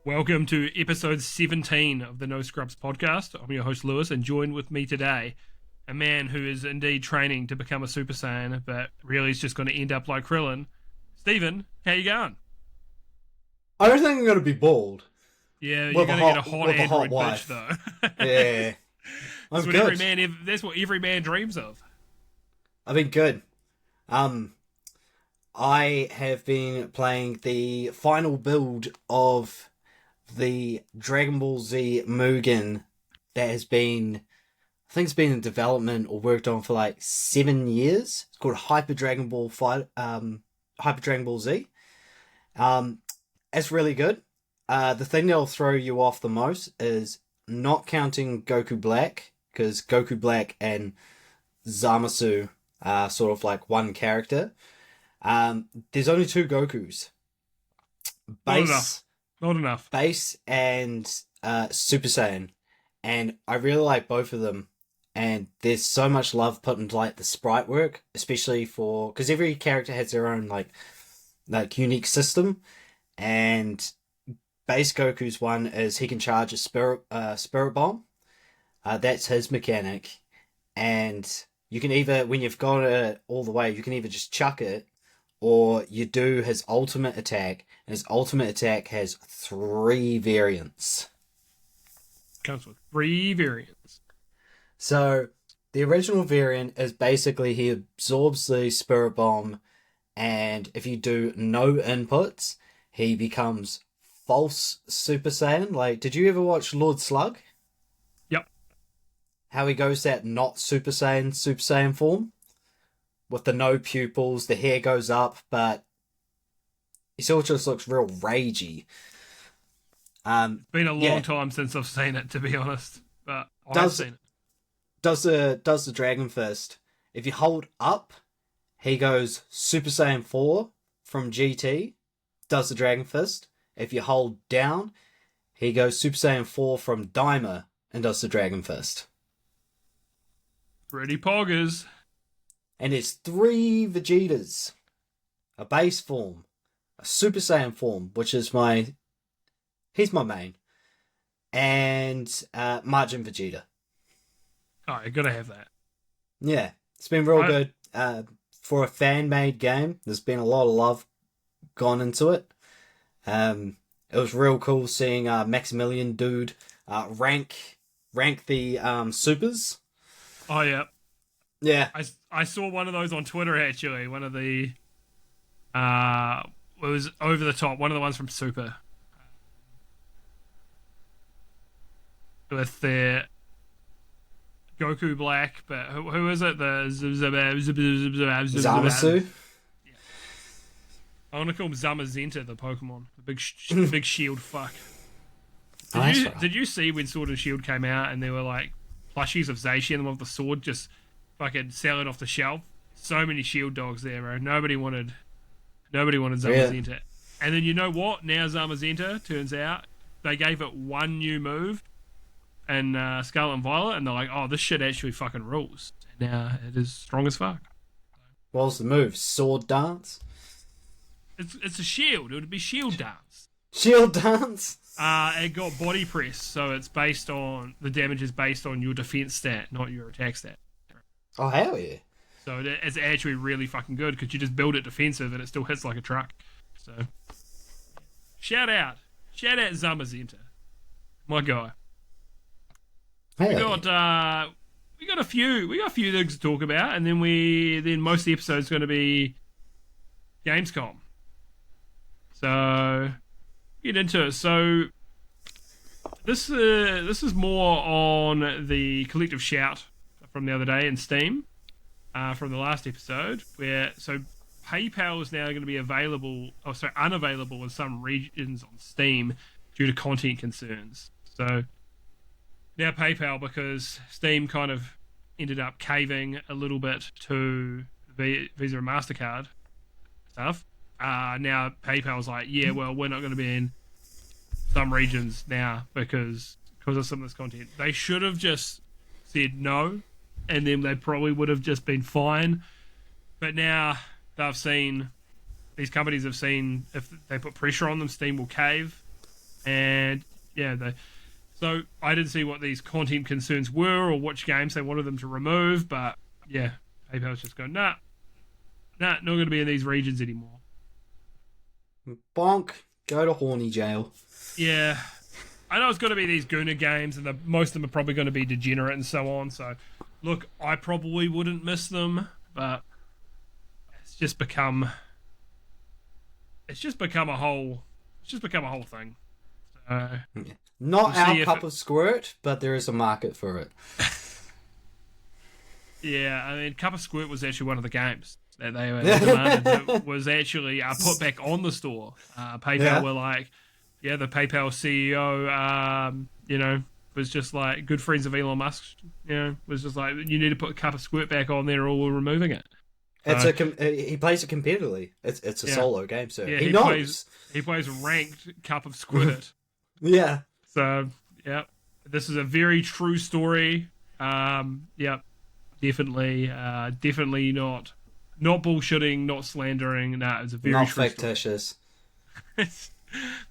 Welcome to episode 17 of the No Scrubs podcast. I'm your host, Lewis, and joined with me today, a man who is indeed training to become a Super Saiyan, but really is just going to end up like Krillin. Stephen, how you going? I don't think I'm going to be bald. Yeah, you're going to get a hot android bitch, though. Yeah. That's what every man dreams of. I've been good. I have been playing the final build of the Dragon Ball Z Mugen that has been, I think it's been in development or worked on for like 7 years. It's called Hyper Dragon Ball Z. It's really good. The thing that'll throw you off the most is not counting Goku Black, because Goku Black and Zamasu are sort of like one character. There's only 2 Gokus. Not enough. Base and Super Saiyan. And I really like both of them. And there's so much love put into like the sprite work, especially for, because every character has their own like unique system. And base Goku's one is he can charge a spirit bomb. That's his mechanic. And you can either, when you've got it all the way, you can either just chuck it, or you do his ultimate attack, and his ultimate attack has 3 variants. Comes with 3 variants. So, the original variant is basically he absorbs the Spirit Bomb, and if you do no inputs, he becomes false Super Saiyan. Like, did you ever watch Lord Slug? Yep. How he goes that not Super Saiyan form? With the no pupils, the hair goes up, but he still just looks real ragey. It's been a long time since I've seen it, to be honest, but I've seen it. Does the Dragon Fist. If you hold up, he goes Super Saiyan 4 from GT, does the Dragon Fist. If you hold down, he goes Super Saiyan 4 from Daima and does the Dragon Fist. Pretty poggers. And it's 3 Vegetas. A base form. A Super Saiyan form, which is he's my main. And Majin Vegeta. Oh, you gotta have that. Yeah, it's been real good. For a fan-made game, there's been a lot of love gone into it. It was real cool seeing Maximilian dude rank the supers. Oh, yeah. Yeah. I saw one of those on Twitter, actually. One of the... it was over the top. One of the ones from Super. With the Goku Black, but who is it? The Zamasu? Yeah. I want to call him Zamazenta, the Pokemon. The big shield fuck. Did you see when Sword and Shield came out and there were like plushies of Zacian with the sword just fucking selling off the shelf? So many shield dogs there, bro. Nobody wanted Zamazenta. Yeah. And then you know what? Now Zamazenta, turns out, they gave it one new move in Scarlet and Violet, and they're like, oh, this shit actually fucking rules. And now it is strong as fuck. What was the move? Sword dance? It's a shield. It would be shield dance. Shield dance? It got body press, so it's based on, the damage is based on your defense stat, not your attack stat. Oh, hell yeah. So it's actually really fucking good, because you just build it defensive and it still hits like a truck. So, shout out Zamazenta. My guy. Hey. We got a few things to talk about, and then most of the episode's going to be Gamescom. So get into it. So this is more on the collective shout from the other day in Steam, from the last episode, where PayPal is now going to be unavailable in some regions on Steam due to content concerns. So now PayPal, because Steam kind of ended up caving a little bit to Visa and MasterCard stuff, now PayPal's like, yeah, well, we're not going to be in some regions now because of some of this content. They should have just said no and then they probably would have just been fine. But now they've seen, these companies have seen, if they put pressure on them, Steam will cave. And yeah, so I didn't see what these content concerns were or which games they wanted them to remove, but yeah, PayPal's just going, nah, not going to be in these regions anymore. Bonk, go to horny jail. Yeah, I know it's going to be these Guna games, and most of them are probably going to be degenerate and so on. So, look, I probably wouldn't miss them, but it's just become a whole thing. So, not our cup of squirt, but there is a market for it. Yeah, I mean, Cup of Squirt was actually one of the games that they demanded that was actually put back on the store. PayPal were like, yeah, the PayPal CEO, was just like good friends of Elon Musk. Was just like, you need to put Cup of Squirt back on there, or we're removing it. He plays it competitively. It's a solo game, so yeah, he knows. He plays ranked Cup of Squirt. Yeah. So yeah, this is a very true story. Definitely not bullshitting, not slandering. No, it's a very not true fictitious.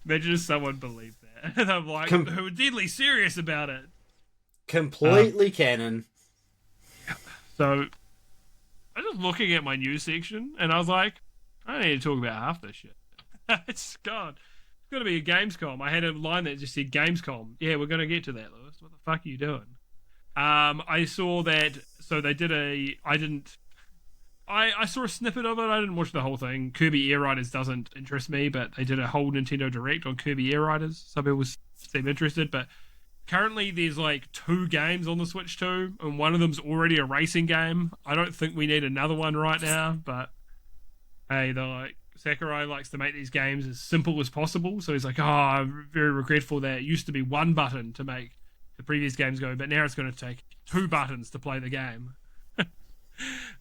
Imagine if someone believed that. And I'm like, who were deadly serious about it. Completely canon. So I was just looking at my news section, and I was like, I don't need to talk about half this shit. It's gone. It's going to be a Gamescom. I had a line that just said Gamescom. Yeah, we're going to get to that, Lewis. What the fuck are you doing? I saw that. So they did I saw a snippet of it. I didn't watch the whole thing. Kirby Air Riders doesn't interest me, but they did a whole Nintendo Direct on Kirby Air Riders. Some people seem interested, but currently there's like 2 games on the Switch 2, and one of them's already a racing game. I don't think we need another one right now, but hey, they're like, Sakurai likes to make these games as simple as possible, so he's like, I'm very regretful that it used to be one button to make the previous games go, but now it's going to take 2 buttons to play the game.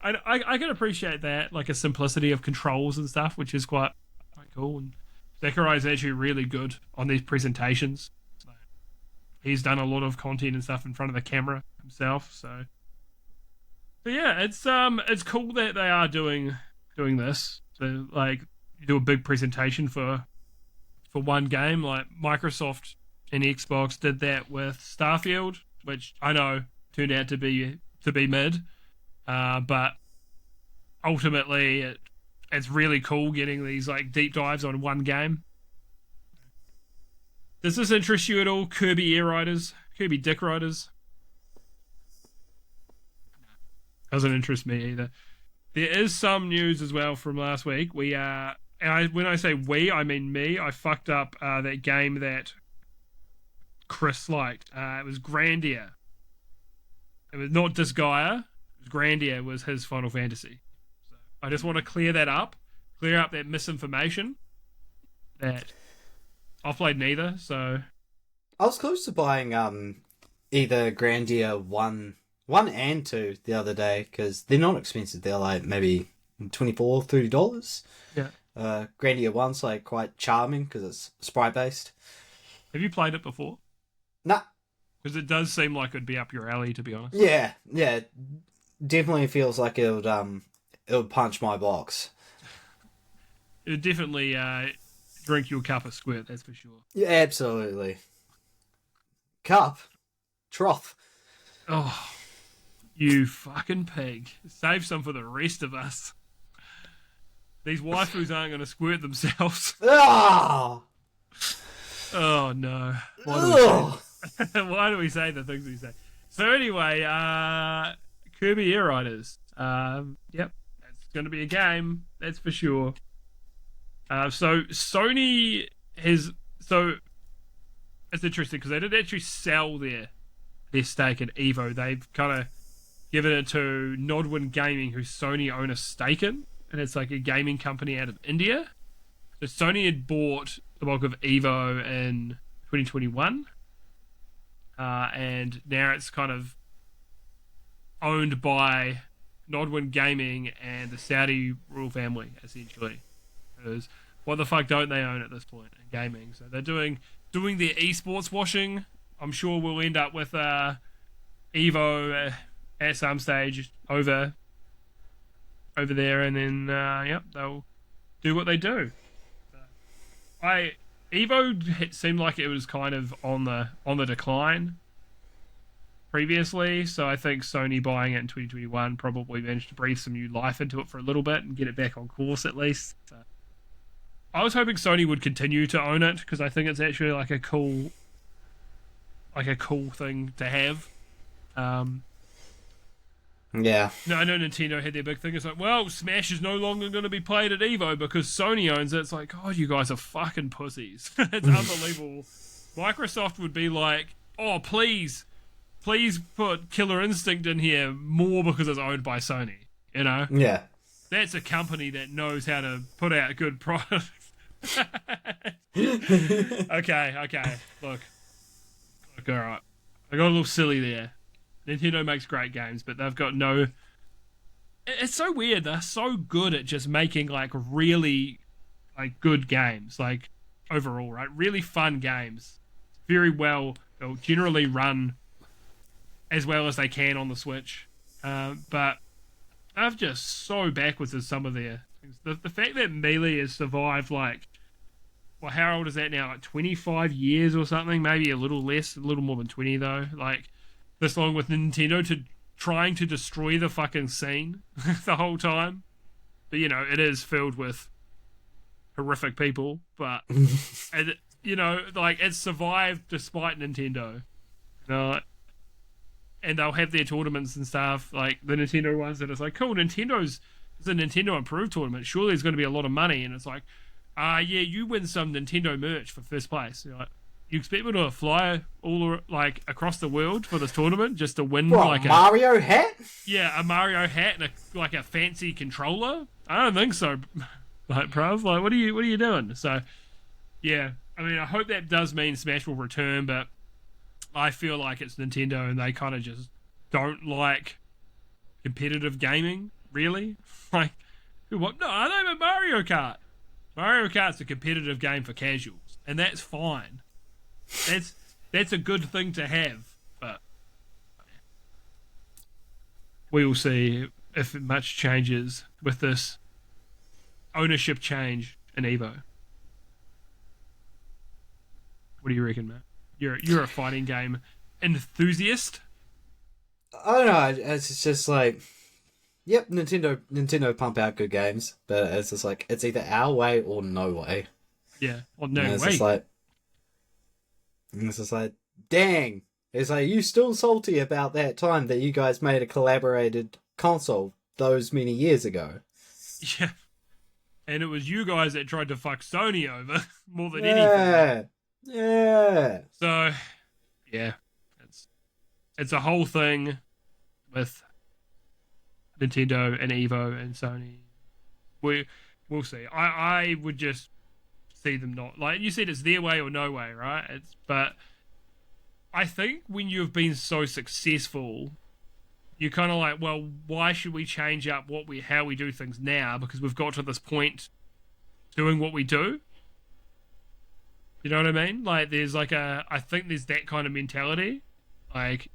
I can appreciate that, like a simplicity of controls and stuff, which is quite cool. And Sakurai is actually really good on these presentations. So he's done a lot of content and stuff in front of the camera himself. So yeah, it's cool that they are doing this. So like, you do a big presentation for one game, like Microsoft and Xbox did that with Starfield, which I know turned out to be mid. But ultimately, it's really cool getting these like deep dives on one game. Does this interest you at all, Kirby Air Riders? Kirby Dick Riders? Doesn't interest me either. There is some news as well from last week. When I say we, I mean me. I fucked up that game that Chris liked. It was Grandia. It was not Disgaea. Grandia was his Final Fantasy. So I just want to clear up that misinformation. That I've played neither, so I was close to buying either Grandia 1 and 2 the other day, because they're not expensive. They're like maybe $24-$30. Yeah. Grandia 1's like quite charming because it's sprite based. Have you played it before? Nah. Because it does seem like it'd be up your alley, to be honest. Yeah. Definitely feels like it would punch my box. It would definitely drink your cup of squirt, that's for sure. Yeah, absolutely. Cup. Trough. Oh, you fucking pig. Save some for the rest of us. These waifus aren't going to squirt themselves. Ah! Oh, no. Why do we say the things we say? So anyway, Kirby Air Riders. Yep, it's going to be a game, that's for sure. So Sony has... So it's interesting because they didn't actually sell their stake in Evo. They've kind of given it to Nodwin Gaming, who Sony own a stake in, and it's like a gaming company out of India. So Sony had bought the bulk of Evo in 2021, and now it's kind of owned by Nodwin Gaming and the Saudi royal family, essentially. Because what the fuck don't they own at this point in gaming? So they're doing their esports washing. I'm sure we'll end up with Evo at some stage over there, and then they'll do what they do. Evo, it seemed like it was kind of on the decline previously, so I think Sony buying it in 2021 probably managed to breathe some new life into it for a little bit and get it back on course at least. So I was hoping Sony would continue to own it because I think it's actually like a cool thing to have. Yeah. No, I know Nintendo had their big thing. It's like, well, Smash is no longer going to be played at Evo because Sony owns it. It's like, God, you guys are fucking pussies. It's unbelievable. Microsoft would be like, oh, please put Killer Instinct in here more because it's owned by Sony. You know? Yeah. That's a company that knows how to put out good products. Okay. Look, all right. I got a little silly there. Nintendo makes great games, but they've got no... It's so weird. They're so good at just making, like, really, like, good games. Like, overall, right? Really fun games. Very well. They'll generally run as well as they can on the Switch. But they're just so backwards in some of their things. The fact that Melee has survived, like... Well, how old is that now? Like, 25 years or something? Maybe a little less. A little more than 20, though. Like... This long with Nintendo trying to destroy the fucking scene the whole time. But, you know, it is filled with horrific people. But, and, you know, like, it's survived despite Nintendo. You know, and they'll have their tournaments and stuff, like the Nintendo ones, that it's like, cool, it's a Nintendo Improved tournament. Surely there's going to be a lot of money. And it's like, yeah, you win some Nintendo merch for first place. You're like, you expect me to fly all like across the world for this tournament just to win like a Mario hat? Yeah, a Mario hat and a fancy controller? I don't think so. Like, bruv, like what are you doing? So yeah, I mean I hope that does mean Smash will return, but I feel like it's Nintendo and they kind of just don't like competitive gaming, really. Like what? No, I don't have Mario Kart. Mario Kart's a competitive game for casuals, and that's fine. That's a good thing to have, but we will see if much changes with this ownership change in Evo. What do you reckon, Matt? You're a fighting game enthusiast. I don't know. It's just like, yep, Nintendo pump out good games, but it's just like it's either our way or no way. Yeah, or no it's way. Just like, dang. It's like, you still salty about that time that you guys made a collaborated console those many years ago. Yeah. And it was you guys that tried to fuck Sony over more than anything. Yeah. So, yeah. It's a whole thing with Nintendo and Evo and Sony. We'll see. I would just see them not, like you said, it's their way or no way, right? But I think when you've been so successful, you're kind of like, well, why should we change up how we do things now, because we've got to this point doing what we do? You know what I mean? Like there's like I think there's that kind of mentality, like,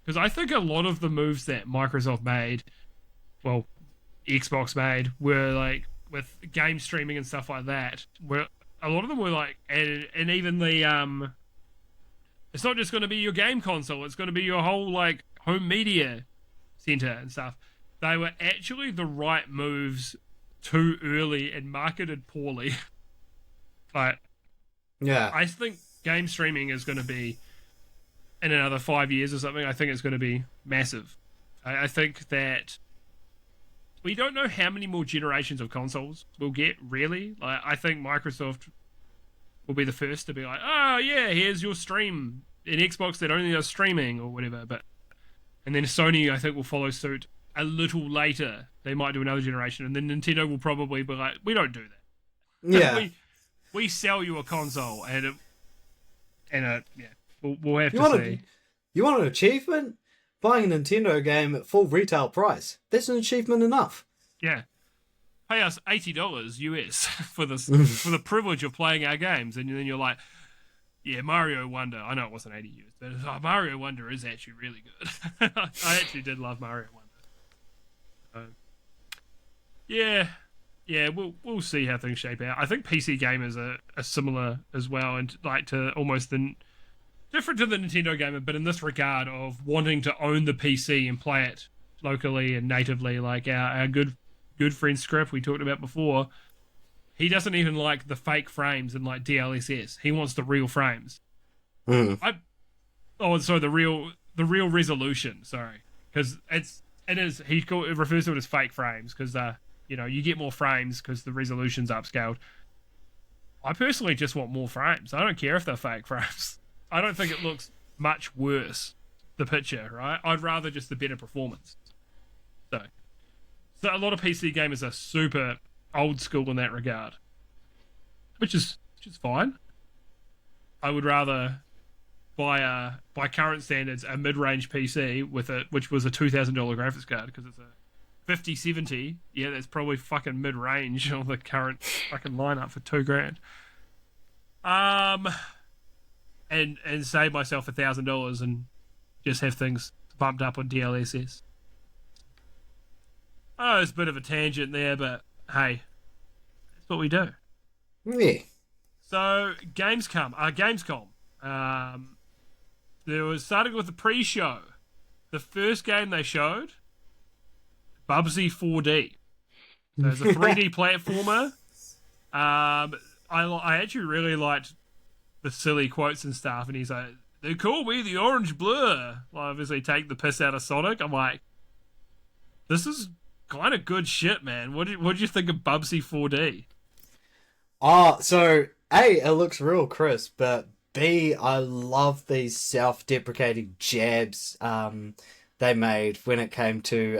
because I think a lot of the moves that Microsoft made, well, Xbox made, were like with game streaming and stuff like that, where a lot of them were like, and even the it's not just going to be your game console, it's going to be your whole like home media center and stuff. They were actually the right moves too early and marketed poorly. Like, yeah, I think game streaming is going to be, in another 5 years or something, I think it's going to be massive. I think that we don't know how many more generations of consoles we'll get, really. Like, I think Microsoft will be the first to be like, oh, yeah, here's your stream. In Xbox, that only does streaming or whatever. And then Sony, I think, will follow suit a little later. They might do another generation. And then Nintendo will probably be like, we don't do that. Yeah. we sell you a console. Yeah, we'll have to see. You want an achievement? Buying a Nintendo game at full retail price. That's an achievement enough. Yeah. Pay us $80 US for this for the privilege of playing our games, and then you're like, Yeah, Mario Wonder. I know it wasn't 80 years, but Mario Wonder is actually really good. I actually did love Mario Wonder. Yeah, yeah, we'll see how things shape out. I think PC gamers are similar as well, and like to almost the different to the Nintendo gamer, but in this regard of wanting to own the PC and play it locally and natively. Like our good friend Script we talked about before, he doesn't even like the fake frames and like DLSS. He wants the real frames. Mm. The real resolution. Sorry, because it is it refers to it as fake frames because you get more frames because the resolution's upscaled. I personally just want more frames. I don't care if they're fake frames. I don't think it looks much worse, the picture, right? I'd rather just the better performance. So a lot of PC gamers are super old school in that regard, which is fine. I would rather buy by current standards a mid-range PC which was a $2,000 graphics card because it's a 5070. Yeah, that's probably fucking mid-range on the current fucking lineup for $2,000. And save myself $1,000 and just have things bumped up on DLSS. Oh, it's a bit of a tangent there, but hey, that's what we do. Yeah. So Gamescom. There was starting with the pre-show. The first game they showed, Bubsy 4D. So it's a 3D platformer. I actually really liked the silly quotes and stuff, and he's like, "They call me the Orange Blur." Well, obviously take the piss out of Sonic. I'm like, this is kind of good shit, man. What did you think of Bubsy 4D? Oh, so A, it looks real crisp, but B, I love these self-deprecating jabs they made when it came to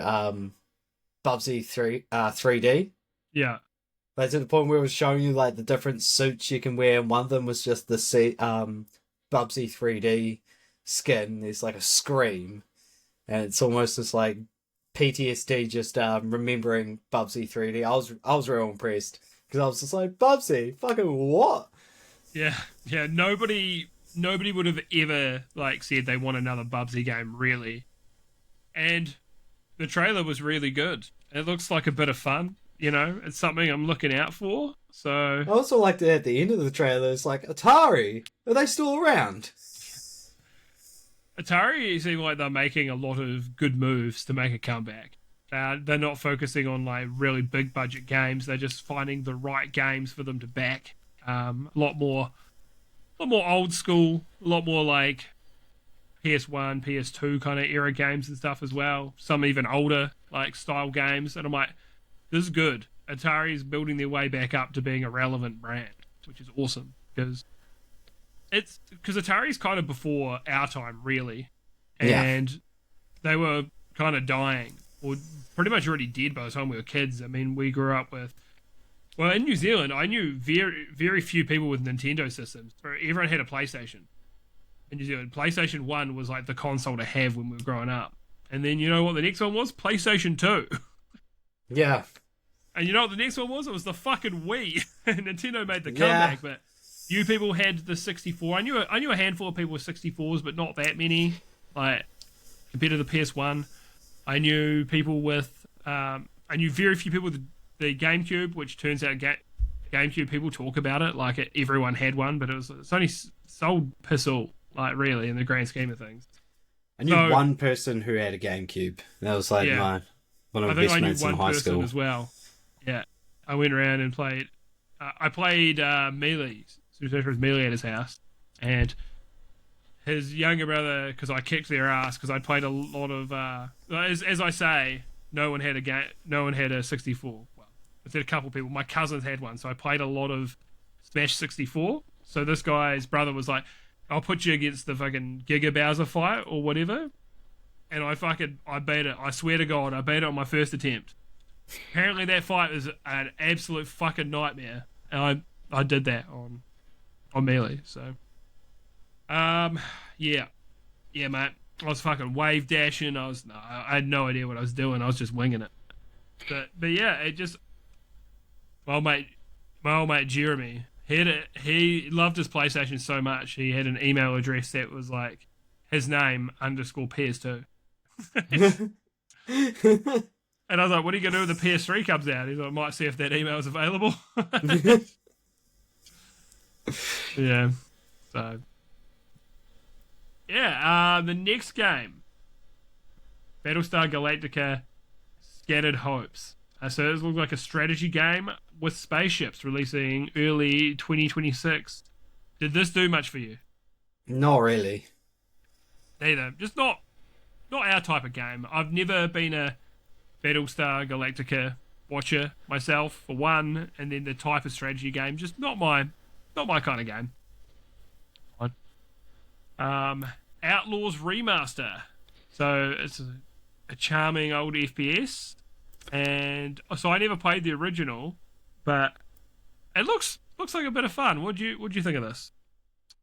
Bubsy 3D. Yeah. Like to the point where it was showing you like the different suits you can wear, and one of them was just the Bubsy 3D skin. There's like a scream, and it's almost just like PTSD just remembering Bubsy 3D. I was real impressed because I was just like, Bubsy, fucking what? Yeah. Nobody would have ever like said they want another Bubsy game, really. And the trailer was really good. It looks like a bit of fun. It's something I'm looking out for. So I also liked it at the end of the trailer. It's like, Atari, are they still around? Atari seem like they're making a lot of good moves to make a comeback. They're not focusing on like really big budget games. They're just finding the right games for them to back. A lot more old school, a lot more like PS1, PS2 kind of era games and stuff as well. Some even older like style games. And I'm like, this is good. Atari is building their way back up to being a relevant brand, which is awesome because Atari's kind of before our time, really, and they were kind of dying, or pretty much already dead by the time we were kids. I mean, we grew up with. Well, in New Zealand, I knew very, very few people with Nintendo systems. Everyone had a PlayStation. In New Zealand, PlayStation 1 was like the console to have when we were growing up. And then you know what the next one was? PlayStation 2. Yeah. And you know what the next one was? It was the fucking Wii. Nintendo made the comeback, but you people had the 64. I knew a handful of people with 64s, but not that many. Like, compared to the PS1. I knew people with... I knew very few people with the GameCube, which turns out GameCube people talk about it like everyone had one, but it's only sold piss all, like really, in the grand scheme of things. I knew one person who had a GameCube. That was like one of my best mates in high school as well. Yeah, I went around and played. I played Melee. Super Smash Bros. Melee at his house, and his younger brother, because I kicked their ass because I played a lot of. As I say, no one had a 64. I said a couple people. My cousins had one, so I played a lot of Smash 64. So this guy's brother was like, "I'll put you against the fucking Giga Bowser fight or whatever," and I beat it. I swear to God, I beat it on my first attempt. Apparently, that fight was an absolute fucking nightmare, and I did that on Melee. So, yeah, mate. I was fucking wave dashing. I had no idea what I was doing. I was just winging it. But yeah, it just. My old mate Jeremy, He loved his PlayStation so much he had an email address that was like his name _ PS2. And I was like, what are you going to do when the PS3 comes out? He's like, I might see if that email is available. Yeah. So, yeah, the next game, Battlestar Galactica Scattered Hopes. So this looks like a strategy game with spaceships releasing early 2026. Did this do much for you? Not really. Neither. Just not our type of game. I've never been a Battlestar Galactica watcher myself, for one, and then the type of strategy game, just not my kind of game. Outlaws Remaster. So it's a charming old FPS, and so I never played the original, but it looks like a bit of fun. What'd you think of this?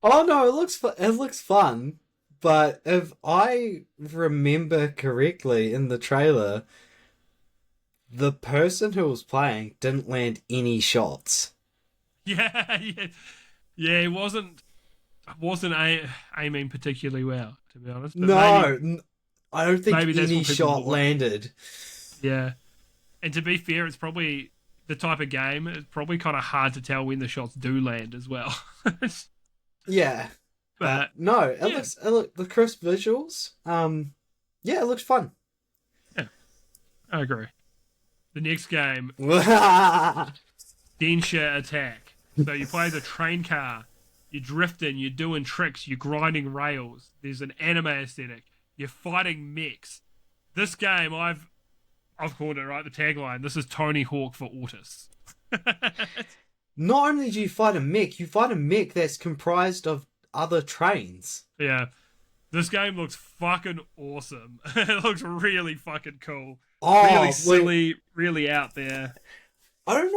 Oh no, it looks fun, but if I remember correctly in the trailer, the person who was playing didn't land any shots. Yeah, yeah, yeah. He wasn't aiming particularly well, to be honest. But No, I don't think maybe any shot landed. Yeah, and to be fair, it's probably the type of game. It's probably kind of hard to tell when the shots do land as well. Yeah, But no, it looks the crisp visuals. Yeah, it looks fun. yeah, I agree. The next game, Yeah, Densha Attack. So you play as a train car. You're drifting. You're doing tricks. You're grinding rails. There's an anime aesthetic. You're fighting mechs. This game, I've called it right. The tagline. This is Tony Hawk for autists. not only do you fight a mech that's comprised of other trains. Yeah. This game looks fucking awesome. It looks really fucking cool. Oh, Really silly, really out there. I don't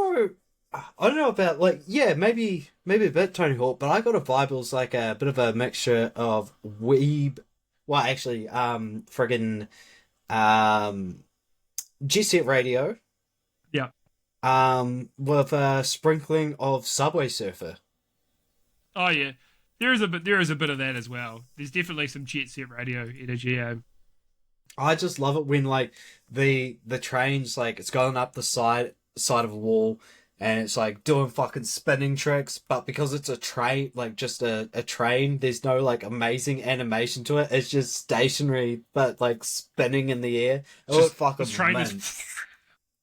know about maybe a bit Tony Hawk, but I got a vibe. It was like a bit of a mixture of weeb. Well, actually, friggin' Jet Set Radio. Yeah. With a sprinkling of Subway Surfer. Oh yeah. There is a bit of that as well. There's definitely some Jet Set Radio energy. I just love it when like the train's like it's going up the side of a wall and it's like doing fucking spinning tricks, but because it's a train, like just a train, there's no like amazing animation to it. It's just stationary but like spinning in the air. It was fucking train mint. is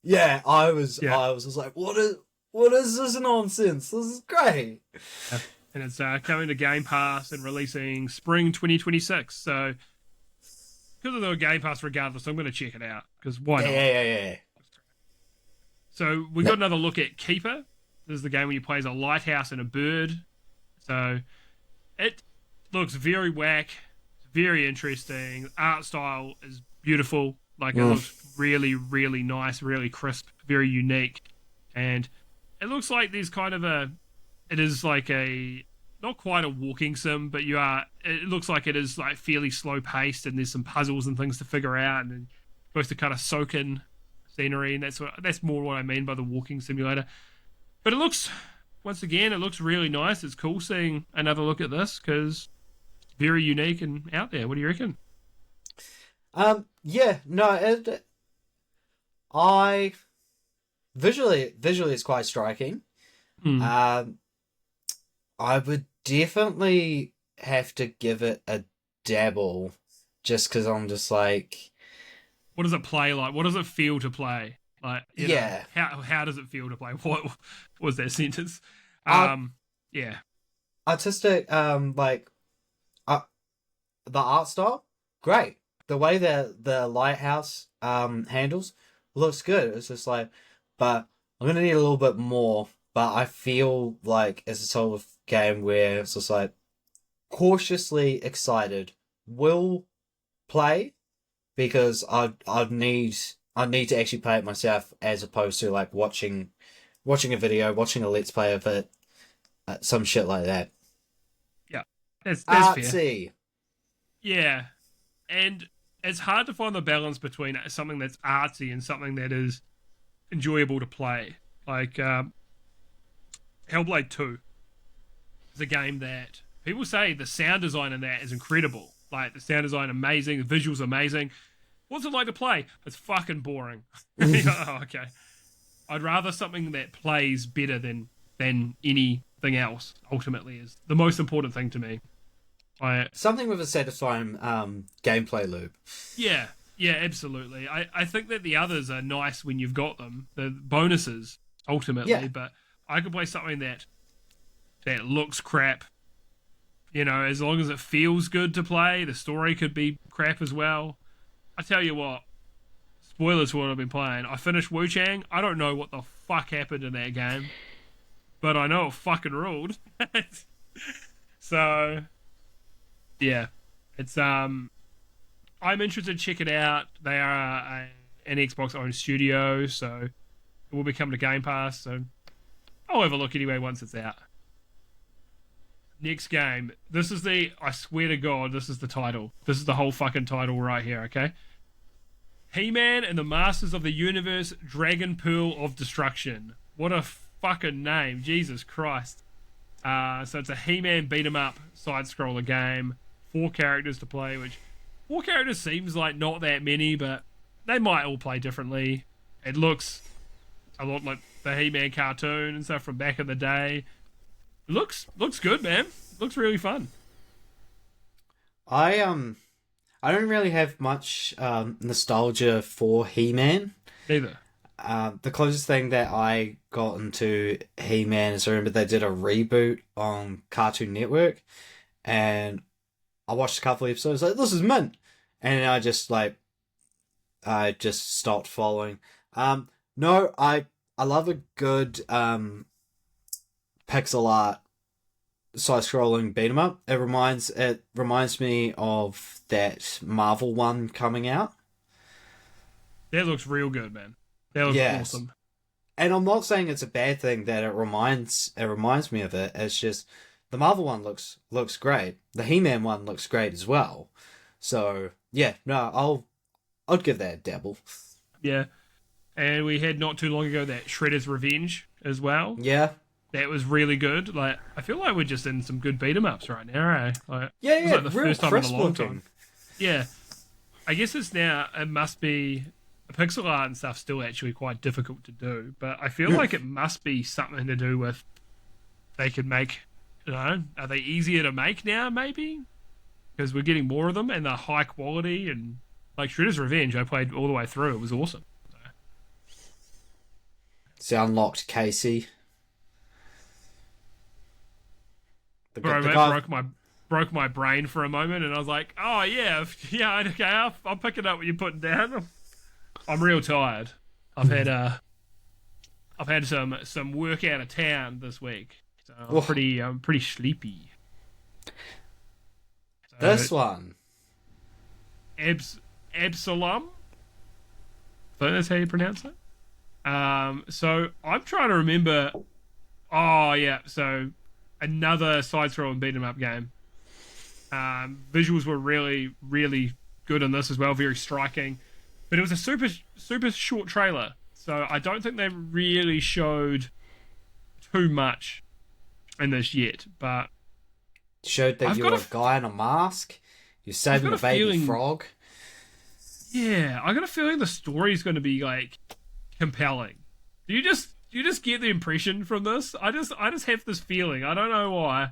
Yeah, I was just like, what is this nonsense? This is great. and it's coming to Game Pass and releasing spring 2026. So because of the Game Pass, regardless, I'm going to check it out because why not? Yeah. So we got another look at Keeper. This is the game where you play as a lighthouse and a bird. So it looks very whack, very interesting. Art style is beautiful. Like it looks really, really nice, really crisp, very unique, and it looks like there's kind of it is like a not quite a walking sim, but it looks like it is like fairly slow paced, and there's some puzzles and things to figure out, and you're supposed to kind of soak in scenery, and that's more what I mean by the walking simulator. But it looks really nice. It's cool seeing another look at this because it's very unique and out there. What do you reckon? Yeah, no, visually it's quite striking. I would definitely have to give it a dabble just because I'm just like, what does it play like? What does it feel to play? Like, yeah. How does it feel to play? What was that sentence? Yeah. Artistic, the art style, great. The way the lighthouse handles looks good. It's just like, but I'm gonna need a little bit more. But I feel like it's a sort of game where it's just like cautiously excited. Will play because I'd need to actually play it myself as opposed to like watching a video, watching a let's play of it, some shit like that. Yeah, that's artsy. Fair. Yeah, and it's hard to find the balance between something that's artsy and something that is enjoyable to play. Like Hellblade 2 is a game that people say the sound design in that is incredible. Like, the sound design amazing, the visuals amazing. What's it like to play? It's fucking boring. Oh, okay. I'd rather something that plays better than anything else. Ultimately, is the most important thing to me. Something with a satisfying gameplay loop. Yeah, absolutely. I think that the others are nice when you've got them, the bonuses ultimately. But I could play something that looks crap. You know, as long as it feels good to play, the story could be crap as well. I tell you what, spoilers for what I've been playing. I finished Wu Chang. I don't know what the fuck happened in that game, but I know it fucking ruled. So, yeah, it's I'm interested to check it out. They are an Xbox-owned studio, so it will be coming to Game Pass. So I'll have a look anyway once it's out. Next game. This is I swear to God, this is the title. This is the whole fucking title right here, okay? He-Man and the Masters of the Universe Dragon Pearl of Destruction. What a fucking name. Jesus Christ. So it's a He-Man beat-em-up side-scroller game. 4 characters to play, which 4 characters seems like not that many, but they might all play differently. It looks a lot like the He-Man cartoon and stuff from back in the day. Looks good, man. Looks really fun. I don't really have much nostalgia for He-Man. Neither. The closest thing that I got into He-Man is I remember they did a reboot on Cartoon Network, and I watched a couple of episodes. Like, this is mint, and I just stopped following. No, I love a good pixel art side-scrolling beat 'em up. It reminds me of that Marvel one coming out. That looks real good, man. That looks awesome. And I'm not saying it's a bad thing that it reminds me of it. It's just the Marvel one looks great. The He-Man one looks great as well. So yeah, no, I'd give that a dabble. Yeah, and we had not too long ago that Shredder's Revenge as well. Yeah. That was really good. Like, I feel like we're just in some good beat 'em ups right now, eh? Like, yeah, it was like the real first time in a long looking. time. Yeah, I guess it must be the pixel art and stuff still actually quite difficult to do, but I feel like it must be something to do with they could make. You know, are they easier to make now? Maybe because we're getting more of them and they're high quality and like Shredder's Revenge. I played all the way through. It was awesome. So unlocked Casey. Bro, mate, broke my brain for a moment, and I was like, "Oh yeah, okay, I'll pick it up what you're putting down." I'm real tired. I've had some work out of town this week, so I'm pretty sleepy. So, this one, Absalom. I think that's how you pronounce it. So I'm trying to remember. Oh yeah, so. Another side-scrolling beat-em-up game. Visuals were really, really good in this as well, very striking. But it was a super, super short trailer, so I don't think they really showed too much in this yet. But showed that you're a guy in a mask. You're saving a baby frog. Yeah, I got a feeling the story's going to be like compelling. Do you just get the impression from this? I just have this feeling. I don't know why.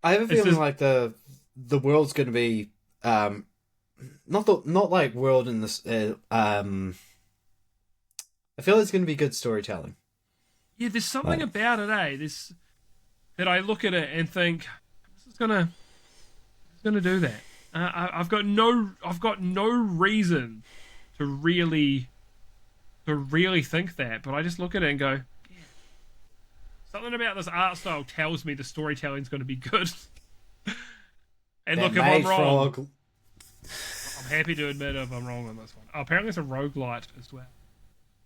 I have a feeling like the world's going to be not like world in this. I feel it's going to be good storytelling. Yeah, there's something about it, that I look at it and think this is gonna do that. I've got no reason to really think that, but I just look at it and go, yeah. Something about this art style tells me the storytelling's going to be good. And look, if I'm wrong, I'm happy to admit if I'm wrong on this one. Oh, apparently it's a roguelite as well.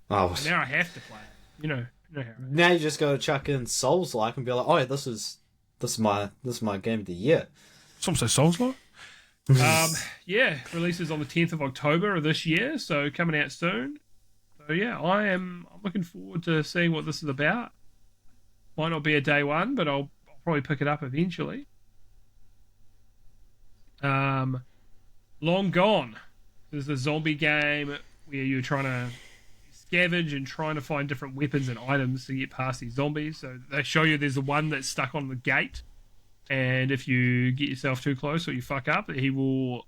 Oh, now I have to play it. You know how it is. Now you just got to chuck in Souls-like and be like, oh, yeah, this is my game of the year. Some say Souls-like. Yeah, releases on the 10th of October of this year, so coming out soon. So yeah, I'm looking forward to seeing what this is about. Might not be a day one, but I'll probably pick it up eventually. Long Gone. There's a zombie game where you're trying to scavenge and trying to find different weapons and items to get past these zombies. So they show you there's the one that's stuck on the gate, and if you get yourself too close or you fuck up, he'll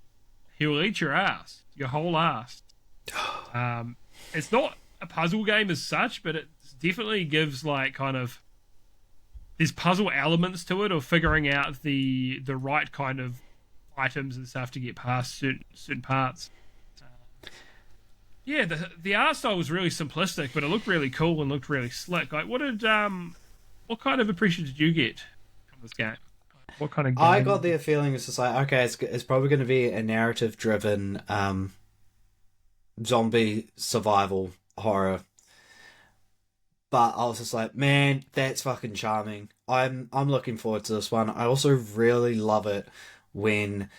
eat your ass, your whole ass. It's not a puzzle game as such, but it definitely gives like kind of there's puzzle elements to it of figuring out the right kind of items and stuff to get past certain parts. Yeah, the art style was really simplistic, but it looked really cool and looked really slick. Like, what kind of impression did you get from this game? What kind of game? I got the feeling it's just like, okay, it's probably going to be a narrative-driven zombie survival horror. But I was just like, man, that's fucking charming. I'm looking forward to this one. I also really love it when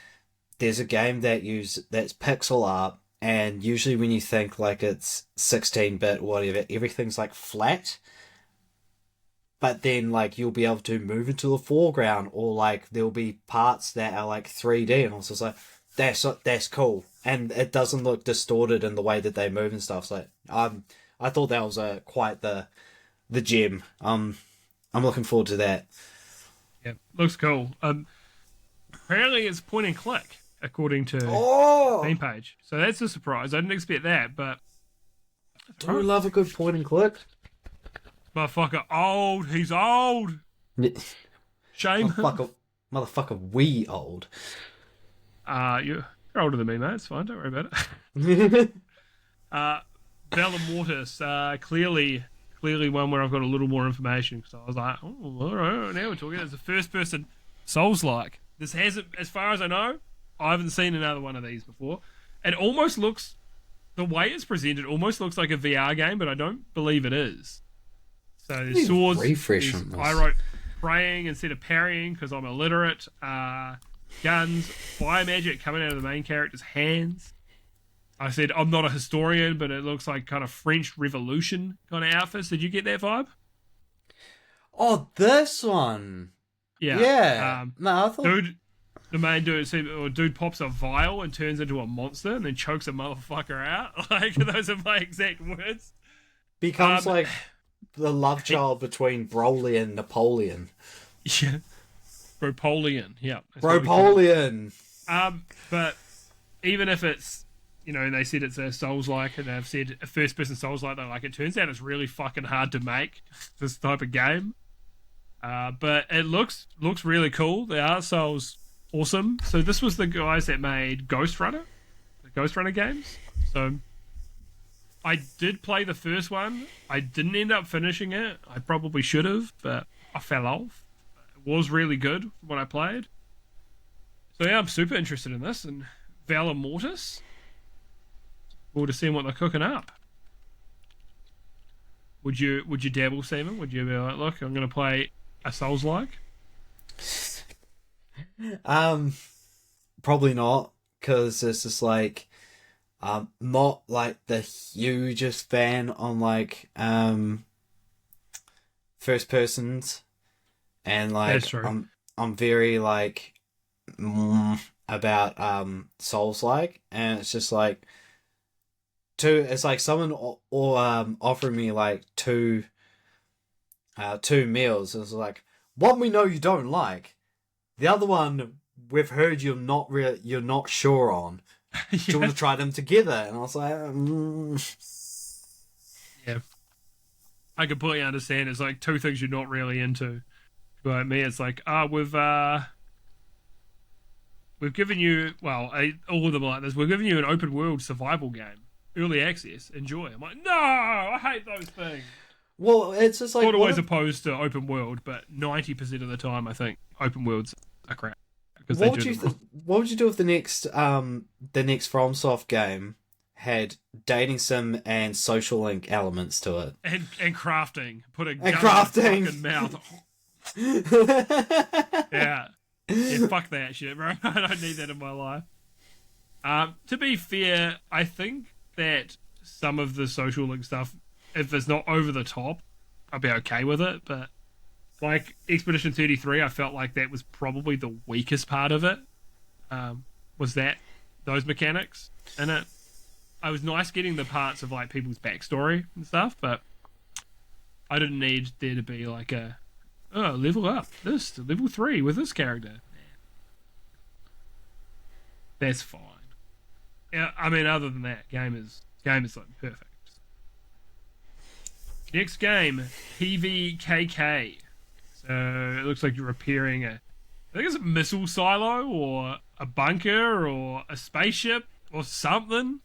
there's a game that's pixel art, and usually when you think like it's 16-bit or whatever, everything's like flat. But then like you'll be able to move into the foreground, or like there'll be parts that are like 3D, and I was just like, that's cool, and it doesn't look distorted in the way that they move and stuff. So I thought that was quite the gem. I'm looking forward to that. Yeah, looks cool. Apparently it's point and click according to Oh, the main page, so that's a surprise. I didn't expect that, but do you love a good point and click? Motherfucker, old. He's old. Shame. Motherfucker, we old. You're older than me, mate. It's fine. Don't worry about it. Valor Mortis. Clearly one where I've got a little more information, because I was like, oh, all right, now we're talking. It's a first-person Souls-like. This hasn't, as far as I know, I haven't seen another one of these before. It almost looks, the way it's presented, almost looks like a VR game, but I don't believe it is. So there's swords. I wrote praying instead of parrying because I'm illiterate. Guns, fire magic coming out of the main character's hands. I said I'm not a historian, but it looks like kind of French Revolution kind of outfits. Did you get that vibe? Oh, this one. Yeah. Yeah. No, I thought... The main dude pops a vial and turns into a monster and then chokes a motherfucker out. Like, those are my exact words. Becomes like the love child between Broly and Napoleon. Yeah. Bropolian. Yeah. Bropolian. But even if it's, and they said it's a Souls-like, and they've said a first-person Souls-like, they're like, it turns out it's really fucking hard to make this type of game. But it looks really cool. The art style's awesome. So this was the guys that made Ghost Runner, the Ghost Runner games. So I did play the first one. I didn't end up finishing it. I probably should have, but I fell off. It was really good when I played. So yeah, I'm super interested in this. And Valor Mortis, forward to seeing what they're cooking up. Would you dabble, Simon? Would you be like, look, I'm going to play a Souls-like? Probably not, because it's just like, not like the hugest fan on like first persons, and like That's true. I'm very like about Souls-like, and it's just like it's like someone offering me like two meals. It's like, one we know you don't like, the other one we've heard you're not sure on. Yeah. Do you want to try them together? And I was like, Yeah, I completely understand. It's like two things you're not really into. But me, it's like, we've given you, well, all of them are like this. We've given you an open world survival game, early access. Enjoy. I'm like, no, I hate those things. well, it's just like, Not always opposed to open world, but 90% of the time, I think open worlds are crap. what would you do if the next FromSoft game had dating sim and social link elements to it? And crafting. Put a gun And crafting. in the fucking mouth. Yeah, fuck that shit, bro. I don't need that in my life. To be fair, I think that some of the social link stuff, if it's not over the top, I'll be okay with it. But Like Expedition 33, I felt like that was probably the weakest part of it. Was that those mechanics in it? I was nice getting the parts of like people's backstory and stuff, but I didn't need there to be like a level up this to level 3 with this character. That's fine. Yeah, I mean, other than that, game is like perfect. Next game, PVKK. So it looks like you're repairing I think it's a missile silo or a bunker or a spaceship or something.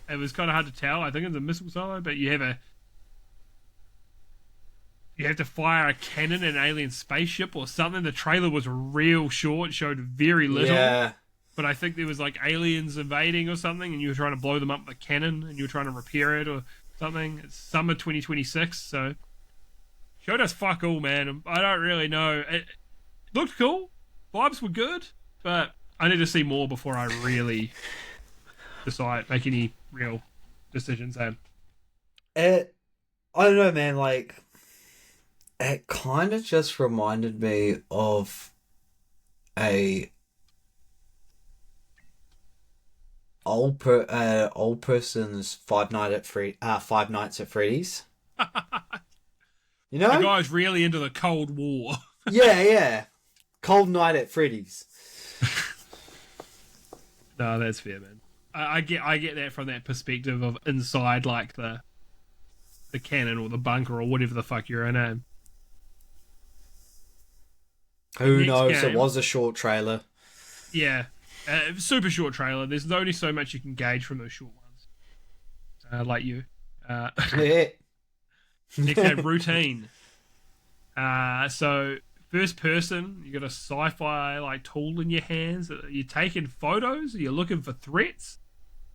It was kind of hard to tell. I think it's a missile silo, but you have to fire a cannon at an alien spaceship or something. The trailer was real short, showed very little. Yeah. But I think there was like aliens invading or something, and you were trying to blow them up with a cannon, and you were trying to repair it or something. It's summer 2026, so showed us fuck all, man. I don't really know. It looked cool, vibes were good, but I need to see more before I really make any real decisions. I don't know, man. Like, it kind of just reminded me of a old person's Five Nights at Freddy's. You know, the guy's really into the Cold War. yeah. Cold Night at Freddy's. No, that's fair, man. I get that from that perspective of inside, like the cannon or the bunker or whatever the fuck you're in. Who knows? It was a short trailer. Yeah, super short trailer. There's only so much you can gauge from those short ones. Like you. Yeah. Next game, Routine. So first person, you got a sci-fi like tool in your hands. You're taking photos. You're looking for threats.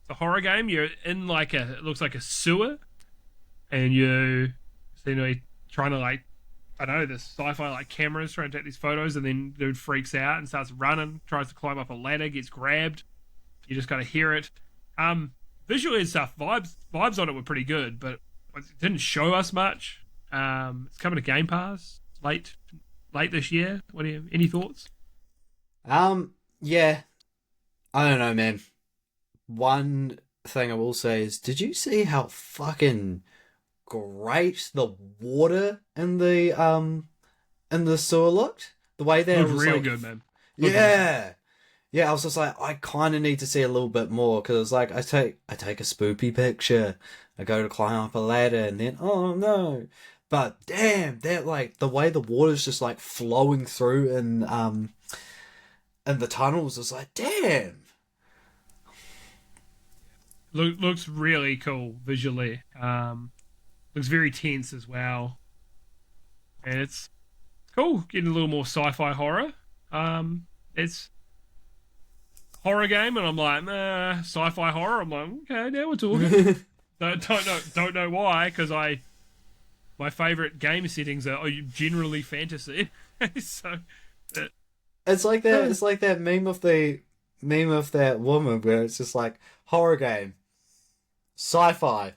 It's a horror game. You're in like it looks like a sewer, and you're trying to like, I don't know, this sci-fi like cameras trying to take these photos, and then dude freaks out and starts running, tries to climb up a ladder, gets grabbed. You just gotta hear it. Visually and stuff, vibes on it were pretty good, but it didn't show us much. It's coming to Game Pass late this year. Any thoughts? Yeah. I don't know, man. One thing I will say is, did you see how fucking great the water in the sewer looked? The way they looked was real like, good, man. Yeah. Yeah, I was just like, I kind of need to see a little bit more, because it's like I take a spoopy picture, I go to climb up a ladder, and then oh no, but damn, that like the way the water's just like flowing through in the tunnels is like damn. Looks really cool visually. Looks very tense as well, and it's cool getting a little more sci-fi horror. It's horror game, and I'm like, sci-fi horror. I'm like, okay, now we're talking. Don't know why, because my favorite game settings are generally fantasy. So it's like that. It's like that meme of that woman where it's just like horror game, sci-fi.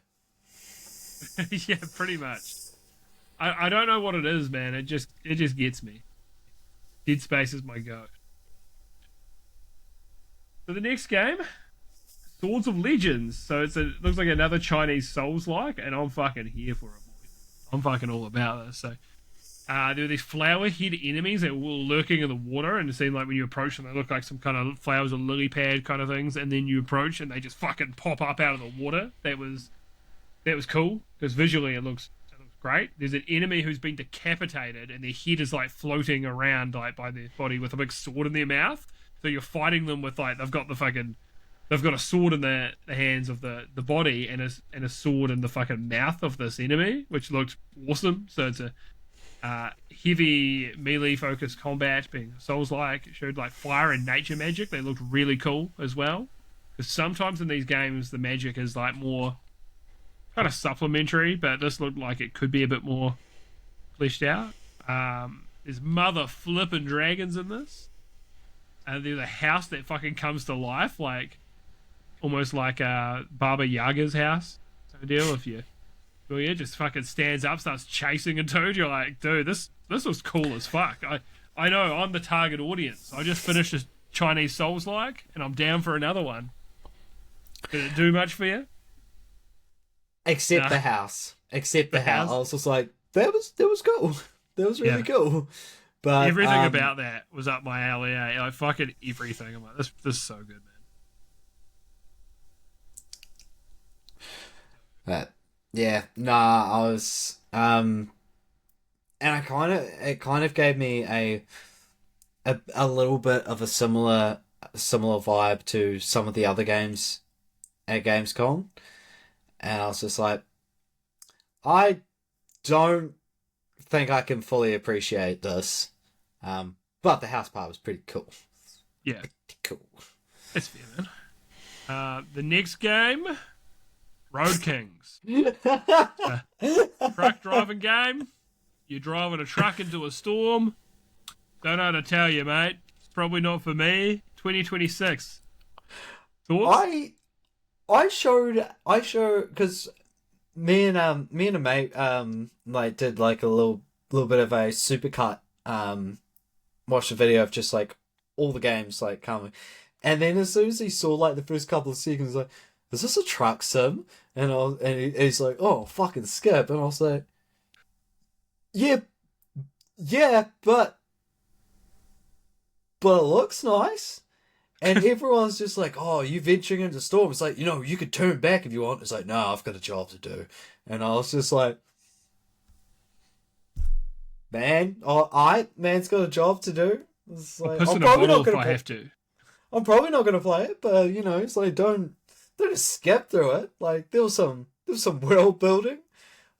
Yeah, pretty much. I don't know what it is, man. It just gets me. Dead Space is my go. So the next game, Swords of Legends. So it looks like another Chinese Souls-like, and I'm fucking here for it, boys. I'm fucking all about this. So there were these flower head enemies that were lurking in the water, and it seemed like when you approach them, they look like some kind of flowers or lily pad kind of things, and then you approach and they just fucking pop up out of the water. That was cool, because visually it looks great. There's an enemy who's been decapitated, and their head is like floating around like by their body with a big sword in their mouth. So you're fighting them with like they've got a sword in the hands of the body, and a sword in the fucking mouth of this enemy, which looked awesome. So it's a heavy melee focused combat, being Souls-like. It showed like fire and nature magic. They looked really cool as well, because sometimes in these games the magic is like more kind of supplementary, but this looked like it could be a bit more fleshed out. There's mother flipping dragons in this. There's a house that fucking comes to life, like almost like Baba Yaga's house. So deal if Well, yeah, just fucking stands up, starts chasing a dude. You're like, dude, this was cool as fuck. I know I'm the target audience. I just finished a Chinese Souls-like, and I'm down for another one. Did it do much for you? Except Nah. the house. Except the The house. house? I was just like, that was cool. That was really Yeah. cool. But Everything about that was up my alley. Like fucking everything. I'm like, this is so good, man. but yeah, nah, I was and it kind of gave me a little bit of a similar vibe to some of the other games at Gamescom. And I was just like, I don't think I can fully appreciate this. But the house part was pretty cool. Yeah, Cool. it's fair, man. The next game, Road Kings. Truck driving game. You're driving a truck into a storm. Don't know how to tell you, mate. It's probably not for me. 2026. Thoughts? I showed because me and a mate like did like a little bit of a supercut watched a video of just like all the games like coming, and then as soon as he saw like the first couple of seconds, like, is this a truck sim? And he's like, oh, fucking skip, and I was like, yeah, but it looks nice. And everyone's just like, oh, you venturing into storm. It's like, you could turn back if you want. It's like, no, I've got a job to do. And I was just like, man, man's got a job to do. It's I'll like, piss I'm in a probably bottle not if gonna I have to. I'm probably not gonna play it, but it's like don't just skip through it. Like there was some world building.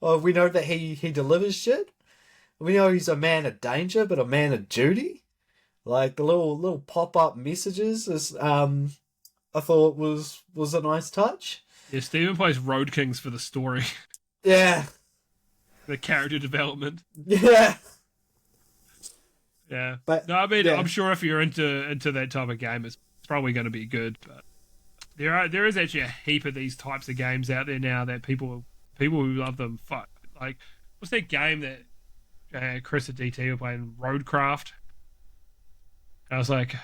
We know that he delivers shit. We know he's a man of danger, but a man of duty. Like the little pop up messages is I thought was a nice touch. Yeah, Steven plays Road Kings for the story, Yeah. the character development. Yeah. Yeah. But No, I mean, yeah. I'm sure if you're into that type of game, it's probably going to be good. But there is actually a heap of these types of games out there now that people who love them fuck. Like, what's that game that Chris at DT were playing? Roadcraft. I was like,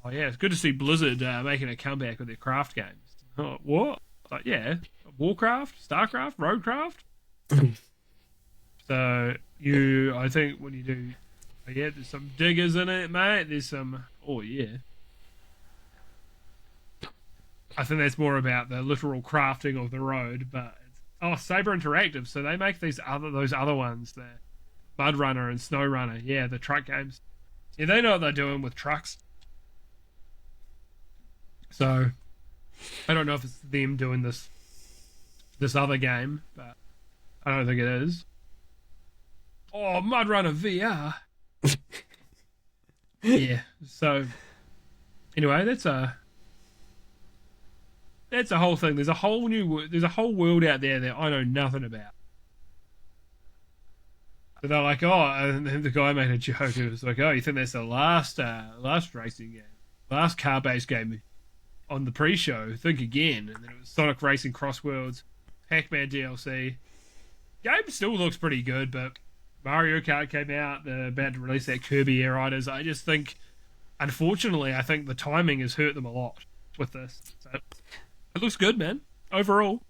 oh yeah, it's good to see Blizzard making a comeback with their craft games. Oh, what? Like, yeah, Warcraft, Starcraft, Roadcraft. So I think when you do, yeah, there's some diggers in it, mate. There's some, oh yeah. I think that's more about the literal crafting of the road, but Saber Interactive. So they make those other ones, the Mud Runner and Snow Runner. Yeah, the truck games. Yeah, they know what they're doing with trucks. So I don't know if it's them doing this other game, but I don't think it is. Oh, Mud Runner VR. Yeah. So anyway, that's a whole thing. There's a whole world out there that I know nothing about. So they're like, oh, and then the guy made a joke. It was like, oh, you think that's the last racing game, last car-based game on the pre-show? Think again. And then it was Sonic Racing Cross Worlds, Pac-Man DLC. Game still looks pretty good, but Mario Kart came out. They're about to release that Kirby Air Riders. I just think, unfortunately, I think the timing has hurt them a lot with this. So it looks good, man. Overall.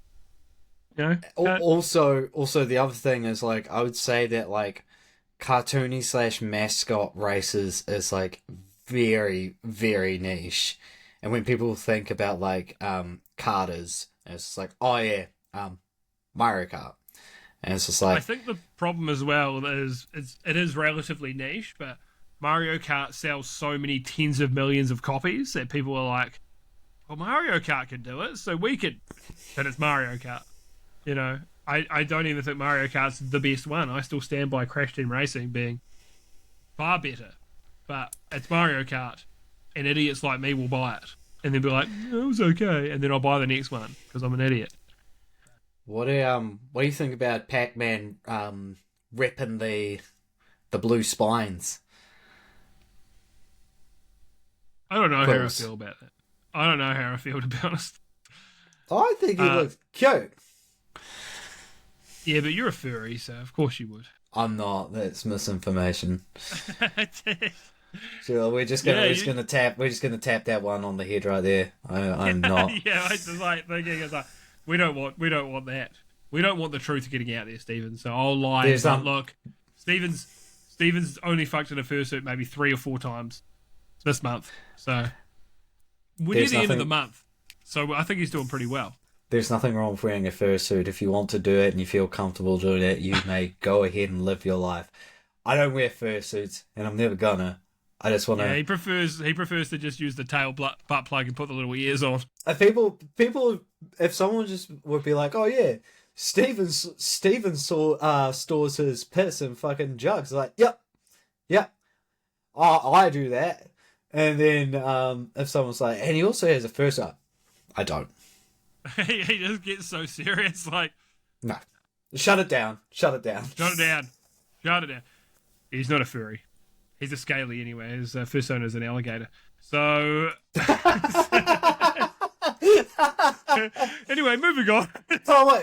Also, the other thing is like I would say that like cartoony / mascot races is like very, very niche, and when people think about like karters, it's like, oh yeah, Mario Kart, and it's just like I think the problem as well is it is relatively niche, but Mario Kart sells so many tens of millions of copies that people are like, well, Mario Kart can do it, so we could. But it's Mario Kart. I don't even think Mario Kart's the best one. I still stand by Crash Team Racing being far better. But it's Mario Kart, and idiots like me will buy it. And then be like, it was okay. And then I'll buy the next one, because I'm an idiot. what do you think about Pac-Man ripping the blue spines? I don't know how I Close. feel about that. I don't know how I feel, to be honest. I think it looks cute. Yeah, but you're a furry, so of course you would. I'm not. That's misinformation. Sure, Yeah, we're just gonna tap that one on the head right there. I'm not. yeah. I just like thinking it's like we don't want that. We don't want the truth getting out there, Stephen. So I'll lie. There's But look, Stephen's only fucked in a fursuit maybe 3 or 4 times this month. So we're near There's the end of the nothing. month. So I think he's doing pretty well. There's nothing wrong with wearing a fursuit. If you want to do it and you feel comfortable doing it, you may go ahead and live your life. I don't wear fursuits, and I'm never gonna. I just want Yeah, to. he prefers to just use the tail butt plug and put the little ears on. People, if someone just would be like, "Oh yeah, Steven stores his piss in fucking jugs," like, "Yep, yep, I do that." And then if someone's like, "And he also has a fursuit," I don't. He just gets so serious, like, No, shut it down. Shut it down. shut it down. Shut it down. He's not a furry. He's a scaly anyway. His first owner is an alligator. So, anyway, moving on.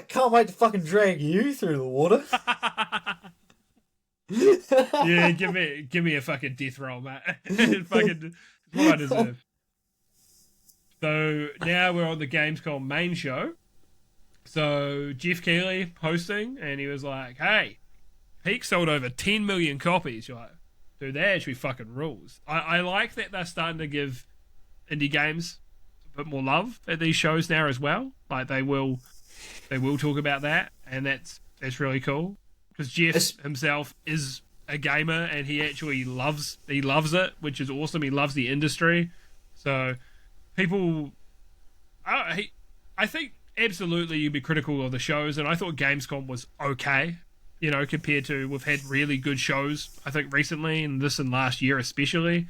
Can't wait to fucking drag you through the water. Yeah, give me a fucking death roll, mate. Fucking what I deserve. So now we're on the Gamescom main show. So Jeff Keighley hosting, and he was like, "Hey, Peak sold over 10 million copies." You're like, dude, that actually fucking rules. I like that they're starting to give indie games a bit more love at these shows now as well. Like they will talk about that, and that's really cool because Jeff himself is a gamer and he actually loves it, which is awesome. He loves the industry, so people. I think absolutely you'd be critical of the shows, and I thought Gamescom was okay. You know, compared to we've had really good shows, I think recently, and this and last year especially.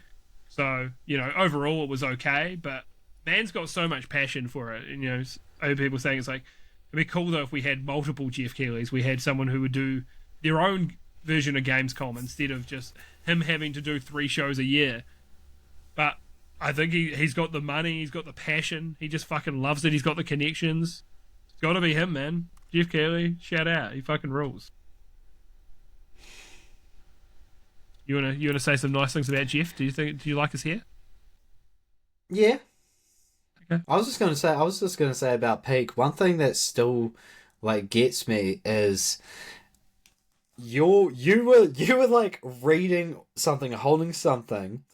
So, you know, overall it was okay, but man's got so much passion for it. And, you know, other people saying it's like, it'd be cool though if we had multiple Jeff Keighley's. We had someone who would do their own version of Gamescom instead of just him having to do 3 shows a year. But I think he's got the money, he's got the passion, he just fucking loves it, he's got the connections. It's got to be him, man. Jeff Keighley, shout out, he fucking rules. You wanna say some nice things about Jeff? Do you like his hair? Yeah. Okay. I was just gonna say about Peak. One thing that still like gets me is you were like reading something, holding something,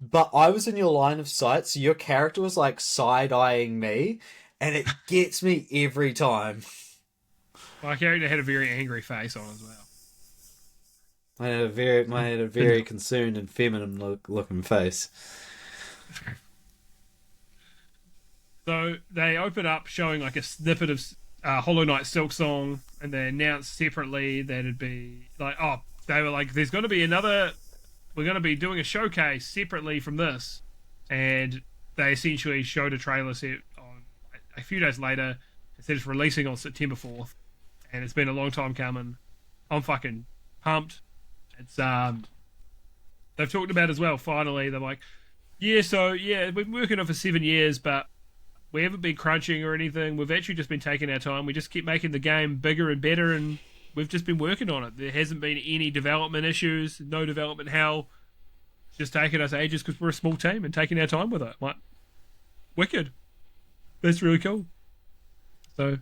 but I was in your line of sight, so your character was like side-eyeing me, and it gets me every time. My character had a very angry face on as well. I had a very concerned and feminine looking face. So they open up showing like a snippet of Hollow Knight Silk Song, and they announced separately that it'd be like, oh, they were like, there's going to be another. We're going to be doing a showcase separately from this, and they essentially showed a trailer set on a few days later. It said it's releasing on September 4th, and it's been a long time coming. I'm fucking pumped. It's they've talked about as well. Finally, they're like, yeah, so yeah, we've been working on it for 7 years, but we haven't been crunching or anything. We've actually just been taking our time. We just keep making the game bigger and better, and we've just been working on it. There hasn't been any development issues, no development hell. It's just taken us ages because we're a small team and taking our time with it. Like, wicked. That's really cool. So,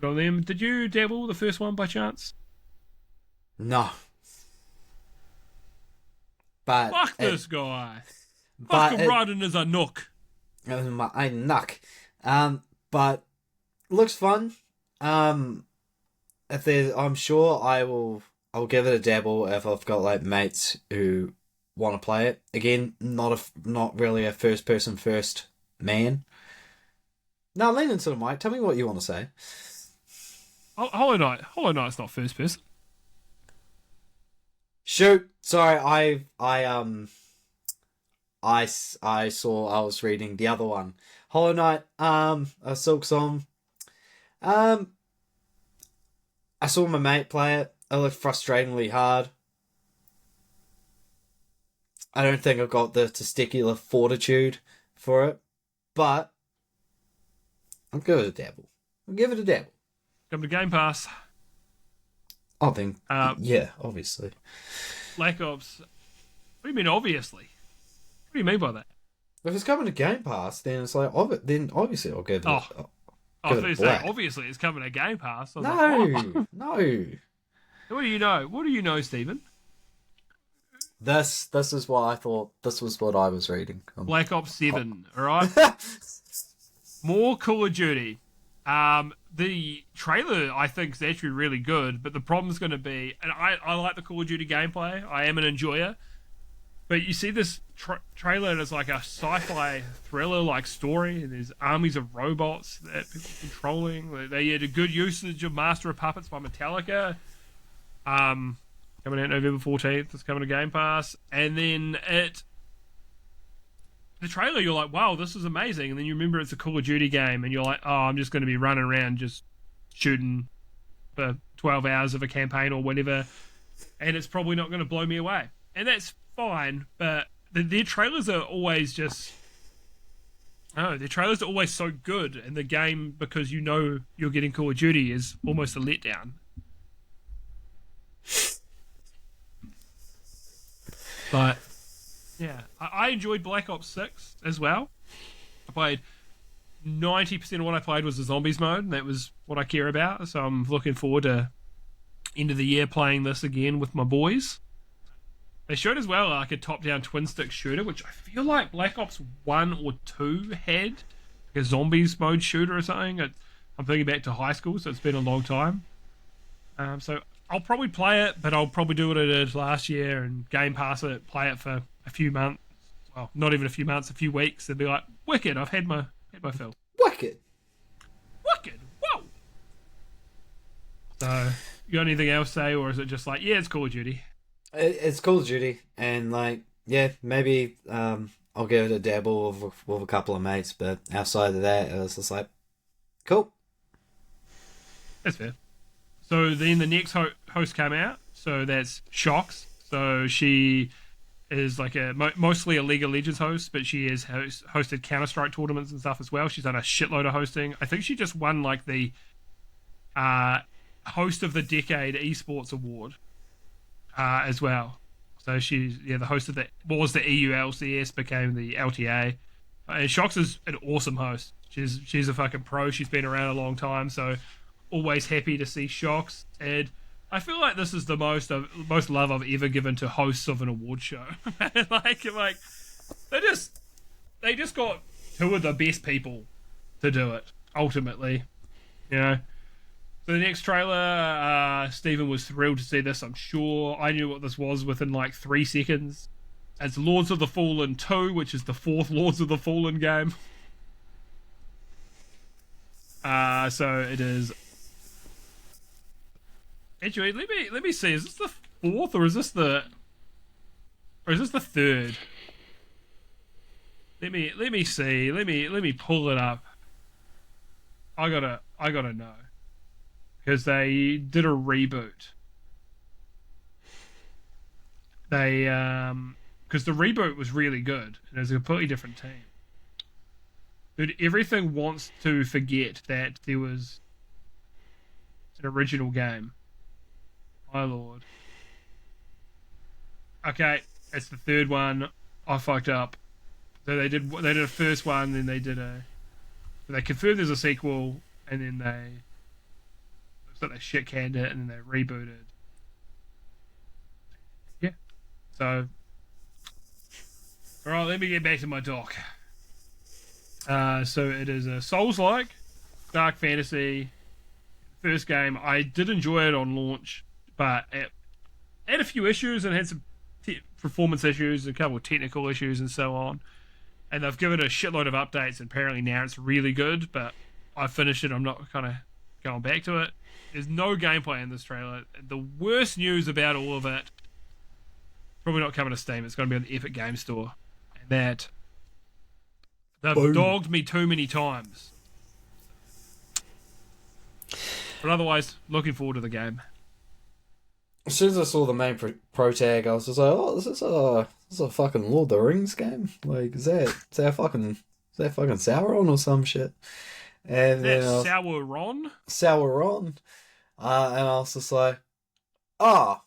good on them. Did you dabble the first one by chance? No. But Fuck this guy. but Fuck him riding as a nook. I knuck. But looks fun. If there's, I'm sure I'll give it a dabble if I've got like mates who want to play it. Again, not really a first person first man. Now lean into the mic. Tell me what you want to say. Hollow Knight's not first person. Shoot. Sorry, I was reading the other one. Hollow Knight, a Silk Song. I saw my mate play it. It looked frustratingly hard. I don't think I've got the testicular fortitude for it, but I'll give it a dabble. Come to Game Pass. I think, Uh, yeah, obviously. Black Ops. What do you mean, obviously? What do you mean by that? If it's coming to Game Pass, then it's like, then obviously I'll Oh, I give was it a going to say, black. obviously it's coming to Game Pass. I was like, No, what? no. What do you know? What do you know, Stephen? This is what I thought. This was what I was reading. Black Ops 7, alright? More Call of Duty. The trailer, I think, is actually really good, but the problem's going to be, and I like the Call of Duty gameplay. I am an enjoyer. But you see this trailer, and it's like a sci-fi thriller-like story, and there's armies of robots that people are controlling. They had a good usage of Master of Puppets by Metallica. Coming out November 14th. It's coming to Game Pass. And then the trailer, you're like, wow, this is amazing. And then you remember it's a Call of Duty game, and you're like, oh, I'm just going to be running around just shooting for 12 hours of a campaign or whatever, and it's probably not going to blow me away. And that's fine, but their trailers are always just... Oh, their trailers are always so good, and the game, because you know you're getting Call of Duty, is almost a letdown. But yeah, I enjoyed Black Ops 6 as well. I played 90% of what I played was the zombies mode, and that was what I care about. So I'm looking forward to end of the year playing this again with my boys. They showed as well like a top-down twin-stick shooter, which I feel like Black Ops 1 or 2 had, like a zombies mode shooter or something. I'm thinking back to high school, so it's been a long time. So I'll probably play it, but I'll probably do what I did last year and Game Pass it, play it for a few months. Well, not even a few months, a few weeks, and be like, wicked, I've had my fill. Wicked. Wicked, whoa! So, you got anything else to say, or is it just like, yeah, it's Call of Duty? It's Call of Duty, and like, yeah, maybe I'll give it a dabble with a couple of mates, but outside of that, it was just like, cool. That's fair. So then the next host came out. So that's Shox. So she is like mostly a League of Legends host, but she has hosted Counter-Strike tournaments and stuff as well. She's done a shitload of hosting. I think she just won like the Host of the Decade Esports Award as well. So she's the host of was the EULCS, became the LTA. And Shox is an awesome host. She's a fucking pro. She's been around a long time, so always happy to see Shox. And I feel like this is the most love I've ever given to hosts of an award show. like they just got two of the best people to do it. Ultimately, you know. So the next trailer, Stephen was thrilled to see this. I'm sure I knew what this was within like 3 seconds. It's Lords of the Fallen 2, which is the 4th Lords of the Fallen game. So it is. Actually, let me see. Is this the 4th or is this the 3rd? Let me see. Let me pull it up. I gotta know, because they did a reboot. They because the reboot was really good and it was a completely different team. Dude, everything wants to forget that there was an original game. My lord. Okay, it's the 3rd one. I fucked up. So they did a first one, then they confirmed there's a sequel, and then looks like they shit canned it, and then they rebooted. Yeah. So, all right, let me get back to my doc. So it is a Souls-like, dark fantasy. First game, I did enjoy it on launch, but it had a few issues and had some performance issues, and a couple of technical issues, and so on. And they've given it a shitload of updates, and apparently now it's really good. But I finished it. I'm not kind of going back to it. There's no gameplay in this trailer. The worst news about all of it, probably not coming to Steam. It's going to be on the Epic Game Store, and that they've dogged me too many times. But otherwise, looking forward to the game. As soon as I saw the main pro tag, I was just like, "Oh, is this a fucking Lord of the Rings game? Like, is that fucking Sauron or some shit?" And That's then Sauron. Sauron, and I was just like, Oh,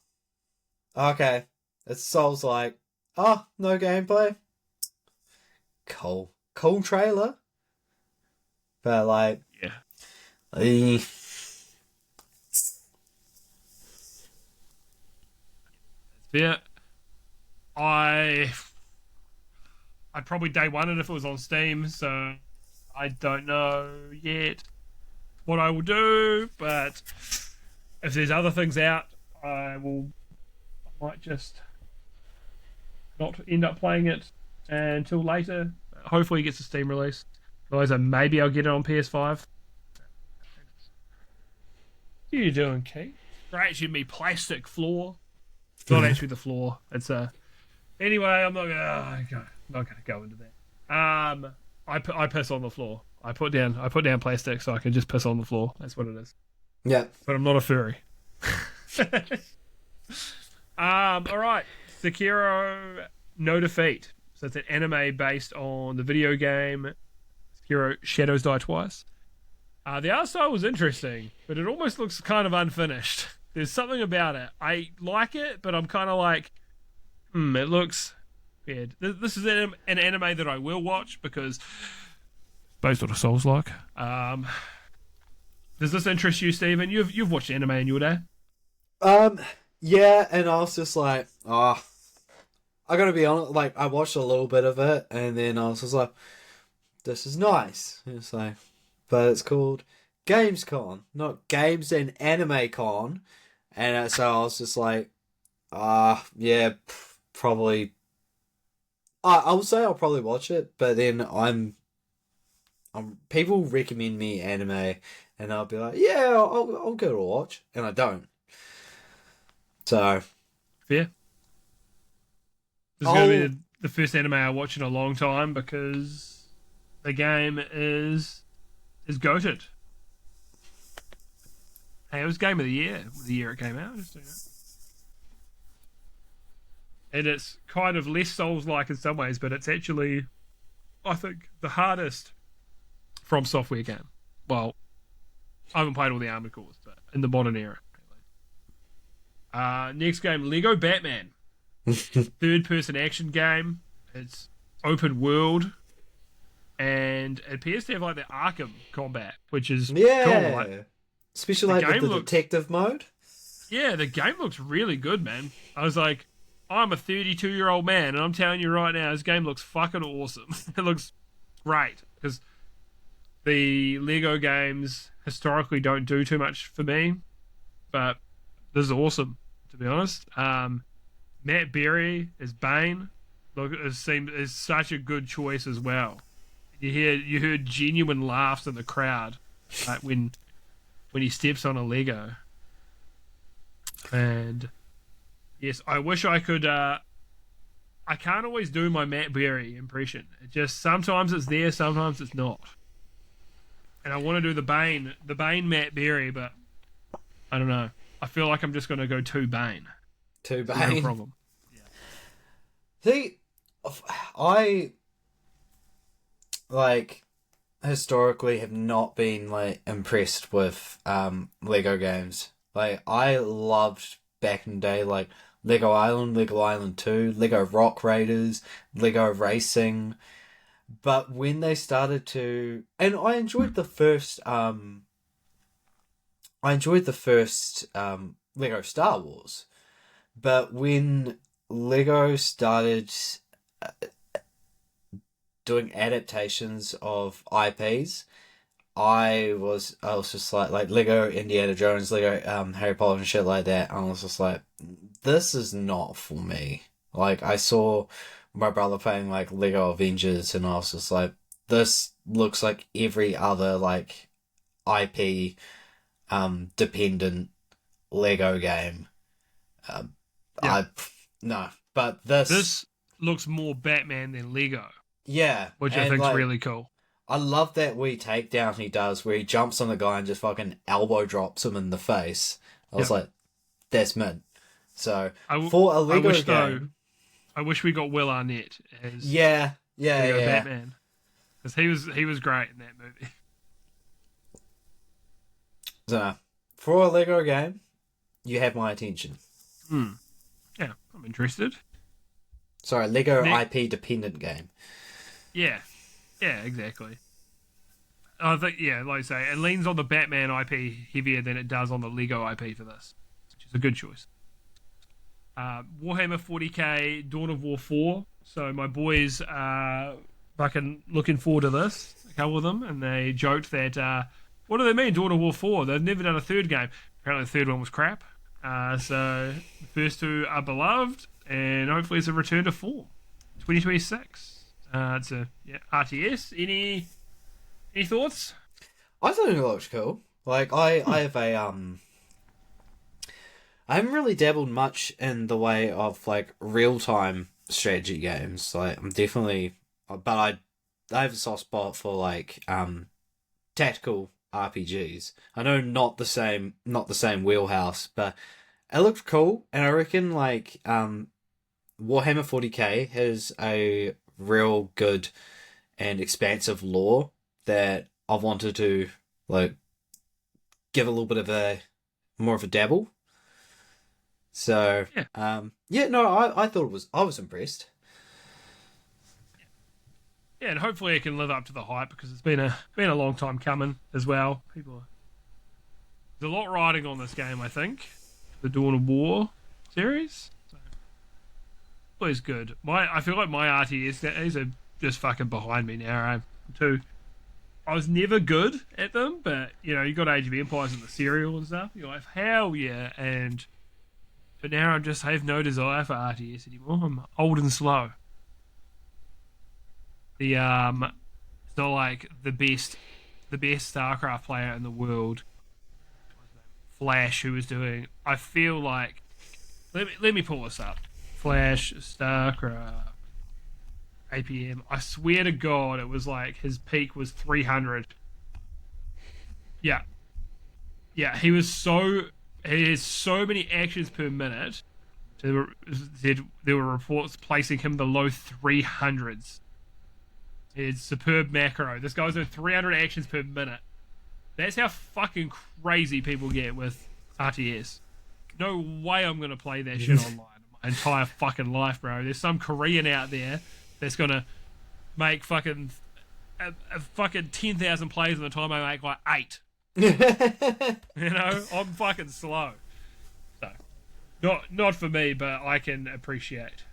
okay. It's Souls like, oh, no gameplay. Cool trailer, but like, Yeah. eh, Yeah. I I'd probably day one it if it was on Steam, so I don't know yet what I will do, but if there's other things out, I might just not end up playing it until later. Hopefully it gets a Steam release. Otherwise, maybe I'll get it on PS5. What are you doing, Keith? Scratching me plastic floor. Not actually the floor. It's a. Anyway, I'm not gonna go into that. I piss on the floor. I put down plastic so I can just piss on the floor. That's what it is. yeah. But I'm not a furry. All right. Sekiro No Defeat. So it's an anime based on the video game Sekiro Shadows Die Twice. The art style was interesting, but it almost looks kind of unfinished. There's something about it. I like it, but I'm kind of like, it looks weird. This is an anime that I will watch because it's based on a Souls-like. Does this interest you, Stephen? You've watched anime in your day. Um, yeah, and I was just like, I gotta be honest, like, I watched a little bit of it, and then I was just like, this is nice. It's like, but it's called Gamescon, not Games and Anime Con. And so I was just like, yeah, probably. I will say I'll probably watch it, but then people recommend me anime, and I'll be like, yeah, I'll go to watch, and I don't. So Fair. This is going to be the first anime I watch in a long time because the game is goated. Hey, it was game of the year it came out. Just so you know. And it's kind of less Souls-like in some ways, but it's actually, I think, the hardest From Software game. Well, I haven't played all the Armored Cores, but in the modern era. Next game, Lego Batman. Third-person action game. It's open world, and it appears to have like the Arkham combat, which is cool. Like, especially like with the detective mode. Yeah, the game looks really good, man. I was like, I'm a 32-year-old man, and I'm telling you right now, this game looks fucking awesome. It looks great because the Lego games historically don't do too much for me, but this is awesome, to be honest. Matt Berry as Bane, look, is such a good choice as well. You heard genuine laughs in the crowd, like when he steps on a Lego. And yes, I wish I could. I can't always do my Matt Berry impression. It just sometimes it's there, sometimes it's not. And I want to do the Bane Matt Berry, but I don't know. I feel like I'm just going to go too Bane. Too Bane. No problem. Yeah. See, I like historically have not been like impressed with Lego games. Like I loved back in the day like Lego Island 2, Lego Rock Raiders, Lego Racing. But when they started to, and I enjoyed the first Lego Star Wars. But when Lego started doing adaptations of IPs, I was just like Lego Indiana Jones, Lego Harry Potter and shit like that. I was just like, this is not for me. Like I saw my brother playing like Lego Avengers, and I was just like, this looks like every other like IP dependent Lego game. Yeah. No, but this looks more Batman than Lego. Yeah, which I think's like, really cool. I love that wee takedown he does where he jumps on the guy and just fucking elbow drops him in the face. I was like, that's mid. So for a Lego game, I wish we got Will Arnett as Lego Batman, because he was great in that movie. So for a Lego game, you have my attention. Yeah, I'm interested. Sorry, Lego IP dependent game. Yeah, exactly. I think, like I say, it leans on the Batman IP heavier than it does on the Lego IP for this, which is a good choice. Warhammer 40k, Dawn of War 4. So my boys are fucking looking forward to this, a couple of them, and they joked that, what do they mean, Dawn of War 4? They've never done a third game. Apparently the third one was crap. So the first two are beloved, and hopefully it's a return to form. 2026. It's a RTS. Any thoughts? I thought it looked cool. Like I have a I haven't really dabbled much in the way of like real time strategy games. Like I'm definitely, but I have a soft spot for like tactical RPGs. I know not the same wheelhouse, but it looked cool, and I reckon like Warhammer 40k has a real good and expansive lore that I've wanted to like give a little bit of a more of a dabble. So I thought I was impressed. Yeah, and hopefully it can live up to the hype, because it's been a long time coming as well. There's a lot riding on this game, I think. The Dawn of War series. So always good. I feel like my RTS days are just fucking behind me now. I was never good at them, but you got Age of Empires and the serial and stuff. You're like, hell yeah, but now I have no desire for RTS anymore. I'm old and slow. It's not like the best StarCraft player in the world, Flash, who was doing. I feel like let me pull this up. Flash, StarCraft, APM. I swear to God, it was like his peak was 300. Yeah. He has so many actions per minute. There were reports placing him the low 300s. It's superb macro. This guy's doing 300 actions per minute. That's how fucking crazy people get with RTS. No way I'm going to play that shit online my entire fucking life, bro. There's some Korean out there that's going to make fucking 10,000 plays in the time I make like 8. I'm fucking slow. So, not for me, but I can appreciate.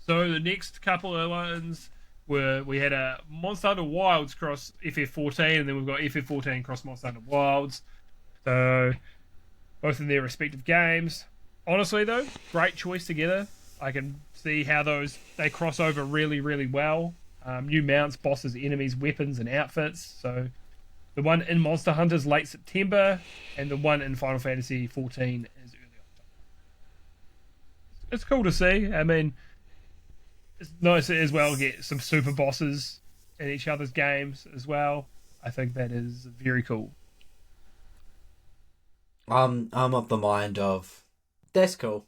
So the next couple of ones we had a Monster Hunter Wilds cross FF14, and then we've got FF14 cross Monster Hunter Wilds. So both in their respective games. Honestly, though, great choice together. I can see how they cross over really, really well. New mounts, bosses, enemies, weapons, and outfits. So the one in Monster Hunter is late September, and the one in Final Fantasy 14 is early October. It's cool to see. I mean, it's nice as well to get some super bosses in each other's games as well. I think that is very cool. I'm of the mind of that's cool.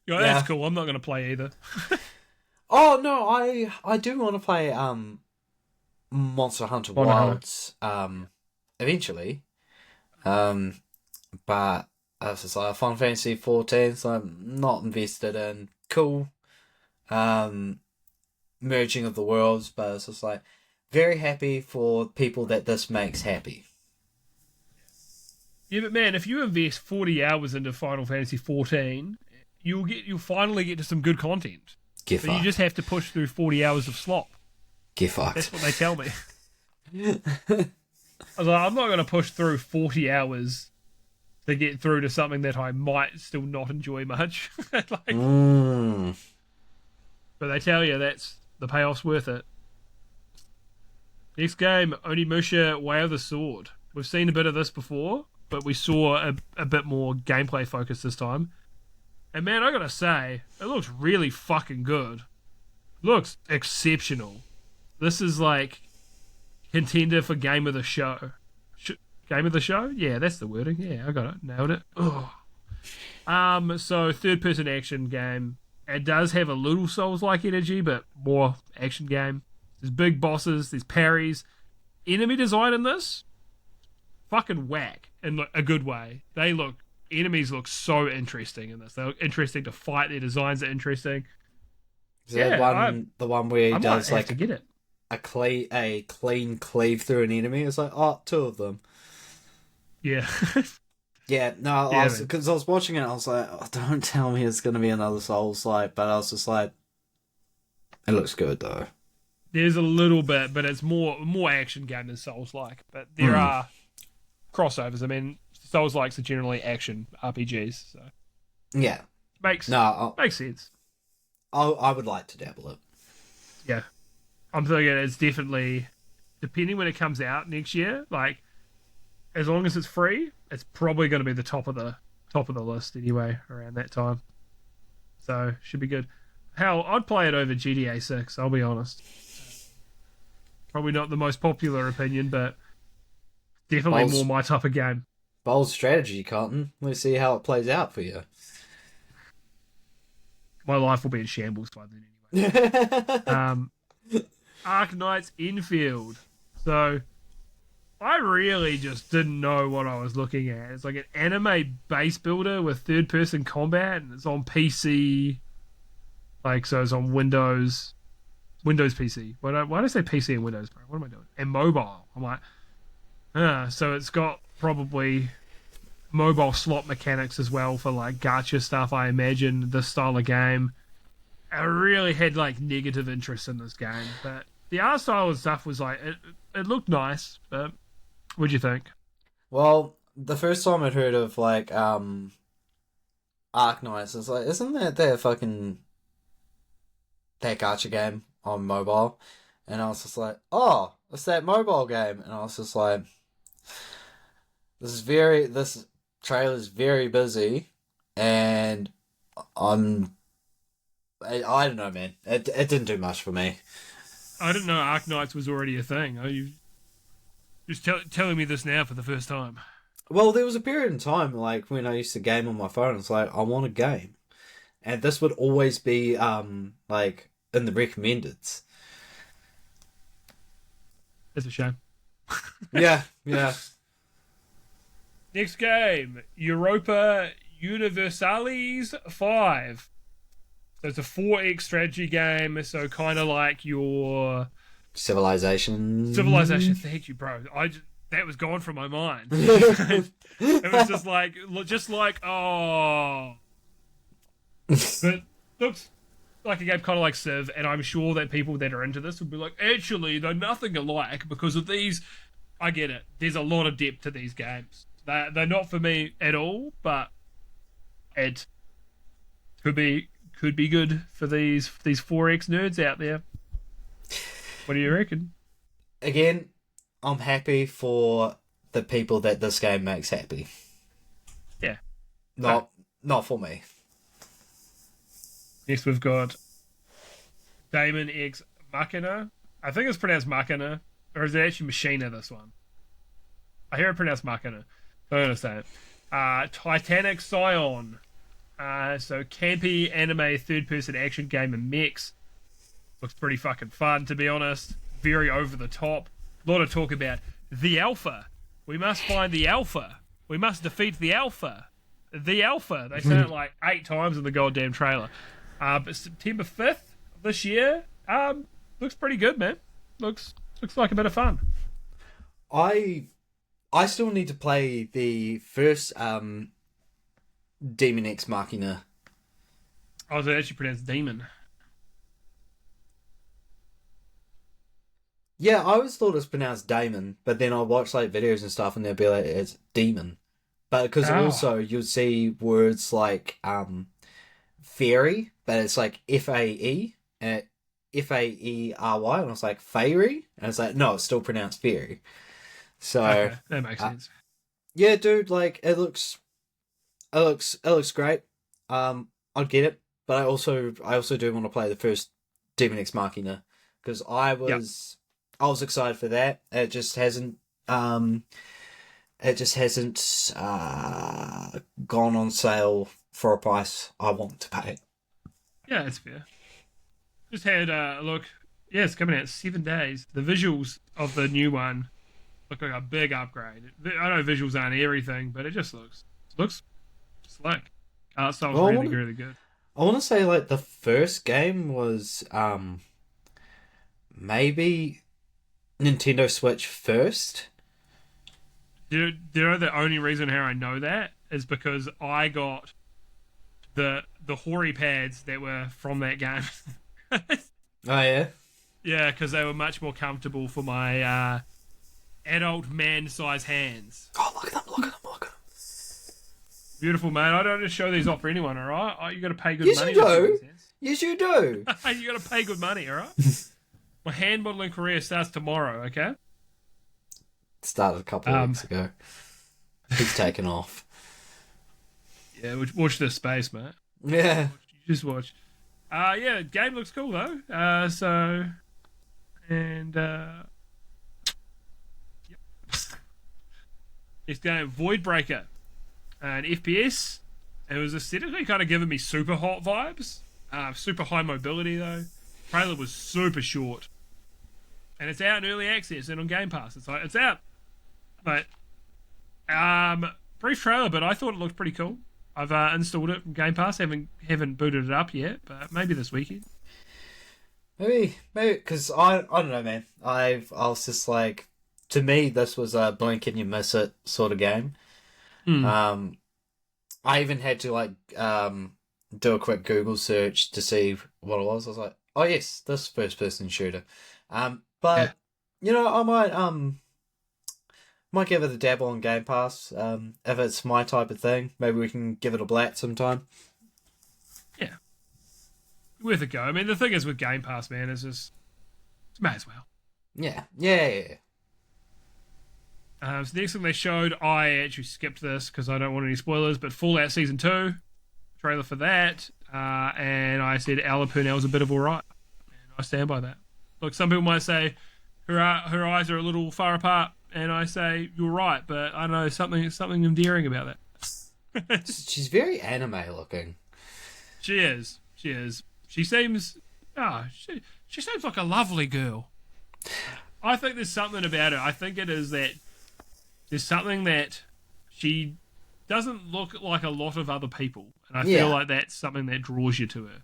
That's cool. I'm not going to play either. Oh no, I do want to play Monster Hunter Wilds eventually. But it's just like Final Fantasy 14, so I'm not invested in. Cool. Merging of the worlds, but it's just like very happy for people that this makes happy. Yeah, but man, if you invest 40 hours into Final Fantasy 14, you'll finally get to some good content. Get fucked. You just have to push through 40 hours of slop. Get fucked. That's what they tell me. I was like, I'm not going to push through 40 hours to get through to something that I might still not enjoy much. But they tell you that's the payoff's worth it. Next game, Onimusha Way of the Sword. We've seen a bit of this before, but we saw a bit more gameplay focus this time. And man, I gotta say, it looks really fucking good. Looks exceptional. This is like contender for Game of the Show. Game of the Show? Yeah, that's the wording. Yeah, I got it. Nailed it. Oh. So third-person action game. It does have a little Souls-like energy, but more action game. There's big bosses, there's parries, enemy design in this, fucking whack in a good way. Enemies look so interesting in this. They look interesting to fight. Their designs are interesting. Is that the one where he I does might have like to get it. a clean cleave through an enemy? It's like, oh, two of them. Yeah. Yeah, no, Yeah, because I was watching it, I was like, oh, don't tell me it's going to be another Souls-like, but I was just like, it looks good though. There's a little bit, but it's more action game than Souls-like. But there are crossovers. I mean, Souls-likes are generally action RPGs, so Yeah. makes sense. I would like to dabble it. Yeah. I'm thinking it's definitely, depending when it comes out next year, like, as long as it's free, it's probably going to be the top of the list anyway around that time. So should be good. Hell, I'd play it over GTA 6. I'll be honest. Probably not the most popular opinion, but definitely more my type of game. Bold strategy, Cotton. Let's see how it plays out for you. My life will be in shambles by then anyway. Ark Knights Infield. So I really just didn't know what I was looking at. It's like an anime base builder with third-person combat, and it's on PC. So it's on Windows PC. Why do I say PC and Windows, bro? What am I doing? And mobile. I'm like, so it's got probably mobile slot mechanics as well for like gacha stuff, I imagine, this style of game. I really had like negative interest in this game, but the art style and stuff was like, it looked nice, but what'd you think? Well, the first time I'd heard of like Ark Knights, it's like, isn't that fucking that gacha game on mobile? And I was just like, oh, it's that mobile game. And I was just like, this trailer's very busy, and I don't know, man. It didn't do much for me. I didn't know Ark Knights was already a thing. Are you just telling me this now for the first time? Well, there was a period in time, like, when I used to game on my phone, it's like, I want a game. And this would always be, like, in the recommendeds. It's a shame. Yeah. Next game, Europa Universalis 5. So it's a 4X strategy game, so kind of like your Civilization. Thank you, bro. That was gone from my mind. It was just like oh, but looks like a game kind of like Civ, and I'm sure that people that are into this would be like, actually, they're nothing alike because of these. I get it. There's a lot of depth to these games. They're not for me at all, but it could be good for these 4X nerds out there. What do you reckon? Again, I'm happy for the people that this game makes happy. Yeah. Not for me. Next we've got Daemon X Machina. I think it's pronounced Machina, or is it actually Machina, this one? I hear it pronounced Machina. I don't understand it. Titanic Scion. So campy anime third-person action game and mechs. Looks pretty fucking fun, to be honest. Very over the top. A lot of talk about the Alpha. We must find the Alpha. We must defeat the Alpha. The Alpha. They said it like 8 times in the goddamn trailer. But September 5th of this year, looks pretty good, man. Looks like a bit of fun. I still need to play the first Demon X Machina. Oh, so it actually pronounced demon. Yeah, I always thought it was pronounced Damon, but then I watch like videos and stuff, and they'll be like, it's demon. But because also you'll see words like fairy, but it's like FAE and FAERY, and it's like fairy, and it's like, no, it's still pronounced fairy. So okay, that makes sense. Yeah, dude, like it looks great. I'd get it, but I also do want to play the first Demon X Machina because I was excited for that. It just hasn't gone on sale for a price I want to pay. Yeah, that's fair. Just had a look. Yeah, it's coming out 7 days. The visuals of the new one look like a big upgrade. I know visuals aren't everything, but it just looks slick. Art style's Well, really really good. I want to say like the first game was maybe Nintendo Switch first. Do you know the only reason how I know that is because I got the Hori pads that were from that game. Oh yeah. Yeah, because they were much more comfortable for my adult man-sized hands. Oh, look at them! Look at them! Look at them! Beautiful, mate. I don't just show these off for anyone, all right? Oh, you got to pay good Yes, money. you to see do. these hands. Yes, you do. You got to pay good money, all right? My hand modeling career starts tomorrow, okay? Started a couple of weeks ago. It's taken off. Yeah, watch this space, mate. Yeah. Just watch. Yeah, game looks cool though. Yep. This game, Void Breaker, an FPS. It was aesthetically kind of giving me super hot vibes. Super high mobility though. Trailer was super short, and it's out in early access and on Game Pass. It's out, but brief trailer, but I thought it looked pretty cool. I've installed it from Game Pass. Haven't booted it up yet, but maybe this weekend. Maybe, because I don't know, man. I was just like, to me, this was a blink and you miss it sort of game. I even had to like do a quick Google search to see what it was. I was like, oh yes, this first person shooter. But you know, I might give it a dabble on Game Pass. If it's my type of thing, maybe we can give it a blat sometime. Yeah, worth a go. I mean, the thing is with Game Pass, man, is just it may as well. Yeah. So the next thing they showed, I actually skipped this because I don't want any spoilers, but Fallout Season 2, trailer for that, and I said Ella Purnell's a bit of alright, and I stand by that. Look, some people might say her eyes are a little far apart, and I say you're right, but I know something endearing about that. She's very anime looking. She is. She seems she seems like a lovely girl. I think there's something about her. I think it is that there's something that she doesn't look like a lot of other people, and I feel like that's something that draws you to her.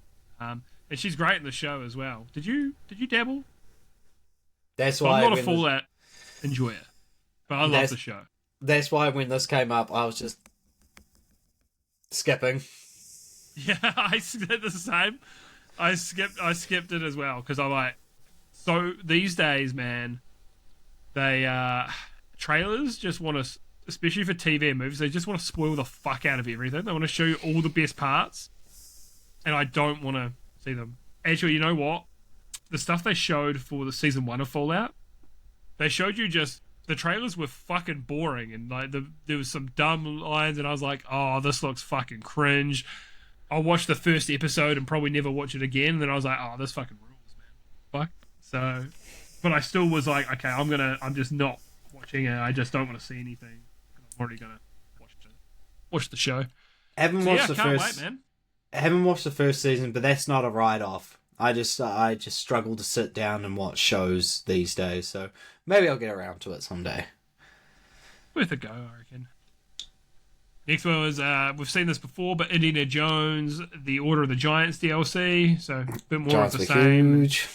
And she's great in the show as well. Did you dabble? That's why I'm not a Fallout enjoyer, but I love the show. That's why when this came up, I was just skipping. Yeah, I did the same. I skipped it as well because I'm like, so these days, man, they trailers just want to, especially for TV and movies, they just want to spoil the fuck out of everything. They want to show you all the best parts, and I don't want to see them. Actually, you know what? The stuff they showed for the season 1 of Fallout, they showed you just the trailers were fucking boring, and like there was some dumb lines, and I was like, oh, this looks fucking cringe. I'll watch the first episode and probably never watch it again. And then I was like, oh, this fucking rules, man. Fuck. So, but I still was like, okay, I'm just not watching it. I just don't want to see anything. I'm already gonna watch the show. Haven't watched the can't first. wait, man. Haven't watched the first season, but that's not a write-off. I just struggle to sit down and watch shows these days. So maybe I'll get around to it someday. Worth a go, I reckon. Next one was, we've seen this before, but Indiana Jones, The Order of the Giants DLC. So a bit more Giants of the were same. huge.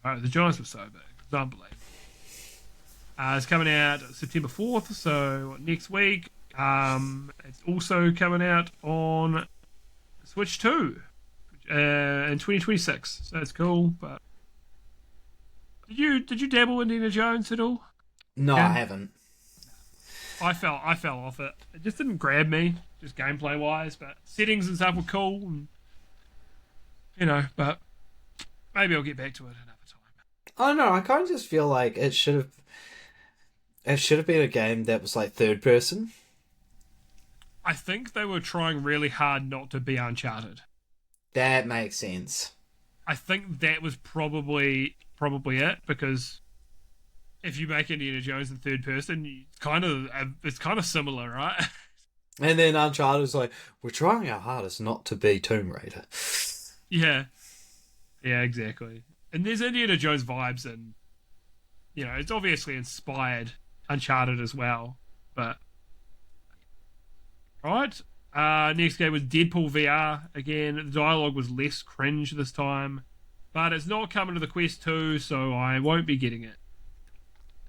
The Giants were so big. It's unbelievable. It's coming out September 4th, so next week. It's also coming out on Switch 2 in 2026. So that's cool. But did you dabble in Indiana Jones at all? No, I haven't. I fell off it. It just didn't grab me, just gameplay wise. But settings and stuff were cool, and but maybe I'll get back to it another time. I don't know. I kind of just feel like it should have been a game that was like third person. I think they were trying really hard not to be Uncharted. That makes sense. I think that was probably it, because if you make Indiana Jones in third person, it's kind of similar, right? And then Uncharted was like, we're trying our hardest not to be Tomb Raider. Yeah, exactly. And there's Indiana Jones vibes, and it's obviously inspired Uncharted as well. But right. Next game was Deadpool VR. Again, the dialogue was less cringe this time, but it's not coming to the Quest 2, so I won't be getting it.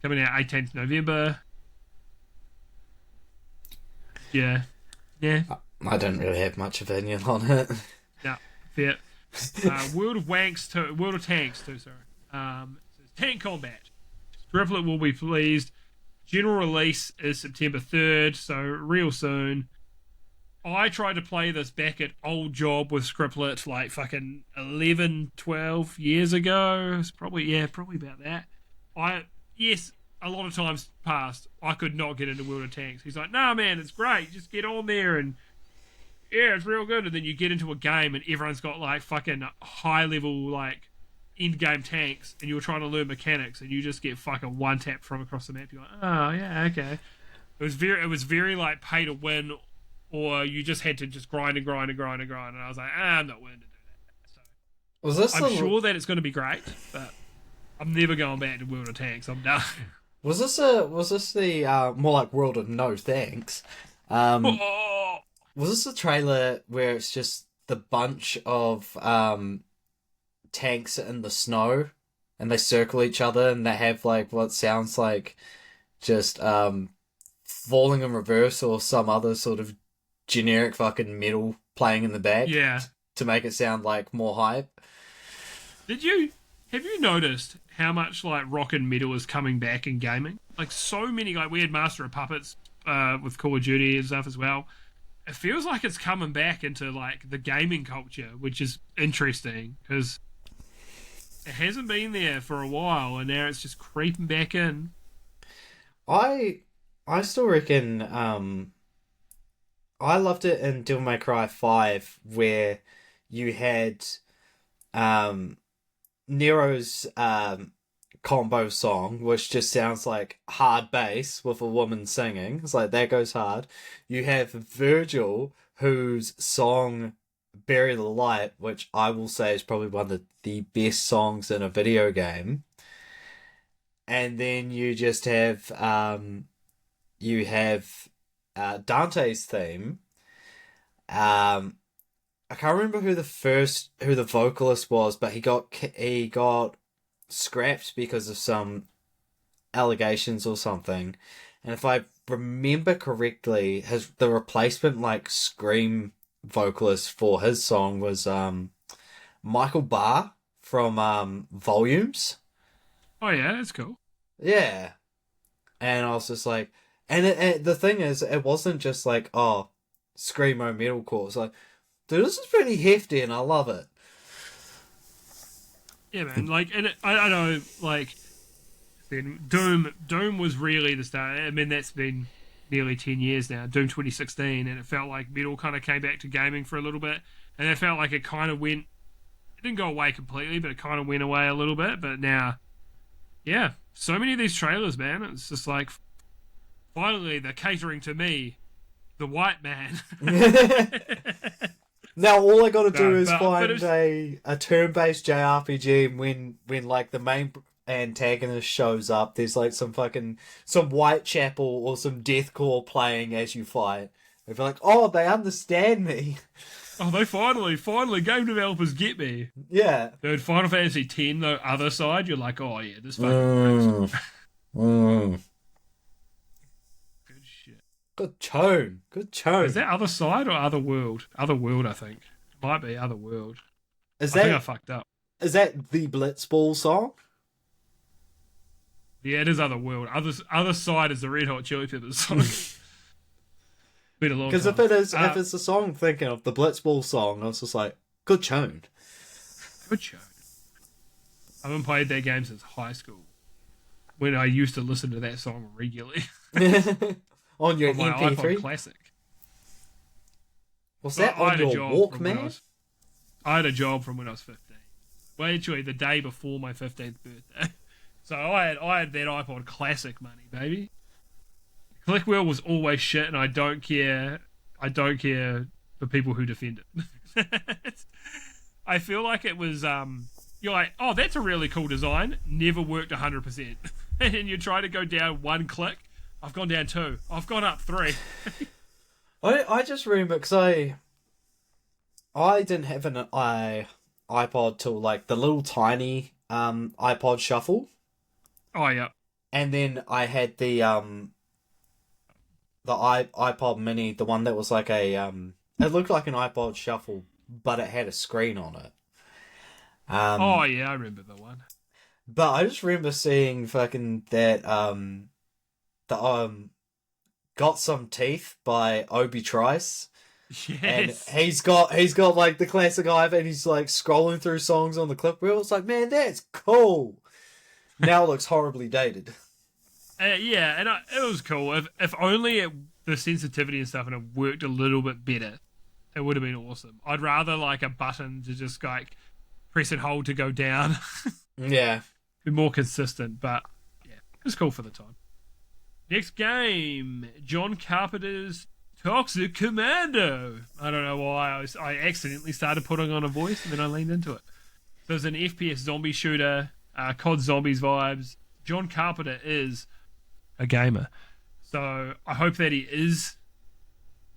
Coming out 18th November. Yeah. I don't really have much opinion on it. No, fair. World of Tanks 2, sorry. It says Tank Combat. Striplet will be pleased. General release is September 3rd, so real soon. I tried to play this back at old job with Scriptlet like fucking 11, 12 years ago. It's probably about that. A lot of times past, I could not get into World of Tanks. He's like, nah, man, it's great. Just get on there and yeah, it's real good. And then you get into a game and everyone's got like fucking high level like end game tanks and you're trying to learn mechanics and you just get fucking one tap from across the map. You're like, oh yeah, okay. It was very like pay to win, or you just had to just grind. And I was like, I'm not willing to do that. So I'm sure that it's going to be great, but I'm never going back to World of Tanks. I'm done. Was this the more like World of No Thanks? Was this a trailer where it's just the bunch of tanks in the snow and they circle each other and they have like what sounds like just falling in reverse or some other sort of generic fucking metal playing in the back? Yeah. To make it sound like more hype. Have you noticed how much like rock and metal is coming back in gaming? Like so many, like we had Master of Puppets with Call of Duty and stuff as well. It feels like it's coming back into like the gaming culture, which is interesting because it hasn't been there for a while, and now it's just creeping back in. I still reckon I loved it in Devil May Cry 5 where you had Nero's combo song, which just sounds like hard bass with a woman singing. It's like, that goes hard. You have Virgil, whose song Bury the Light, which I will say is probably one of the best songs in a video game. And then you just have Dante's theme. I can't remember who the vocalist was, but he got scrapped because of some allegations or something. And if I remember correctly, the replacement like scream vocalist for his song was Michael Barr from Volumes. Oh yeah, that's cool. Yeah, and I was just like, and the thing is, it wasn't just like, oh, screamo metalcore. It's like, dude, this is pretty hefty, and I love it. Yeah, man. Like, and I know, like, then Doom was really the start. I mean, that's been nearly 10 years now. Doom 2016, and it felt like metal kind of came back to gaming for a little bit, and it felt like it kind of went. It didn't go away completely, but it kind of went away a little bit. But now, yeah, so many of these trailers, man. It's just like, finally, they're catering to me, the white man. Now all I got to do is find a turn-based JRPG when like the main antagonist shows up. There's like some Whitechapel or some deathcore playing as you fight. They're like, oh, they understand me. Oh, they finally, game developers get me. Yeah. Dude, Final Fantasy X, the other side, you're like, oh yeah, this fucking Good shit. Good tone. Is that Other Side or Other World? Other World, I think. Might be Other World. I think I fucked up. Is that the Blitzball song? Yeah, it is Other World. Other Side is the Red Hot Chili Peppers song. Been a long time. Because if it's a song thinking of the Blitzball song, I was just like, good tone. Good tone. I haven't played that game since high school, when I used to listen to that song regularly. On your my MP3? iPod Classic. Was that on your Walkman? I had a job from when I was 15. Well, actually, the day before my 15th birthday. So I had that iPod Classic money, baby. Clickwheel was always shit, and I don't care. I don't care for people who defend it. I feel like it was. You're like, oh, that's a really cool design. Never worked 100%, and you try to go down one click. I've gone down 2. I've gone up 3. I just remember because I didn't have an iPod till like the little tiny iPod Shuffle, Oh yeah. and then I had the iPod Mini, the one that was like a it looked like an iPod Shuffle, but it had a screen on it. Oh yeah, I remember the one. But I just remember seeing fucking that the Got Some Teeth by Obi Trice. And Yes. he's got like the classic iPad and he's like scrolling through songs on the clip wheel. It's like, man, that's cool. Now it looks horribly dated. Yeah, and it was cool. If only the sensitivity and stuff and it worked a little bit better, it would have been awesome. I'd rather like a button to just like press and hold to go down. Yeah. Be more consistent, but yeah, it's cool for the time. Next game, John Carpenter's Toxic Commando. I don't know why I accidentally started putting on a voice and then I leaned into it. So it's an FPS zombie shooter, COD Zombies vibes. John Carpenter is a gamer. So I hope that he is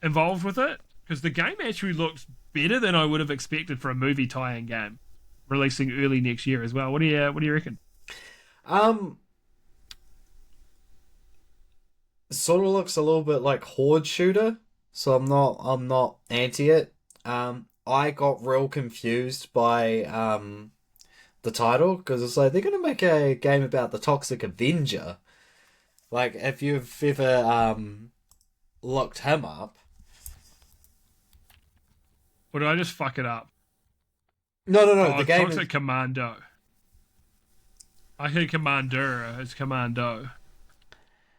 involved with it, because the game actually looks better than I would have expected for a movie tie-in game, releasing early next year as well. What do you reckon? Sort of looks a little bit like Horde shooter, so I'm not anti it. I got real confused by the title because it's like they're gonna make a game about the Toxic Avenger. Like if you've ever looked him up. Or did I just fuck it up? No, Oh, the game Toxic is... Commando. I heard Commander. It's Commando.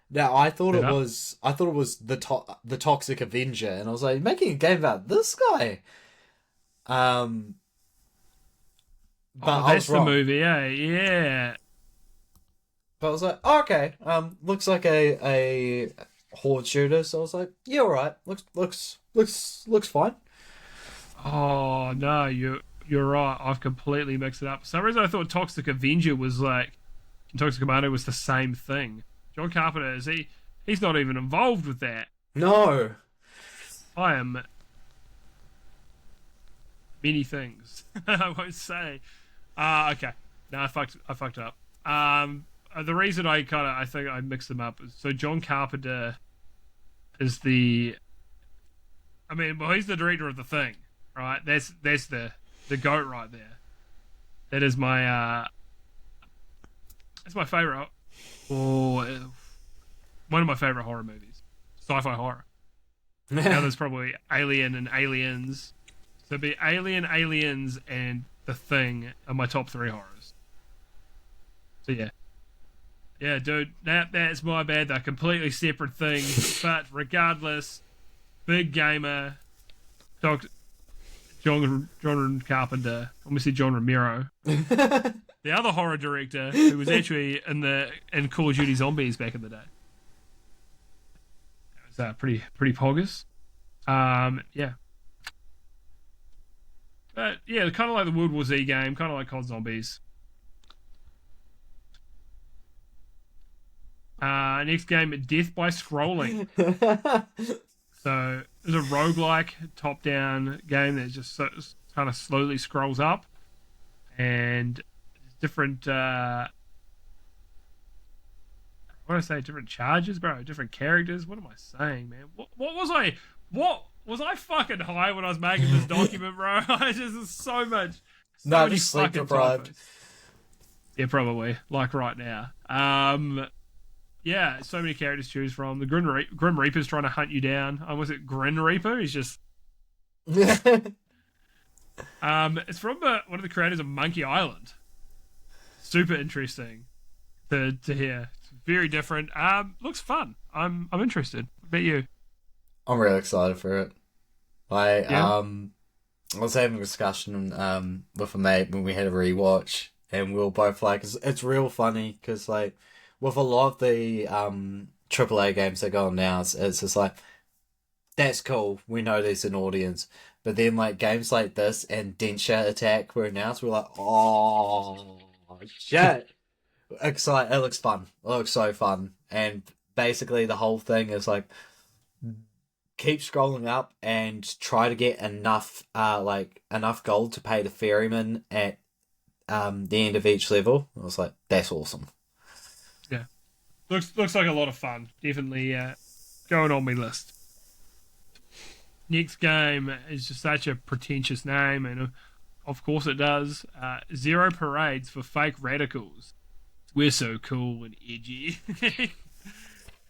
No, I thought it was the Toxic Avenger, and I was like, making a game about this guy. But I that's was wrong. the movie, yeah. But I was like, oh, okay, looks like a horde shooter. So I was like, yeah, all right, looks fine. Oh no, you're right. I've completely mixed it up. For some reason, I thought Toxic Avenger was like Toxic Commando was the same thing. John Carpenter he's not even involved with that. No, I am many things. I won't say. Okay. No, I fucked up. The reason I think I mixed them up is so John Carpenter is he's the director of The Thing, right? That's the goat right there. That is my that's my favorite. Or one of my favorite horror movies, sci-fi horror. Now there's probably Alien and Aliens. So it'd be Alien, Aliens, and The Thing are my top 3 horrors. So yeah, dude, that's my bad. They're completely separate things, but regardless, big gamer, John Carpenter. I almost said John Romero. The other horror director who was actually in Call of Duty Zombies back in the day. It was pretty poggers. Yeah. But yeah, kind of like the World War Z game, kind of like COD Zombies. Next game, Death by Scrolling. So it's a roguelike top-down game that just kind of slowly scrolls up, and different what do I say, different charges, bro, different characters. What am I saying, man? What was I fucking high when I was making this document, bro? I just so many just sleep fucking deprived. typos. Yeah, probably like right now. Yeah, so many characters to choose from. The Grim Reaper's trying to hunt you down. Was it Grin Reaper? He's just it's from one of the creators of Monkey Island. Super interesting to hear. It's very different. Looks fun. I'm interested. What about you? I'm really excited for it. I Yeah. I was having a discussion with a mate when we had a rewatch, and we were both like, it's real funny because like with a lot of the AAA games that go on now, it's just like, that's cool. We know there's an audience, but then like games like this and Densha Attack were announced, we're like, oh shit! It looks fun. It looks so fun, and basically the whole thing is like keep scrolling up and try to get enough gold to pay the ferryman at the end of each level. I was like, that's awesome. Yeah, looks like a lot of fun. Definitely going on my list. Next game is just such a pretentious name, and of course it does. Zero Parades for Fake Radicals. We're so cool and edgy.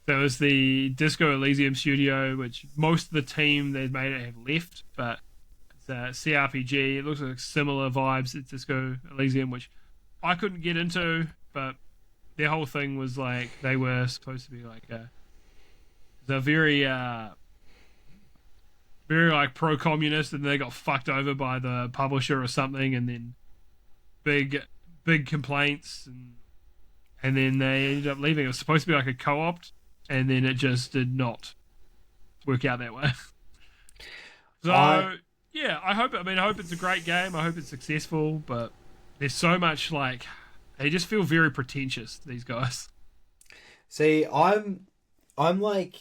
So it's the Disco Elysium studio, which most of the team they've made it have left, but it's a CRPG. It looks like similar vibes to Disco Elysium, which I couldn't get into, but their whole thing was like they were supposed to be like a very very like pro-communist, and they got fucked over by the publisher or something, and then big complaints, and then they ended up leaving. It was supposed to be like a co-op, and then it just did not work out that way. So yeah, I hope it's a great game. I hope it's successful, but there's so much like they just feel very pretentious, these guys. See, I'm like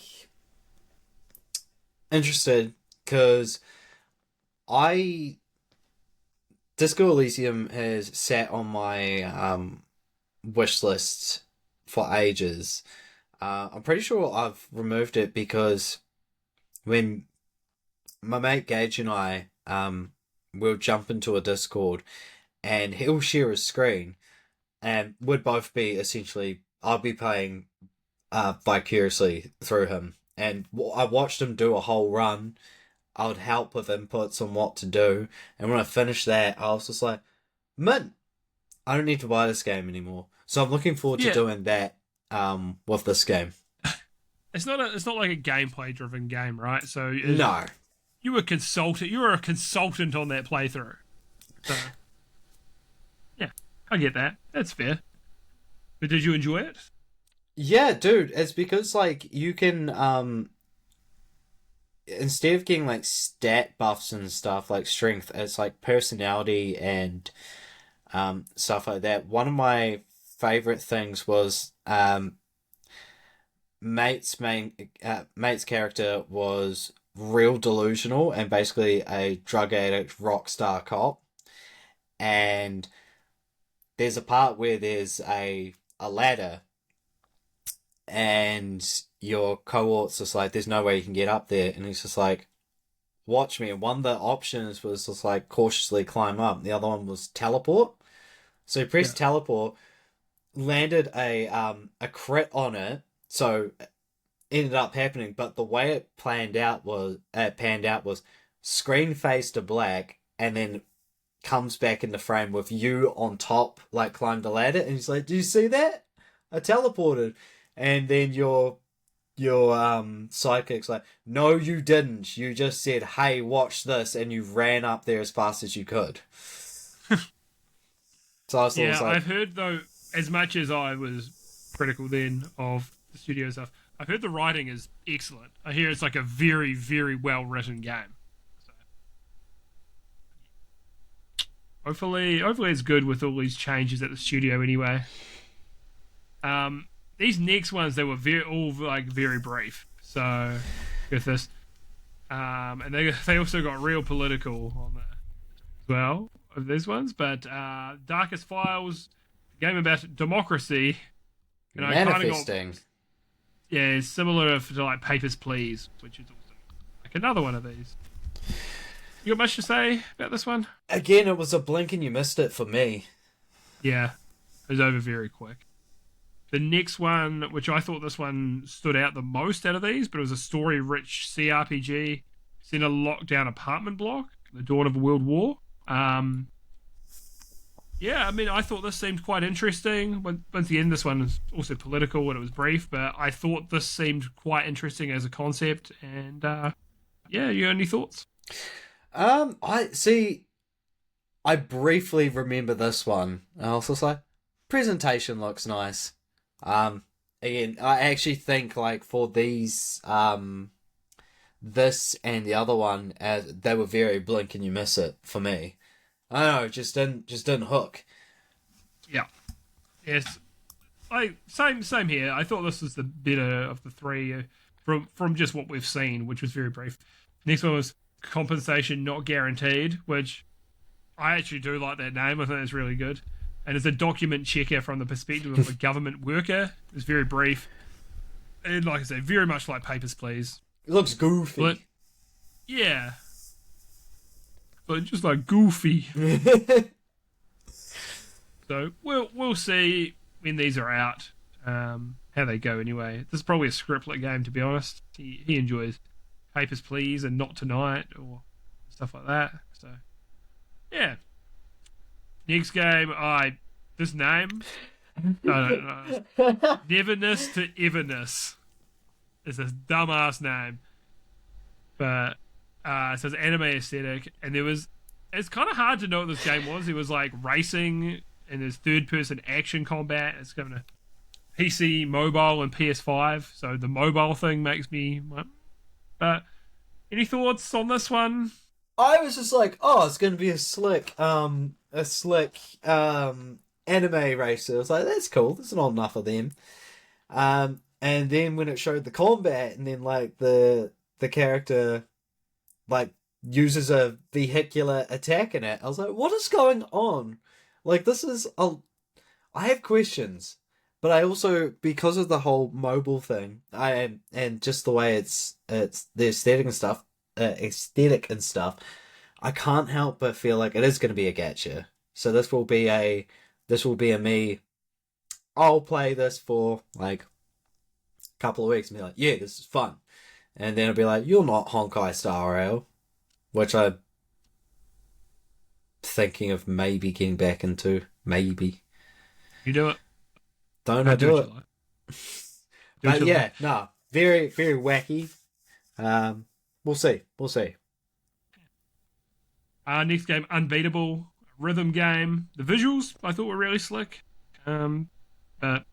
interested because Disco Elysium has sat on my wish list for ages. I'm pretty sure I've removed it because when my mate Gage and I will jump into a Discord and he'll share his screen and we'd both be essentially I'll be playing vicariously through him, and I watched him do a whole run. I would help with inputs on what to do, and when I finished that I was just like, mint, I don't need to buy this game anymore. So I'm looking forward to doing that with this game. It's not like a gameplay driven game, right? So no, you were a consultant on that playthrough. So yeah, I get that. That's fair. But did you enjoy it? Yeah, dude, it's because like you can instead of getting like stat buffs and stuff like strength, it's like personality and stuff like that. One of my favorite things was mate's character was real delusional and basically a drug addict rock star cop, and there's a part where there's a ladder and your cohort's just like, there's no way you can get up there, and he's just like, watch me. And one of the options was just like cautiously climb up, the other one was teleport. So he pressed teleport, landed a crit on it, so it ended up happening. But the way it panned out was screen face to black, and then comes back in the frame with you on top, like climbed the ladder, and he's like, "Do you see that? I teleported." And then your sidekick's like, "No, you didn't. You just said, 'Hey, watch this,' and you ran up there as fast as you could." So I was like, I've heard though, as much as I was critical then of the studio stuff, I've heard the writing is excellent. I hear it's like a very, very well written game. So, hopefully it's good with all these changes at the studio anyway. These next ones, they were very brief. So with this, and they also got real political on that as well of these ones. But Darkest Files, a game about democracy, and manifesting. It's similar to like Papers, Please, which is also like another one of these. You got much to say about this one? Again, it was a blink and you missed it for me. Yeah, it was over very quick. The next one, which I thought this one stood out the most out of these, but it was a story-rich CRPG set in a lockdown apartment block, the dawn of a world war. Yeah, I mean, I thought this seemed quite interesting. Once again, this one is also political and it was brief, but I thought this seemed quite interesting as a concept. And yeah, you got any thoughts? I briefly remember this one. I was just like, presentation looks nice. Again, I actually think like for these, this and the other one, they were very blink and you miss it for me. I don't know, it just didn't hook. Yeah. Yes. same here. I thought this was the better of the three from just what we've seen, which was very brief. Next one was compensation not guaranteed, which I actually do like that name. I think it's really good. And it's a document checker from the perspective of a government worker. It's very brief. And like I said, very much like Papers, Please. It looks goofy. But, yeah. But just like goofy. So we'll see when these are out how they go anyway. This is probably a scriptlet game, to be honest. He enjoys Papers, Please and Not Tonight or stuff like that. So, yeah. Next game, this name, I don't know. Neverness to Everness is a dumbass name. But it says anime aesthetic, and it's kind of hard to know what this game was. It was like racing, and there's third-person action combat. It's going to PC, mobile, and PS5, so the mobile thing makes me... But any thoughts on this one? I was just like, oh, it's going to be a slick anime racer. I was like, that's cool. There's not enough of them. And then when it showed the combat, and then like the character like uses a vehicular attack in it, I was like, what is going on? Like, this is I have questions, but I also, because of the whole mobile thing, and just the way it's the aesthetic and stuff, I can't help but feel like it is going to be a gacha. So this will be a me. I'll play this for like a couple of weeks and be like, yeah, this is fun, and then I'll be like, you're not Honkai Star Rail, which I'm thinking of maybe getting back into. Maybe you do it. Don't I do it? Like. But yeah, no, very very wacky. We'll see. Next game, Unbeatable, rhythm game. The visuals I thought were really slick, but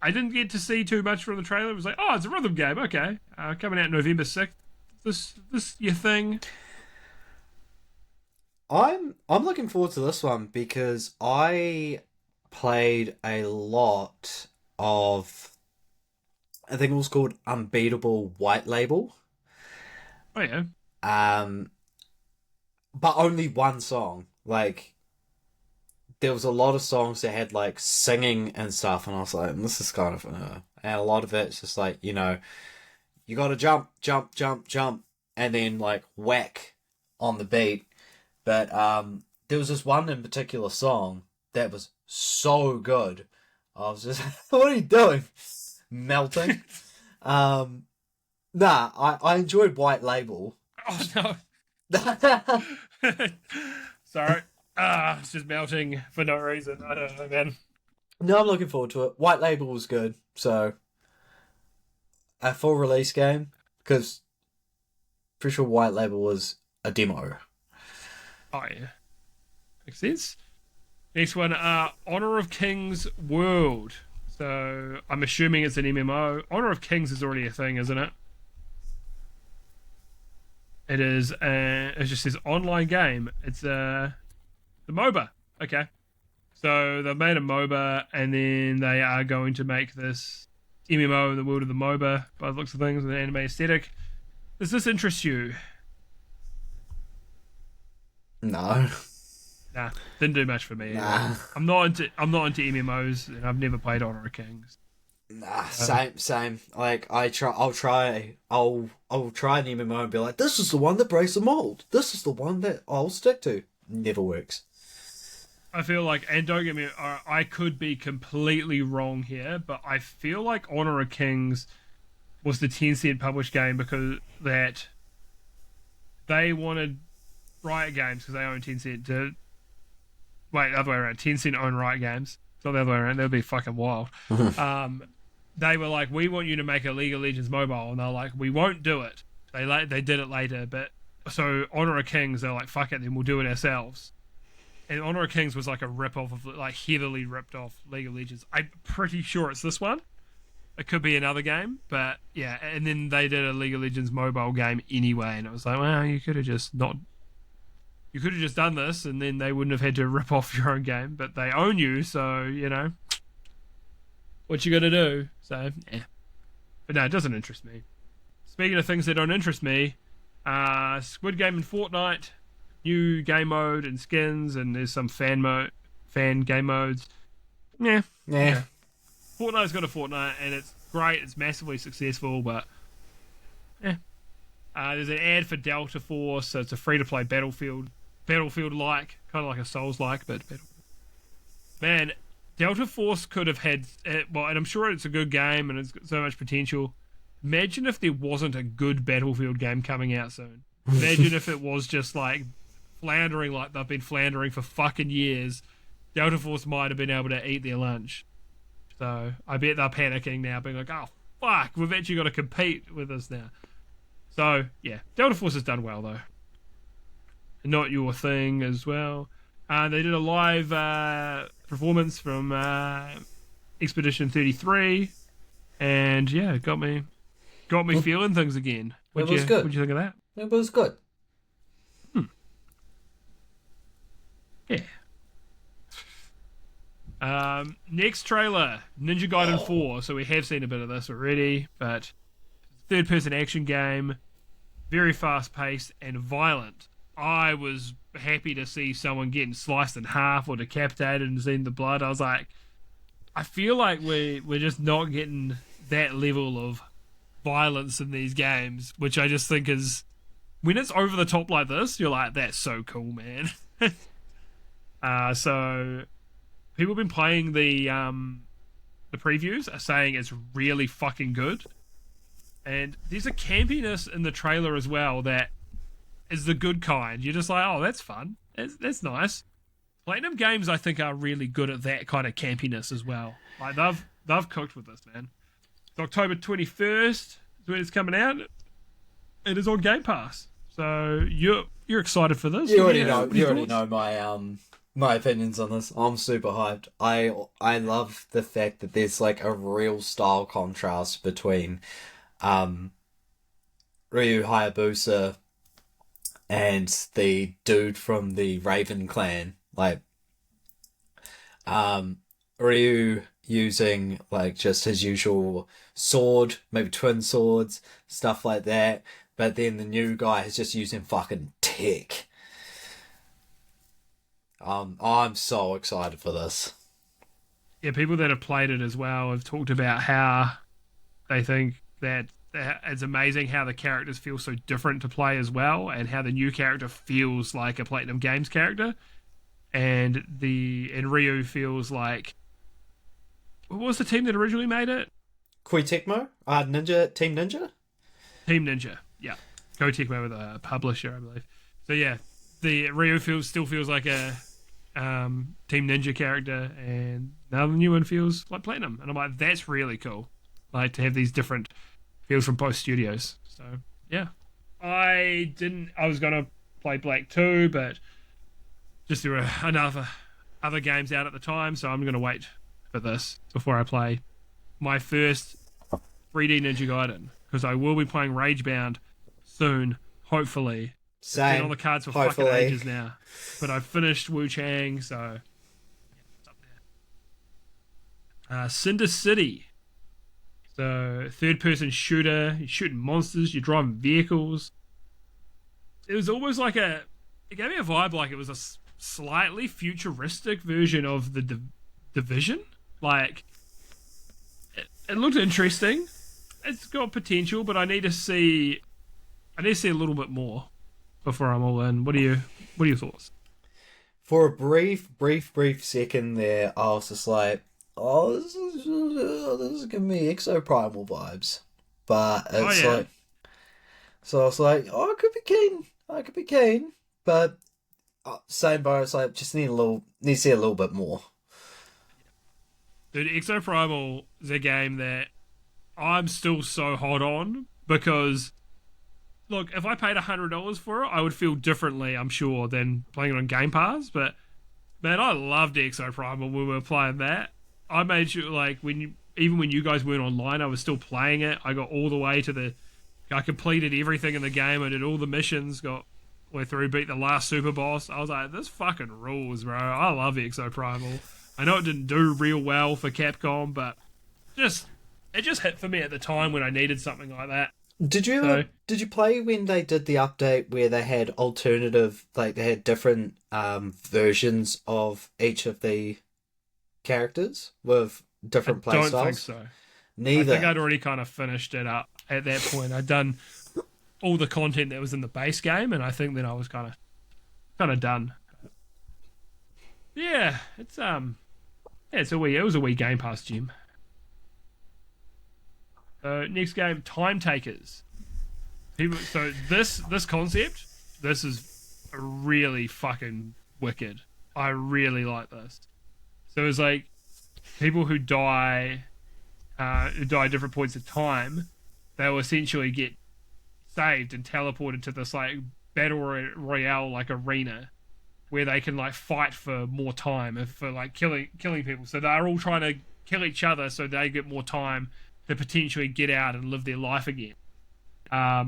I didn't get to see too much from the trailer. It was like, oh, it's a rhythm game. Okay, coming out November 6th. This your thing? I'm looking forward to this one because I played a lot of, I think it was called Unbeatable White Label. Oh yeah. But only one song. Like, there was a lot of songs that had like singing and stuff, and I was like, this is kind of and a lot of it's just like, you gotta jump, and then like whack on the beat. But there was this one in particular song that was so good. I was just, what are you doing? Melting. I enjoyed White Label. Oh no. Sorry. It's just melting for no reason. I don't know, man. No, I'm looking forward to it. White Label was good, so a full release game, because pretty sure White Label was a demo. Oh yeah, makes sense. Next one, Honor of Kings World. So I'm assuming it's an MMO. Honor of Kings is already a thing, isn't it? It is. It just says online game. It's the MOBA. Okay, so they've made a MOBA, and then they are going to make this MMO in the world of the MOBA. By the looks of things, with an anime aesthetic. Does this interest you? No. Nah, didn't do much for me. Nah. I'm not into MMOs, and I've never played Honor of Kings. Nah, same. Like, I'll try an MMO and be like, this is the one that breaks the mold. This is the one that I'll stick to. Never works. I feel like, and don't get me, I could be completely wrong here, but I feel like Honor of Kings was the Tencent published game because that they wanted Riot Games, because they own Tencent, to... Wait, the other way around. Tencent own Riot Games. It's not the other way around. That would be fucking wild. They were like, we want you to make a League of Legends mobile. And they're like, we won't do it. They did it later. But so Honor of Kings, they're like, fuck it, then we'll do it ourselves. And Honor of Kings was like a rip-off of, like, heavily ripped off League of Legends. I'm pretty sure it's this one. It could be another game, but yeah. And then they did a League of Legends mobile game anyway, and it was like, well, you could have just done this, and then they wouldn't have had to rip off your own game. But they own you, so what you gonna do? So yeah, but no, it doesn't interest me. Speaking of things that don't interest me, Squid Game and Fortnite, new game mode and skins, and there's some fan game modes. Yeah, Yeah. Fortnite's got a Fortnite, and it's great. It's massively successful, but yeah. There's an ad for Delta Force, so it's a free-to-play Battlefield-like, kind of like a Souls-like, but man, Delta Force could have had well, and I'm sure it's a good game and it's got so much potential. Imagine if there wasn't a good Battlefield game coming out soon. Imagine if it was just like floundering like they've been floundering for fucking years. Delta Force might have been able to eat their lunch. So I bet they're panicking now, being like, oh fuck, we've actually got to compete with this now. So yeah, Delta Force has done well though. Not your thing as well. They did a live performance from Expedition 33, and yeah, it got me feeling things again. It was good. What'd you think of that? It was good. Yeah. Next trailer, Ninja Gaiden 4. So we have seen a bit of this already, but third-person action game, very fast-paced and violent. I was happy to see someone getting sliced in half or decapitated and seeing the blood. I was like, I feel like we're just not getting that level of violence in these games, which I just think is, when it's over the top like this, you're like, that's so cool, man. So people have been playing the previews are saying it's really fucking good, and there's a campiness in the trailer as well that is the good kind. You're just like, oh, that's fun. That's nice. Platinum Games, I think, are really good at that kind of campiness as well. Like they've cooked with this, man. It's October 21st is when it's coming out. It is on Game Pass, so you're excited for this. You already know my opinions on this. I'm super hyped. I love the fact that there's like a real style contrast between Ryu Hayabusa and the dude from the Raven clan. Like Ryu using like just his usual sword, maybe twin swords, stuff like that. But then the new guy is just using fucking tech. I'm so excited for this. Yeah, people that have played it as well have talked about how they think that it's amazing how the characters feel so different to play as well, and how the new character feels like a Platinum Games character, and Ryu feels like, what was the team that originally made it? Team Ninja. Team Ninja, yeah. Koei Tecmo with a publisher, I believe. So yeah, the Ryu still feels like a Team Ninja character, and now the new one feels like Platinum, and I'm like, that's really cool. Like to have these different feels from both studios. So yeah, I was gonna play Black 2, but just there were enough other games out at the time, so I'm gonna wait for this before I play my first 3D Ninja Gaiden, because I will be playing Ragebound soon, hopefully. Same. It's been on the cards for fucking ages now, but I've finished Wu Chang, so yeah, it's up there. Cinder City. So third-person shooter. You're shooting monsters. You're driving vehicles. It was almost like it gave me a vibe like it was a slightly futuristic version of the Division. Like it looked interesting. It's got potential, but I need to see a little bit more before I'm all in. What are your thoughts? For a brief second there, I was just like, oh, this is giving me Exoprimal vibes. But it's like, so I was like, oh, I could be keen. But same bar, it's like, just need to see a little bit more. Dude, Exoprimal is a game that I'm still so hot on, because look, if I paid $100 for it, I would feel differently, I'm sure, than playing it on Game Pass. But man, I loved Exoprimal when we were playing that. I made sure, like, even when you guys weren't online, I was still playing it. I got all the way I completed everything in the game. I did all the missions, got way through, beat the last super boss. I was like, this fucking rules, bro. I love Exoprimal. I know it didn't do real well for Capcom, but just it just hit for me at the time when I needed something like that. Did you So did you play when they did the update where they had alternative, like they had different versions of each of the characters with I different don't think playstyles? so. I think Neither. I'd already kind of finished it up at that point. I'd done all the content that was in the base game, and I think then I was kind of done. Yeah, it was a wee Game Pass gem. So next game, Time Takers. So this concept, this is really fucking wicked. I really like this. So it's like people who die at different points of time, they'll essentially get saved and teleported to this like battle royale like arena where they can like fight for more time and for like killing people. So they're all trying to kill each other so they get more time to potentially get out and live their life again. So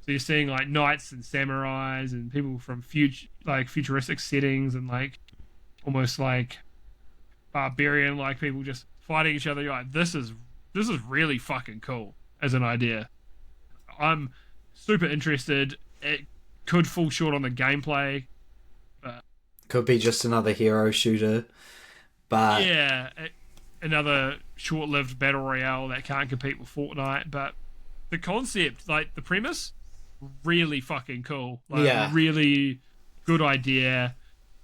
you're seeing like knights and samurais and people from futuristic settings and like almost like barbarian like people just fighting each other. You're like, this is really fucking cool as an idea. I'm super interested. It could fall short on the gameplay. Could be just another hero shooter, but Yeah, another short-lived battle royale that can't compete with Fortnite. But the concept, like the premise, really fucking cool. Like, yeah, really good idea.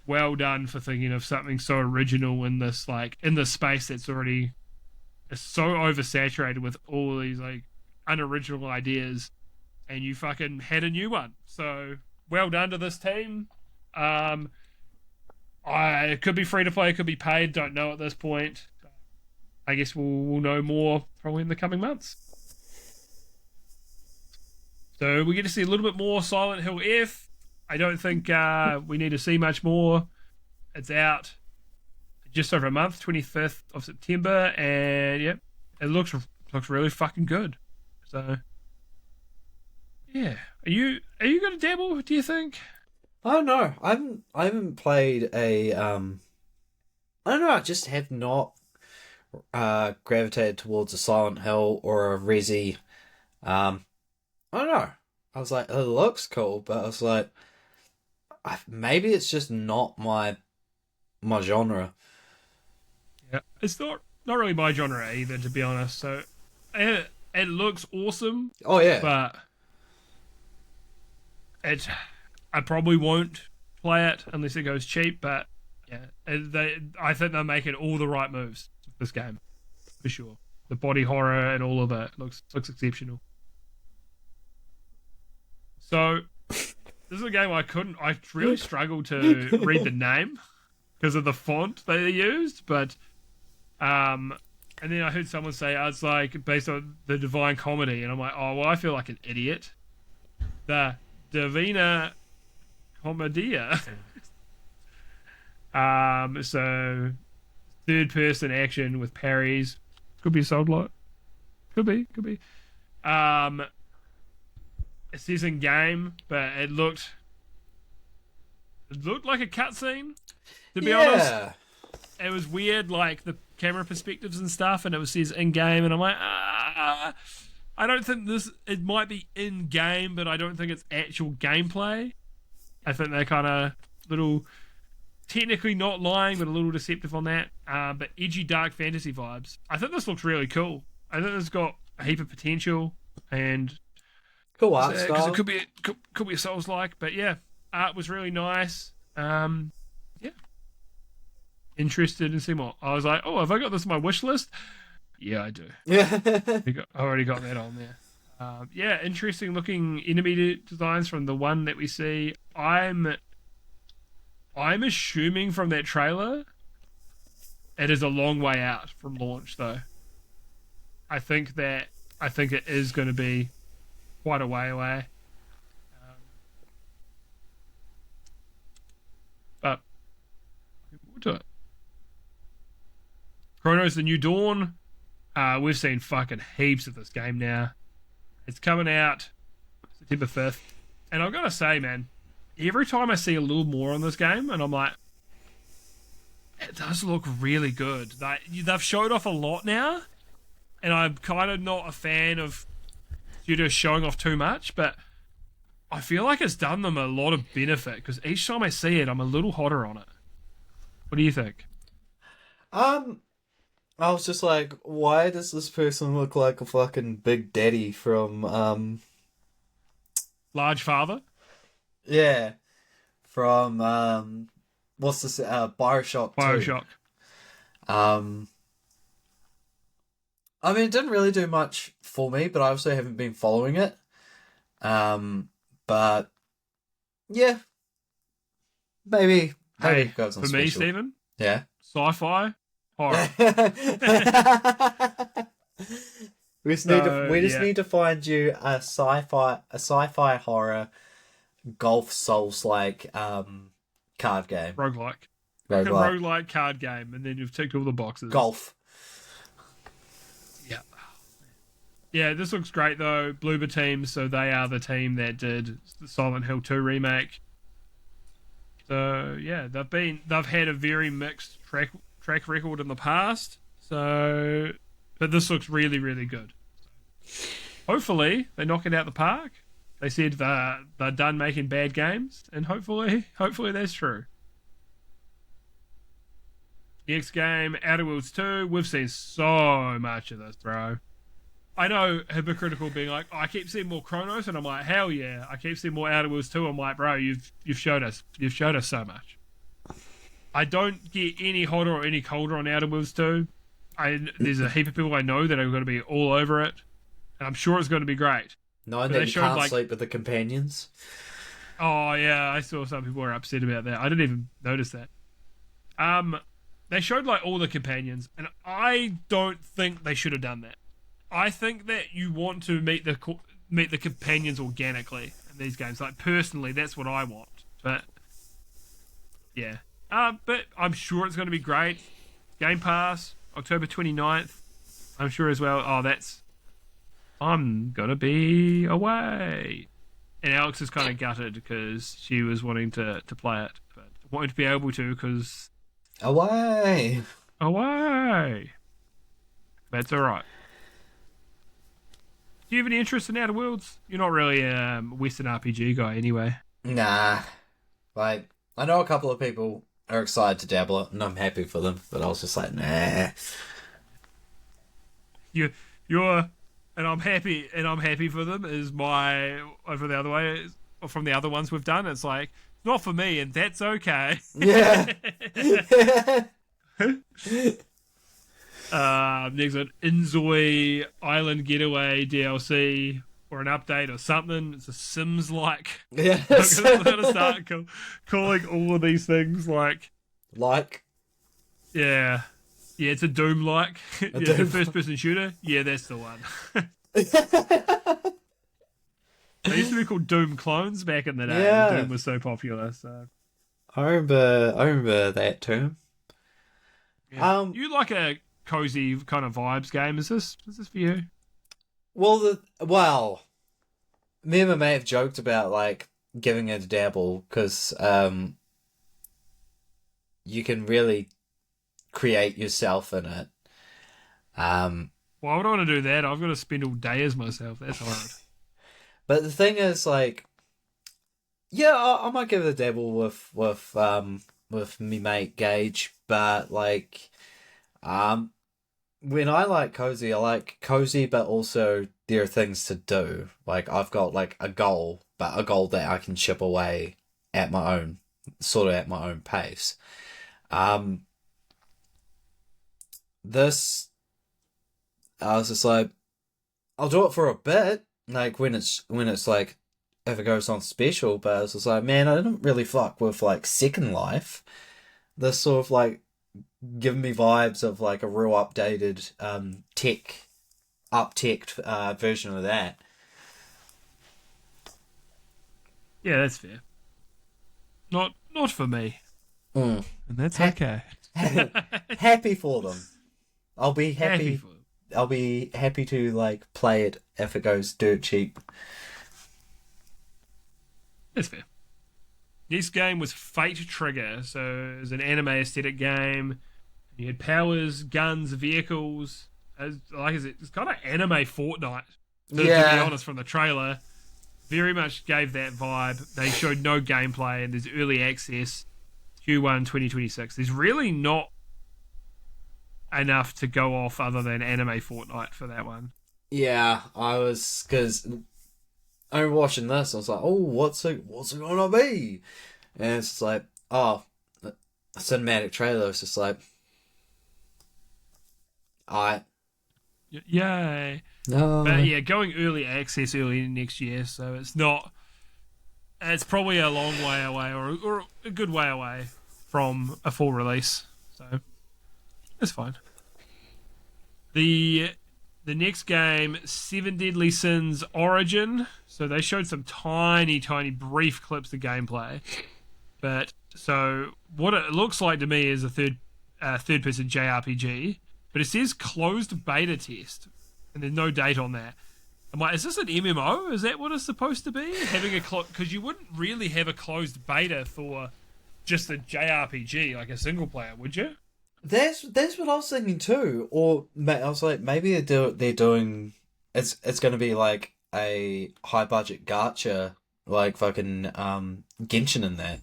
Well done for thinking of something so original in this space that's already so oversaturated with all these like unoriginal ideas, and you fucking had a new one. So well done to this team. It could be free to play, it could be paid. Don't know at this point. I guess we'll know more probably in the coming months. So we get to see a little bit more Silent Hill F. I don't think we need to see much more. It's out just over a month, 25th of September, and yeah, it looks really fucking good. So yeah, are you gonna dabble? Do you think? I don't know. I haven't played a I don't know. I just have not gravitated towards a Silent Hill or a Resi. I don't know. I was like, it looks cool, but I was like, maybe it's just not my genre. Yeah, it's not really my genre either, to be honest. So it looks awesome, Oh yeah, but I probably won't play it unless it goes cheap. But yeah, I think they're making all the right moves with this game for sure. The body horror and all of it looks exceptional. So this is a game I really struggled to read the name because of the font they used, but and then I heard someone say it's like based on the Divine Comedy, and I'm like, oh well, I feel like an idiot. The Divina Commedia. So third person action with parries. Could be a sold lot. Could be. It says in game, but it looked like a cutscene. To be honest, it was weird, like the camera perspectives and stuff, and it says in game, and I'm like, I don't think it might be in game, but I don't think it's actual gameplay. I think they're kind of little, technically not lying, but a little deceptive on that. But edgy, dark fantasy vibes. I think this looks really cool. I think it's got a heap of potential, and cool art because style. it could be a Souls-like, but yeah, art was really nice. Yeah, interested in seeing more. I was like, oh, have I got this on my wish list? Yeah, I do. Yeah. I already got that on there. Yeah, interesting looking enemy designs from the one that we see. I'm assuming from that trailer, it is a long way out from launch, though. I think it is going to be quite a way away. But looking forward to it. Chronos: The New Dawn. We've seen fucking heaps of this game now. It's coming out September 5th. And I've got to say, man, every time I see a little more on this game, and I'm like, it does look really good. They've showed off a lot now, and I'm kind of not a fan of studios showing off too much, but I feel like it's done them a lot of benefit because each time I see it, I'm a little hotter on it. What do you think? I was just like, why does this person look like a fucking Big Daddy from Large Father? yeah, from what's this Bioshock 2. Bioshock. I mean, it didn't really do much for me, but I also haven't been following it. But yeah, maybe Hey, it goes on for me, special. Stephen, Yeah. sci-fi, horror. We just So, need to find you a sci-fi horror golf souls like card game. roguelike. Roguelike. Roguelike card game, and then you've ticked all the boxes. Golf. Yeah. Yeah, this looks great though. Bloober Team, so they are the team that did the Silent Hill 2 remake. So yeah, they've had a very mixed track record in the past. So, but this looks really, really good. Hopefully they knock it out the park. They said they're done making bad games, and hopefully that's true. Next game, Outer Worlds 2. We've seen so much of this, bro. I know, hypocritical being like, oh, I keep seeing more Chronos, and I'm like, hell yeah. I keep seeing more Outer Worlds 2. I'm like, bro, you've showed us so much. I don't get any hotter or any colder on Outer Worlds 2. There's a heap of people I know that are going to be all over it, and I'm sure it's going to be great. Knowing that you can't sleep with the companions. Oh yeah, I saw some people were upset about that. I didn't even notice that. They showed like all the companions, and I don't think they should have done that. I think that you want to meet the companions organically in these games. Like personally, that's what I want. But yeah, but I'm sure it's going to be great. Game Pass, October 29th. I'm sure as well. I'm gonna be away. And Alex is kind of gutted because she was wanting to play it, but won't be able to because Away. That's all right. Do you have any interest in Outer Worlds? You're not really a Western RPG guy anyway. Nah. Like, I know a couple of people are excited to dabble it, and I'm happy for them, but I was just like, nah. You're and I'm happy for them is my over the other way from the other ones we've done. It's like not for me, and that's okay. Yeah. Next one, Inzoi Island Getaway DLC or an update or something. It's a Sims like. Yeah. I'm gonna start calling all of these things like. Yeah, it's a Doom like. The first person shooter. Yeah, that's the one. They used to be called Doom clones back in the day. Yeah. Doom was so popular. So I remember that term. yeah. You like a cozy kind of vibes game? Is this for you? Well, me and my mate have joked about like giving it a dabble because you can really create yourself in it. Why would I want to do that? I've got to spend all day as myself. That's hard. But the thing is, like, yeah, I might give it a dabble with me mate Gage, but like, when I like cozy, I like cozy, but also there are things to do. Like I've got like a goal, but a goal that I can chip away at my own pace. This, I was just like, I'll do it for a bit, like when it's like if it goes on special. But I was just like, man, I didn't really fuck with like Second Life. This sort of like giving me vibes of like a real updated up-teched version of that. Yeah, that's fair. Not for me. Mm. And that's okay. Happy for them. I'll be happy. for them. I'll be happy to like play it if it goes dirt cheap. That's fair. Next game was Fate Trigger. So it was an anime aesthetic game. You had powers, guns, vehicles. It's kind of anime Fortnite. To be Yeah. honest, from the trailer, very much gave that vibe. They showed no gameplay, and there's early access Q1 2026. There's really not enough to go off other than anime Fortnite for that one. Yeah, because I remember watching this, I was like, oh, what's it gonna be? And it's just like, oh, a cinematic trailer. It's just like, alright. Yay. No. But yeah, going early access early next year, so it's probably a long way away or a good way away from a full release. So it's fine. The next game, Seven Deadly Sins Origin. So they showed some tiny brief clips of gameplay. But so what it looks like to me is a third person JRPG, but it says closed beta test, and there's no date on that. I'm like, is this an MMO? Is that what it's supposed to be? Having because you wouldn't really have a closed beta for just a JRPG, like a single player, would you? That's what I was thinking too. Or I was like, maybe they're doing it's going to be like a high budget gacha, like fucking Genshin in that.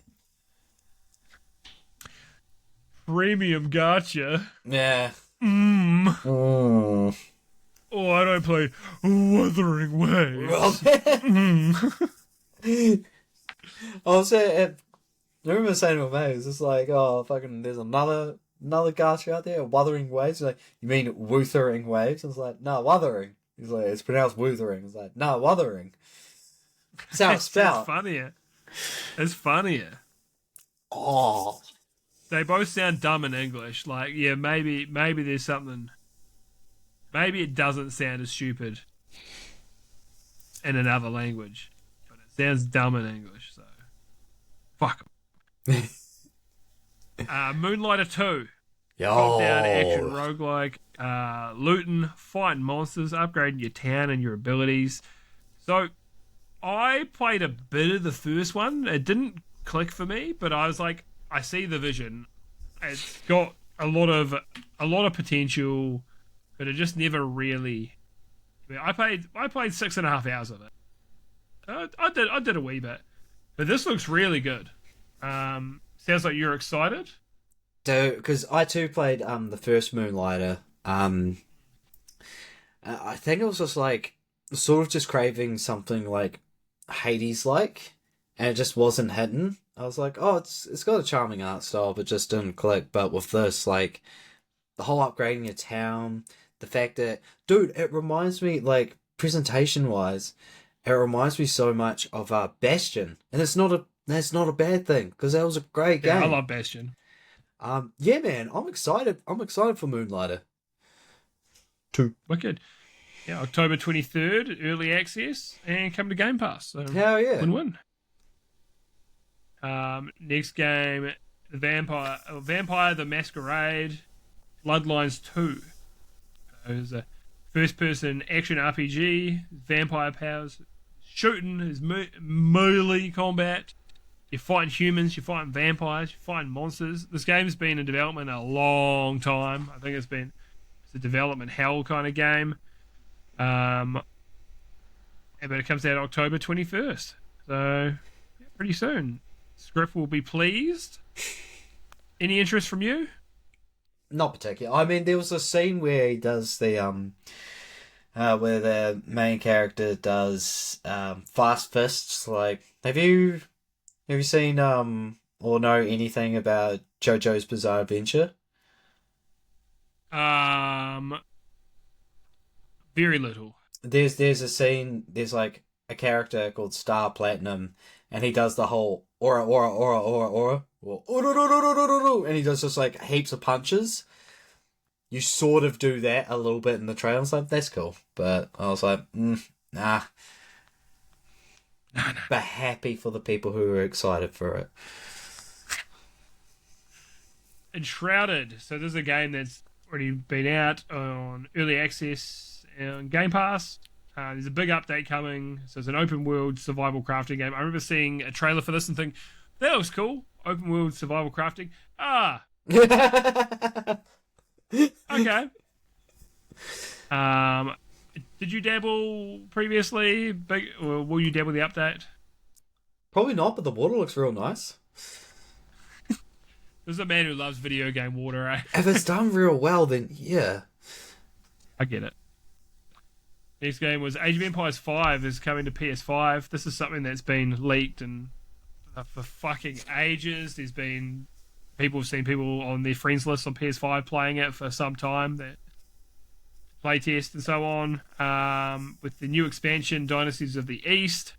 Premium gacha. Yeah. Oh, I don't play Wuthering Waves. I remember saying to my mates, it's like, oh, fucking, there's another gacha out there, Wuthering Waves. He's like, you mean Wuthering Waves? I was like, no, Wuthering. He's like, it's pronounced Wuthering. I was like, no, Wuthering. That's how it's spelled. It's funnier. Oh. They both sound dumb in English. Like, yeah, maybe there's something. Maybe it doesn't sound as stupid in another language, but it sounds dumb in English. So, fuck 'em. Moonlighter 2. Top-down action roguelike. Looting, fighting monsters, upgrading your town and your abilities. So, I played a bit of the first one. It didn't click for me, but I was like, I see the vision. It's got a lot of potential, but it just never really. I played 6.5 hours of it. I did a wee bit, but this looks really good. Sounds like you're excited. Dude, because I too played the first Moonlighter. I think it was just like sort of just craving something like Hades like, and it just wasn't hitting. I was like, oh, it's got a charming art style, but just didn't click. But with this, like, the whole upgrading your town, the fact that, dude, it reminds me, like, presentation-wise, it reminds me so much of Bastion. And that's not a bad thing, because that was a great game. I love Bastion. Yeah, man, I'm excited. I'm excited for Moonlighter 2. Wicked. Yeah, October 23rd, early access, and come to Game Pass. So hell yeah. Win-win. Next game, Vampire the Masquerade, Bloodlines 2. It's a first-person action RPG, vampire powers, shooting, is melee combat. You're fighting humans, you're fighting vampires, you're fighting monsters. This game's been in development a long time. I think it's a development hell kind of game. But it comes out October 21st. So, yeah, pretty soon. Script will be pleased. Any interest from you? Not particular. I mean, there was a scene where he does the where the main character does fast fists. Like, have you seen or know anything about JoJo's Bizarre Adventure? Very little. There's a scene. There's like a character called Star Platinum, and he does the whole aura, and he does just like heaps of punches. You sort of do that a little bit in the trailer. I was like, that's cool, but I was like, nah. But happy for the people who are excited for it. Enshrouded. So this is a game that's already been out on early access on Game Pass. There's a big update coming. So it's an open world survival crafting game. I remember seeing a trailer for this and thinking, that looks cool. Open world survival crafting. Okay. Did you dabble previously? Or will you dabble the update? Probably not, but the water looks real nice. This is a man who loves video game water, eh? If it's done real well, then yeah. I get it. Next game was Age of Empires 5 is coming to PS5. This is something that's been leaked and for fucking ages. There's been people have seen people on their friends list on PS5 playing it for some time. That playtest and so on. With the new expansion, Dynasties of the East.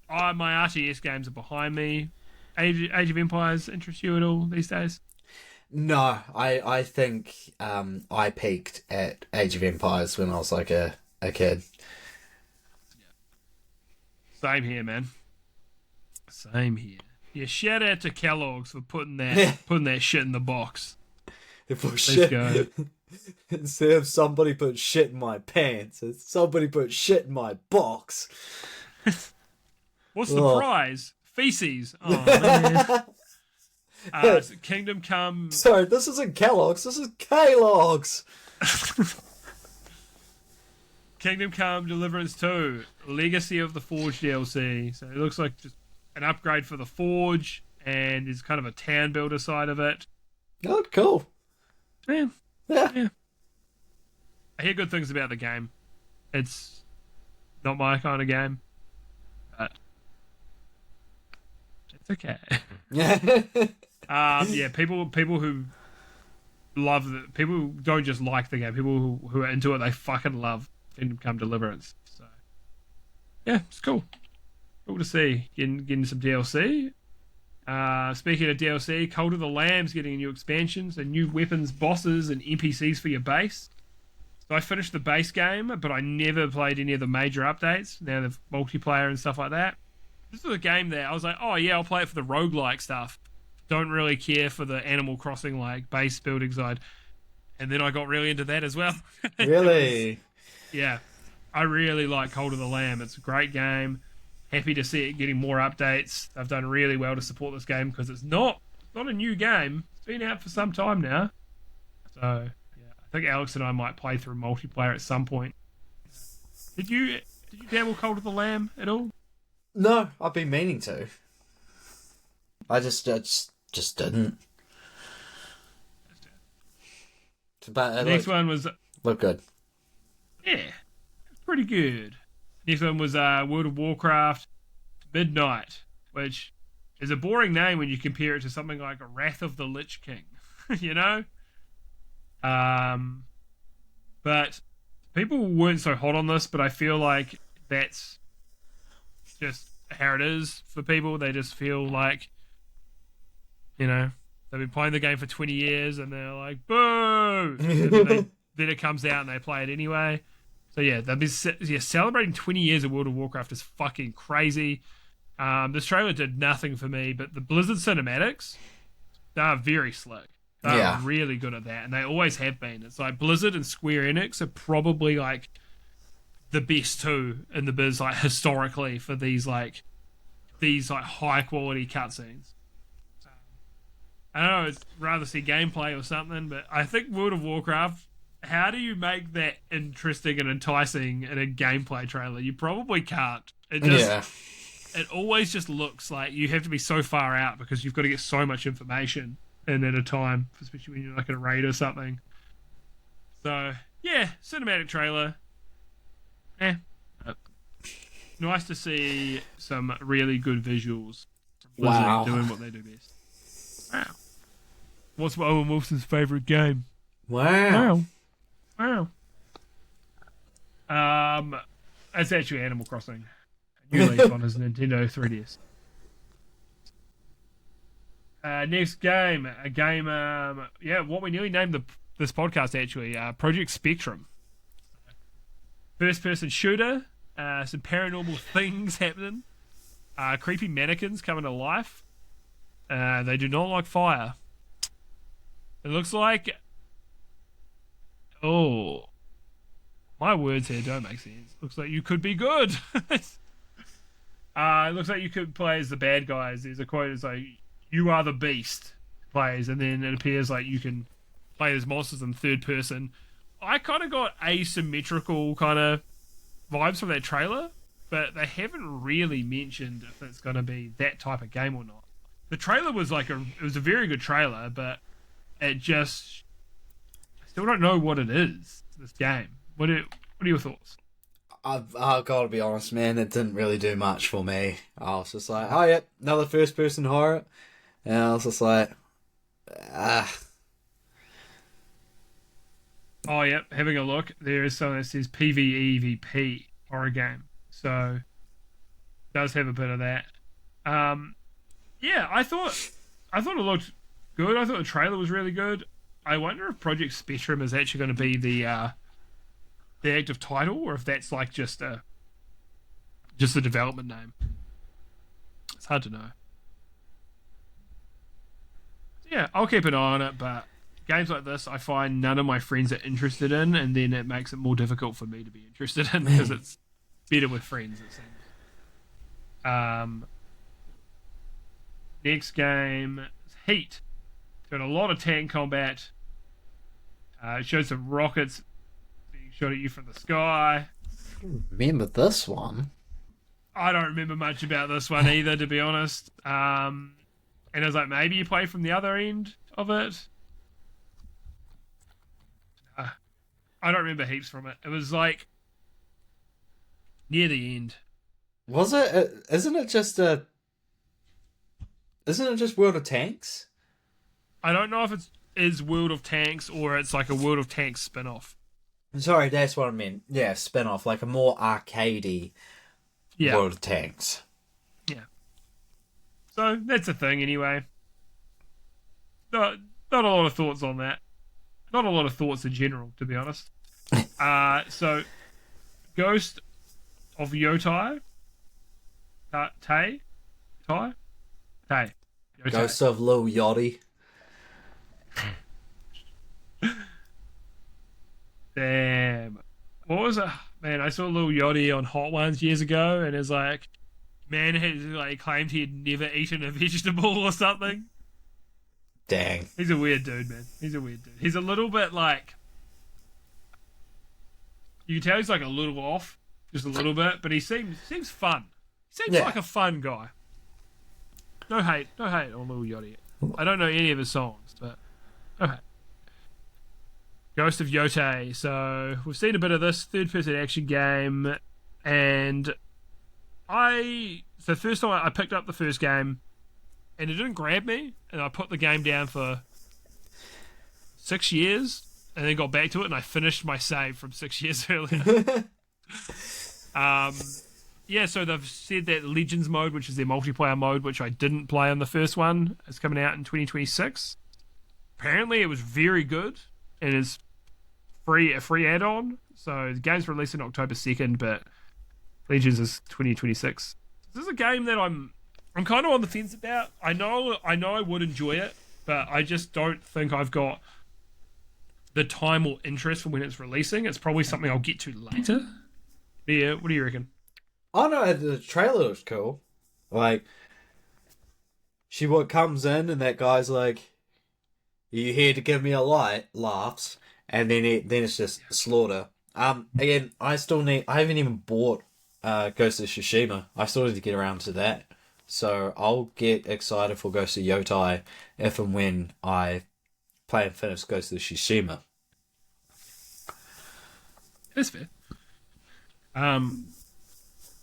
My RTS games are behind me. Age of Empires interest you at all these days? No, I think I peaked at Age of Empires when I was like a kid. Same here, man. Same here. Yeah, shout out to Kellogg's for putting that shit in the box. Let's go. Instead of somebody put shit in my pants, it's somebody put shit in my box. What's the prize? Feces. Oh, man. Kingdom Come. Sorry, this isn't Kellogg's. This is Kellogg's. Kingdom Come Deliverance 2, Legacy of the Forge DLC. So it looks like just an upgrade for the Forge, and there's kind of a town builder side of it. Oh, cool. Yeah. Yeah. I hear good things about the game. It's not my kind of game, but it's okay. Yeah, people who love it, people who don't just like the game, people who are into it, they fucking love Kingdom Come Deliverance. So yeah, it's cool. Cool to see getting some DLC. Speaking of DLC, Cult of the Lamb's getting a new expansion, so new weapons, bosses, and NPCs for your base. So I finished the base game, but I never played any of the major updates. Now the multiplayer and stuff like that. This was a game that I was like, oh yeah, I'll play it for the roguelike stuff. Don't really care for the Animal Crossing like base building side. And then I got really into that as well. Really? Yeah. I really like Cult of the Lamb. It's a great game. Happy to see it getting more updates. They've done really well to support this game because it's not a new game. It's been out for some time now. So yeah, I think Alex and I might play through multiplayer at some point. Did you dabble Cult of the Lamb at all? No, I've been meaning to. I just didn't. But Next one was look good. Yeah, it's pretty good. Next one was World of Warcraft Midnight, which is a boring name when you compare it to something like Wrath of the Lich King, you know? But people weren't so hot on this, but I feel like that's just how it is for people. They just feel like, you know, they've been playing the game for 20 years and they're like, boo! Then it comes out and they play it anyway. So yeah, they've been celebrating 20 years of World of Warcraft is fucking crazy. This trailer did nothing for me, but the Blizzard cinematics, they're very slick. They're really good at that, and they always have been. It's like Blizzard and Square Enix are probably like the best two in the biz, like historically, for these high quality cutscenes. I don't know, I'd rather see gameplay or something, but I think World of Warcraft, how do you make that interesting and enticing in a gameplay trailer? You probably can't. It always just looks like you have to be so far out because you've got to get so much information in at a time, especially when you're like in a raid or something. So, yeah, cinematic trailer. Nice to see some really good visuals from Blizzard doing what they do best. Wow. What's Owen Wilson's favourite game? Wow. It's actually Animal Crossing. New Leaf on his Nintendo 3DS. Next game, what we nearly named this podcast actually, Project Spectrum. First-person shooter, some paranormal things happening, creepy mannequins coming to life. They do not like fire. It looks like... Oh, my words here don't make sense. Looks like you could be good. It looks like you could play as the bad guys. There's a quote that's like, "You are the beast," plays, and then it appears like you can play as monsters in third person. I kind of got asymmetrical kind of vibes from that trailer, but they haven't really mentioned if it's going to be that type of game or not. The trailer was it was a very good trailer, but it just, I still don't know what it is, this game. What are your thoughts? I've got to be honest, man, it didn't really do much for me. I was just like, oh, yep, another first-person horror. And I was just like, ah. Oh, yep, having a look. There is something that says PvEVP horror game. So, it does have a bit of that. Yeah, I thought it looked good. I thought the trailer was really good. I wonder if Project Spectrum is actually going to be the active title, or if that's like just a development name. It's hard to know. Yeah, I'll keep an eye on it, but games like this I find none of my friends are interested in, and then it makes it more difficult for me to be interested in because it's better with friends, it seems. Next game is Heat. It's got a lot of tank combat. It shows some rockets being shot at you from the sky. Remember this one? I don't remember much about this one either, to be honest. And I was like, maybe you play from the other end of it. I don't remember heaps from it. It was like near the end. Was it? Isn't it just World of Tanks? I don't know if it is World of Tanks or it's like a World of Tanks spin-off. Sorry, that's what I meant. Yeah, spin-off, like a more arcadey World of Tanks. Yeah. So that's the thing anyway. Not a lot of thoughts on that. Not a lot of thoughts in general, to be honest. So Ghost of Yotai. Tay. Ghost of Lil Yachty. Damn. What was it? Man, I saw Lil Yachty on Hot Ones years ago, and it's like, man had like claimed he had never eaten a vegetable or something. Dang. He's a weird dude, man. He's a weird dude. He's a little bit like, you can tell he's like a little off, just a little bit, but he seems fun. He seems like a fun guy. No hate on Lil Yachty. I don't know any of his songs, but no hate. Ghost of Yotai. So we've seen a bit of this third-person action game, and the first time I picked up the first game, and it didn't grab me, and I put the game down for 6 years, and then got back to it, and I finished my save from 6 years earlier. Yeah, so they've said that Legends mode, which is their multiplayer mode, which I didn't play on the first one, is coming out in 2026. Apparently, it was very good, and is a free add-on. So the game's released in October 2nd, but Legends is 2026. This is a game that I'm kind of on the fence about. I know I would enjoy it, but I just don't think I've got the time or interest for when it's releasing. It's probably something I'll get to later. Yeah, what do you reckon? Oh no, the trailer was cool. Like, what comes in and that guy's like, "Are you here to give me a light?" Laughs, and then it's just slaughter. Again, I haven't even bought Ghost of Tsushima. I still need to get around to that. So I'll get excited for Ghost of Yotai if and when I play and finish Ghost of Tsushima. That's fair.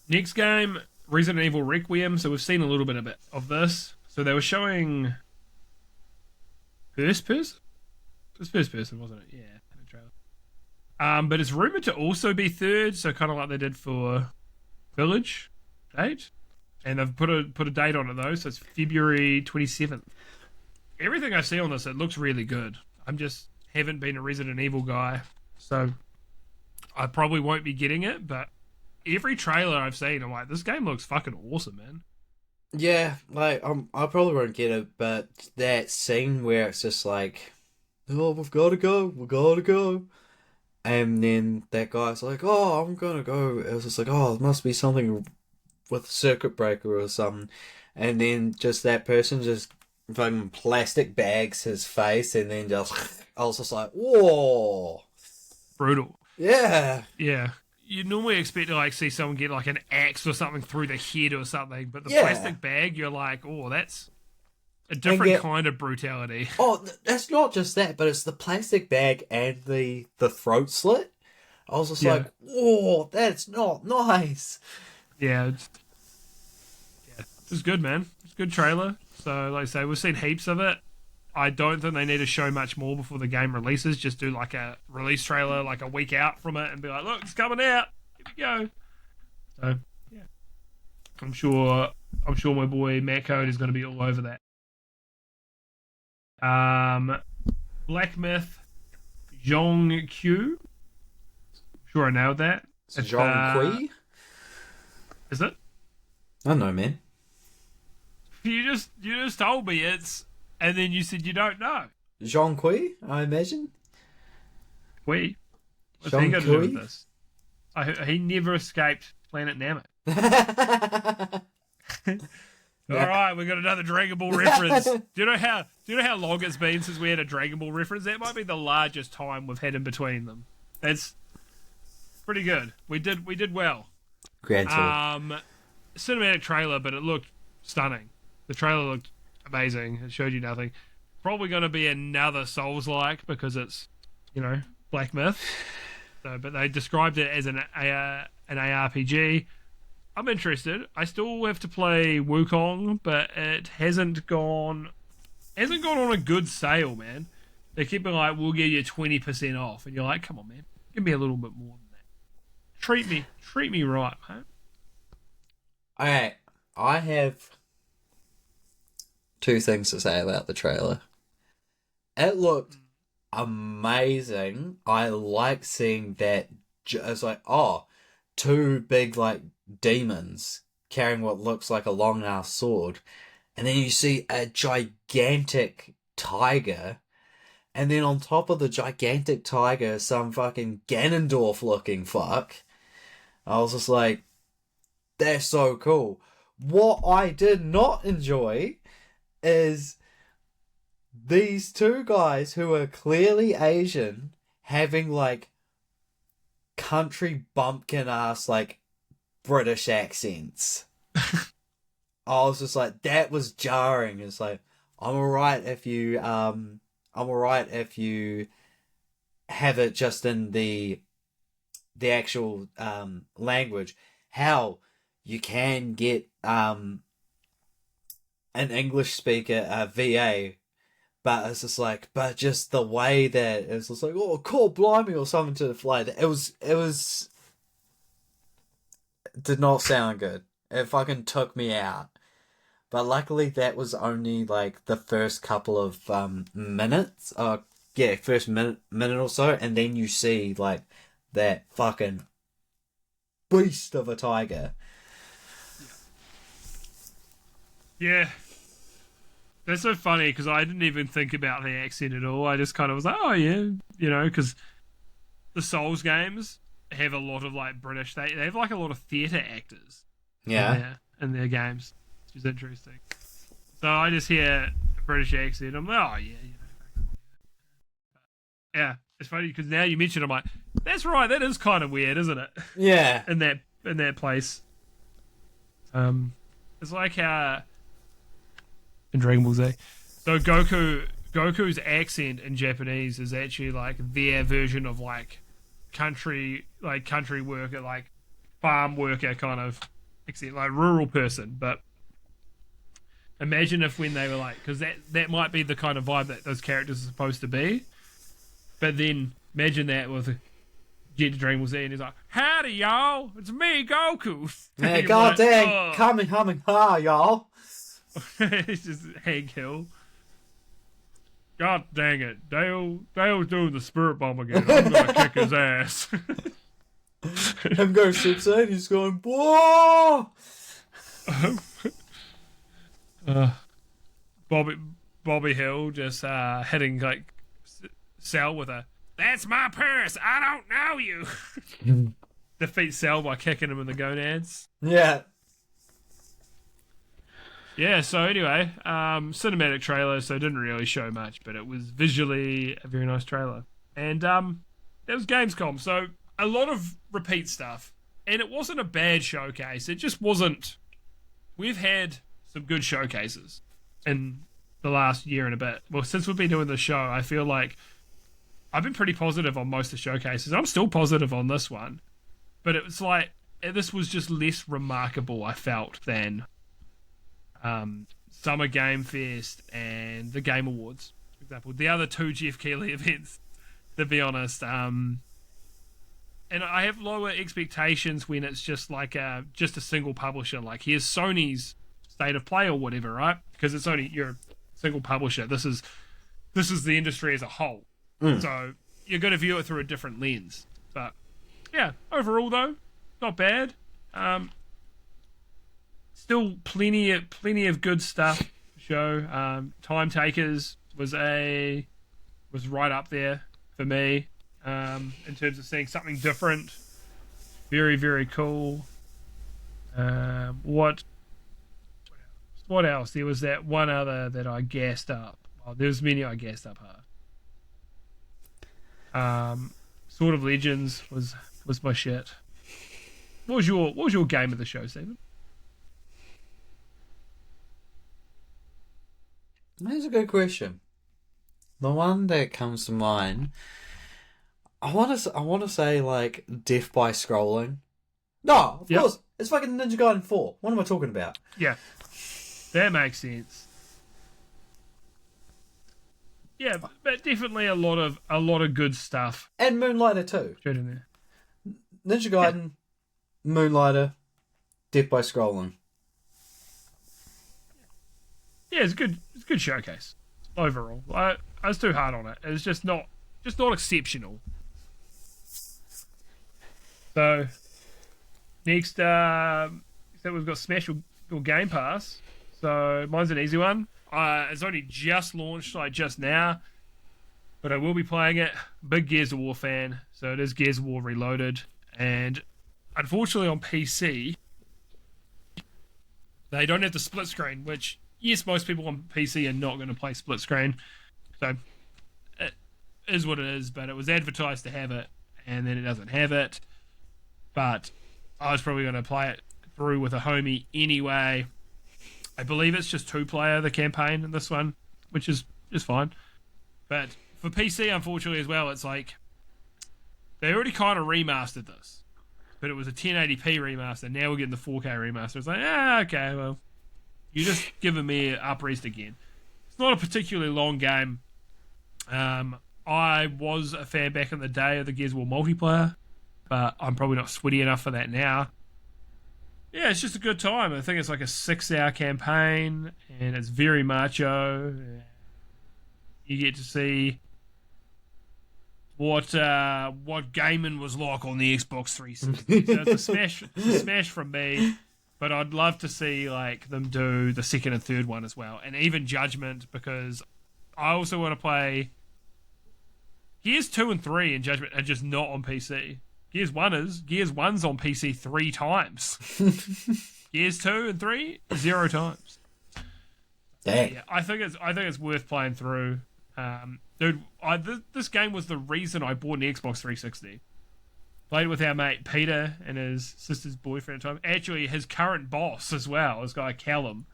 Next game, Resident Evil Requiem. So we've seen a little bit of this. So they were showing first person. It was first person, wasn't it? Yeah, in the trailer. But it's rumored to also be third, so kind of like they did for Village date, and they've put a date on it though, so it's February 27th. Everything I see on this, it looks really good. I'm just haven't been a Resident Evil guy, so I probably won't be getting it, but every trailer I've seen, I'm like, this game looks fucking awesome, man. Yeah, like I probably won't get it, but that scene where it's just like, "Oh, we've got to go," and then that guy's like, "Oh, I'm gonna go." It was just like, "Oh, it must be something with circuit breaker or something," and then just that person just fucking plastic bags his face, and then just I was just like, "Whoa." brutal. Yeah. Yeah. You normally expect to like see someone get like an axe or something through the head or something, but the Yeah. plastic bag, you're like, oh, that's a different kind of brutality. Oh, that's not just that, but it's the plastic bag and the throat slit. I was just like, oh, that's not nice. Yeah, it's good, man. It's a good trailer. So, like I say, we've seen heaps of it. I don't think they need to show much more before the game releases. Just do like a release trailer like a week out from it and be like, look, it's coming out. Here we go. So, yeah. I'm sure my boy Matt Code is going to be all over that. Black Myth Zhong Q. Sure I nailed that. It's Zhong Kui? Is it? I don't know, man. You just told me it's, and then you said you don't know. Zhong Kui, I imagine. What's he got to do with this? He never escaped Planet Namek. All right, we got another Dragon Ball reference. Do you know how long it's been since we had a Dragon Ball reference? That might be the largest time we've had in between them. That's pretty good. We did well. Cinematic trailer, but it looked stunning. The trailer looked amazing. It showed you nothing. Probably going to be another Souls-like because it's, Black Myth. So, but they described it as an ARPG. I'm interested. I still have to play Wukong, but it hasn't gone on a good sale, man. They keep being like, we'll give you 20% off, and you're like, come on, man, give me a little bit more than that. Treat me right, man. Okay, I have two things to say about the trailer. It looked amazing. I like seeing that. It's like, two big like demons carrying what looks like a long ass sword, and then you see a gigantic tiger, and then on top of the gigantic tiger, some fucking Ganondorf looking fuck. I was just like, that's so cool. What I did not enjoy is these two guys who are clearly Asian having like country bumpkin ass like British accents. I was just like, that was jarring. It's like, I'm alright if you have it just in the actual language. How you can get an English speaker, VA, but it's just like, but just the way that it's just like, oh, call blimey or something to the fly. It did not sound good. It fucking took me out. But luckily that was only like the first couple of minutes. First minute or so, and then you see like that fucking beast of a tiger. Yeah. That's so funny because I didn't even think about the accent at all. I just kind of was like, oh yeah, because the Souls games have a lot of like British. They have like a lot of theatre actors. Yeah. In their games, which is interesting. So I just hear a British accent. I'm like, oh yeah, yeah. It's funny because now you mention, I'm like, that's right. That is kind of weird, isn't it? Yeah. in that place. It's like in Dragon Ball Z. So Goku's accent in Japanese is actually like their version of like country worker, like farm worker kind of accent, like rural person. But imagine if when they were like, because that might be the kind of vibe that those characters are supposed to be. But then imagine that with Get to Dragon Ball Z and he's like, howdy y'all, it's me, Goku. Hey, god dang, coming, y'all. It's just Hank Hill. God dang it. Dale's doing the spirit bomb again. I'm gonna kick his ass. Him going Super Saiyan, he's going, whoa! Bobby Hill just hitting like Cell with a, that's my purse, I don't know you. Defeats Cell by kicking him in the gonads. Yeah. Yeah, so anyway, cinematic trailer, so it didn't really show much, but it was visually a very nice trailer. And that was Gamescom. So a lot of repeat stuff, and it wasn't a bad showcase. It just wasn't. We've had some good showcases in the last year and a bit. Well, since we've been doing the show, I feel like I've been pretty positive on most of the showcases. I'm still positive on this one, but it was like this was just less remarkable, I felt, than Summer Game Fest and the Game Awards, for example. The other two Jeff Keighley events, to be honest. And I have lower expectations when it's just like just a single publisher. Like, here's Sony's State of Play or whatever, right? Because it's only you're a single publisher. This is the industry as a whole. So you're going to view it through a different lens. But yeah, overall though, not bad. Still plenty of good stuff to show. Time Takers was right up there for me in terms of seeing something different. Very, very cool. What else? There was that one other that I gassed up. Oh, there's many I gassed up hard. Sword of Legends was my shit. What was your game of the show, Stephen? That's a good question. The one that comes to mind, I want to say like Death by Scrolling. No, of course, it's fucking Ninja Gaiden 4. What am I talking about? Yeah, that makes sense. Yeah, but definitely a lot of good stuff. And Moonlighter too. Straight in there. Ninja Gaiden, Moonlighter, Death by Scrolling. Yeah, it's a good showcase overall. I was too hard on it. It's just not exceptional. So next, so we've got Smash or Game Pass. So mine's an easy one. It's only just launched, like just now, but I will be playing it. Big Gears of War fan, so it is Gears of War Reloaded, and unfortunately on PC they don't have the split screen, which yes, most people on PC are not going to play split screen, so it is what it is. But it was advertised to have it, and then it doesn't have it. But I was probably going to play it through with a homie anyway. I believe it's just 2-player, the campaign in this one, which is fine. But for PC, unfortunately, as well, it's like they already kind of remastered this, but it was a 1080p remaster. Now we're getting the 4K remaster. It's like, okay, well, you're just giving me an up-rest again. It's not a particularly long game. I was a fan back in the day of the Gears of War multiplayer, but I'm probably not sweaty enough for that now. Yeah, it's just a good time. I think it's like a 6-hour campaign, and it's very macho. You get to see what gaming was like on the Xbox 360. So it's a smash from me, but I'd love to see like them do the second and third one as well, and even Judgment, because I also want to play Gears 2 and 3 and Judgment are just not on PC. Gears 1's on PC 3 times. Gears 2 and 3, 0 times. Dang. Yeah, I think it's worth playing through. Dude, this game was the reason I bought an Xbox 360. Played with our mate Peter and his sister's boyfriend at the time. Actually, his current boss as well, this guy Callum.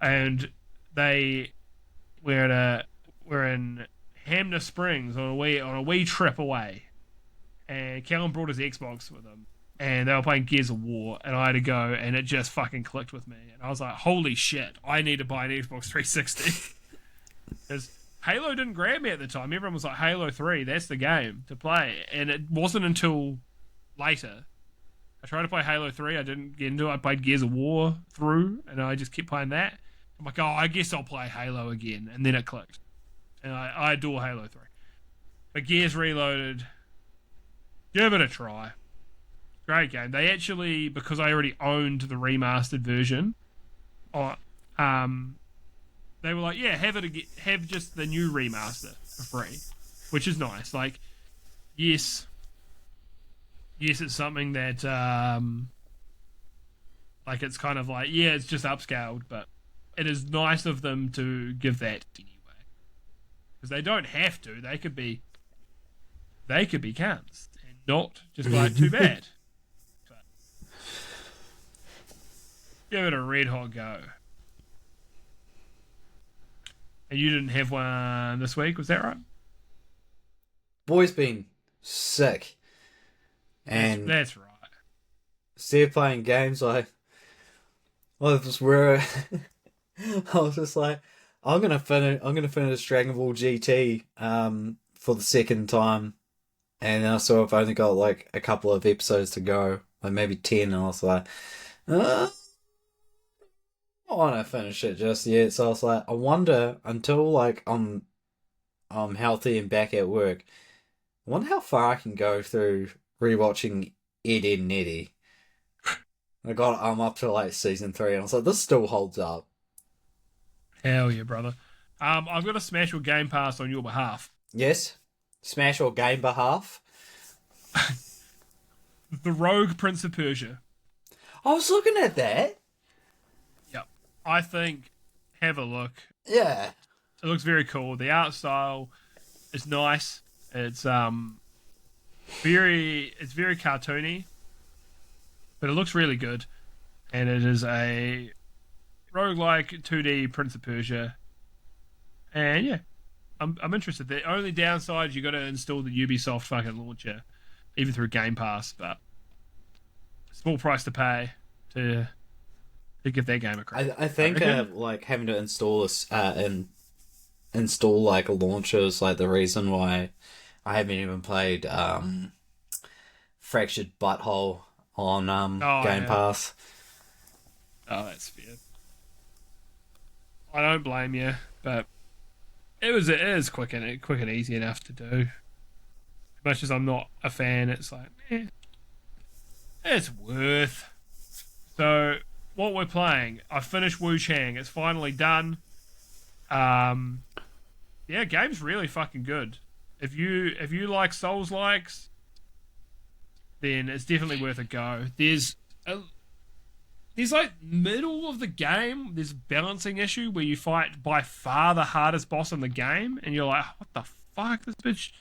And we're in Hamner Springs on a wee trip away. And Callum brought his Xbox with him, and they were playing Gears of War, and I had to go, and it just fucking clicked with me. And I was like, holy shit, I need to buy an Xbox 360. Because Halo didn't grab me at the time. Everyone was like, Halo 3, that's the game to play. And it wasn't until later. I tried to play Halo 3, I didn't get into it. I played Gears of War through, and I just kept playing that. I'm like, I guess I'll play Halo again. And then it clicked. And I adore Halo 3. But Gears Reloaded, give it a try. Great game. They actually, because I already owned the remastered version, they were like, yeah, have just the new remaster for free, which is nice. Like, yes, it's something that, like, it's kind of like, yeah, it's just upscaled, but it is nice of them to give that anyway, because they don't have to. They could be they could be cunts and not just like too bad. But give it a red hot go. And you didn't have one this week, was that right? Boy's been sick. And that's right. instead of playing games, I was where I was just like, I'm gonna finish Dragon Ball GT for the second time, and I saw I've only got like a couple of episodes to go, like maybe 10, and I was like, I don't want to finish it just yet. So I was like, I wonder until like I'm healthy and back at work. I wonder how far I can go through rewatching Ed, Edd n Eddy. I'm up to like season 3, and I was like, this still holds up. Hell yeah, brother. I've got to smash your Game Pass on your behalf. Yes, smash or game behalf. The Rogue Prince of Persia. I was looking at that. Yep. I think have a look. Yeah. It looks very cool. The art style is nice. It's very cartoony, but it looks really good. And it is a roguelike 2D Prince of Persia. And yeah, I'm interested. The only downside is you got to install the Ubisoft fucking launcher, even through Game Pass, but small price to pay to give that game a crack. I think like having to install this and install like a launcher is like the reason why I haven't even played Fractured Butthole on Game Pass. Oh, that's fair. I don't blame you, but it is quick and easy enough to do. As much as I'm not a fan, it's like, it's worth. So what we're playing, I finished Wu Chang. It's finally done. Yeah, game's really fucking good. If you like Souls likes, then it's definitely worth a go. There's like middle of the game, there's a balancing issue where you fight by far the hardest boss in the game, and you're like, what the fuck? This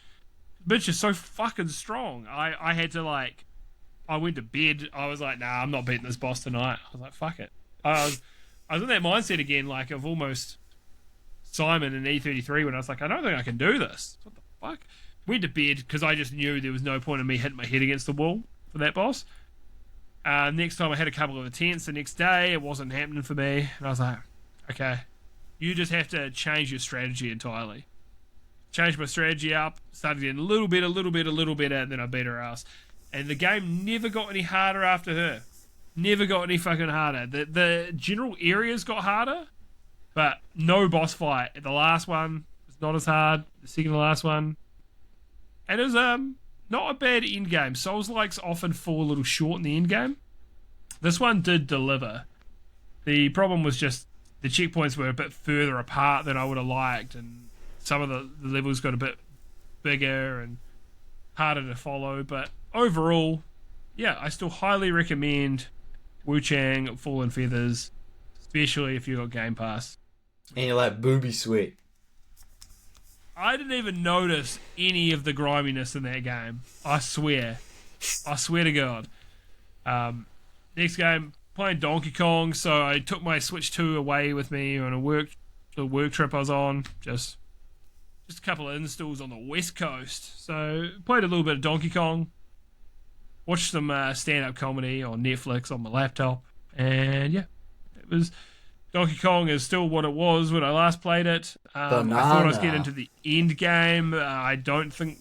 bitch is so fucking strong. I had to like, I went to bed. I was like, nah, I'm not beating this boss tonight. I was like, fuck it. I was in that mindset again, like of almost Simon in E33 when I was like, I don't think I can do this. What the fuck? Went to bed because I just knew there was no point in me hitting my head against the wall for that boss. Next time I had a couple of attempts. The next day it wasn't happening for me, and I was like, okay, you just have to change your strategy entirely. Changed my strategy up, started getting a little better, and then I beat her ass. And the game never got any harder after her. Never got any fucking harder. The general areas got harder, but no boss fight. The last one was not as hard. The second to last one. And it was not a bad end game. Souls-likes often fall a little short in the end game. This one did deliver. The problem was just the checkpoints were a bit further apart than I would have liked, and some of the levels got a bit bigger and harder to follow. But overall, yeah, I still highly recommend Wu Chang Fallen Feathers, especially if you've got Game Pass. And you're like booby sweat. I didn't even notice any of the griminess in that game. I swear to God. Next game, playing Donkey Kong. So I took my Switch 2 away with me on a work trip I was on. Just a couple of installs on the West Coast. So played a little bit of Donkey Kong. Watched some stand-up comedy on Netflix on my laptop. And yeah, it was... Donkey Kong is still what it was when I last played it. I thought I was getting into the end game. I don't think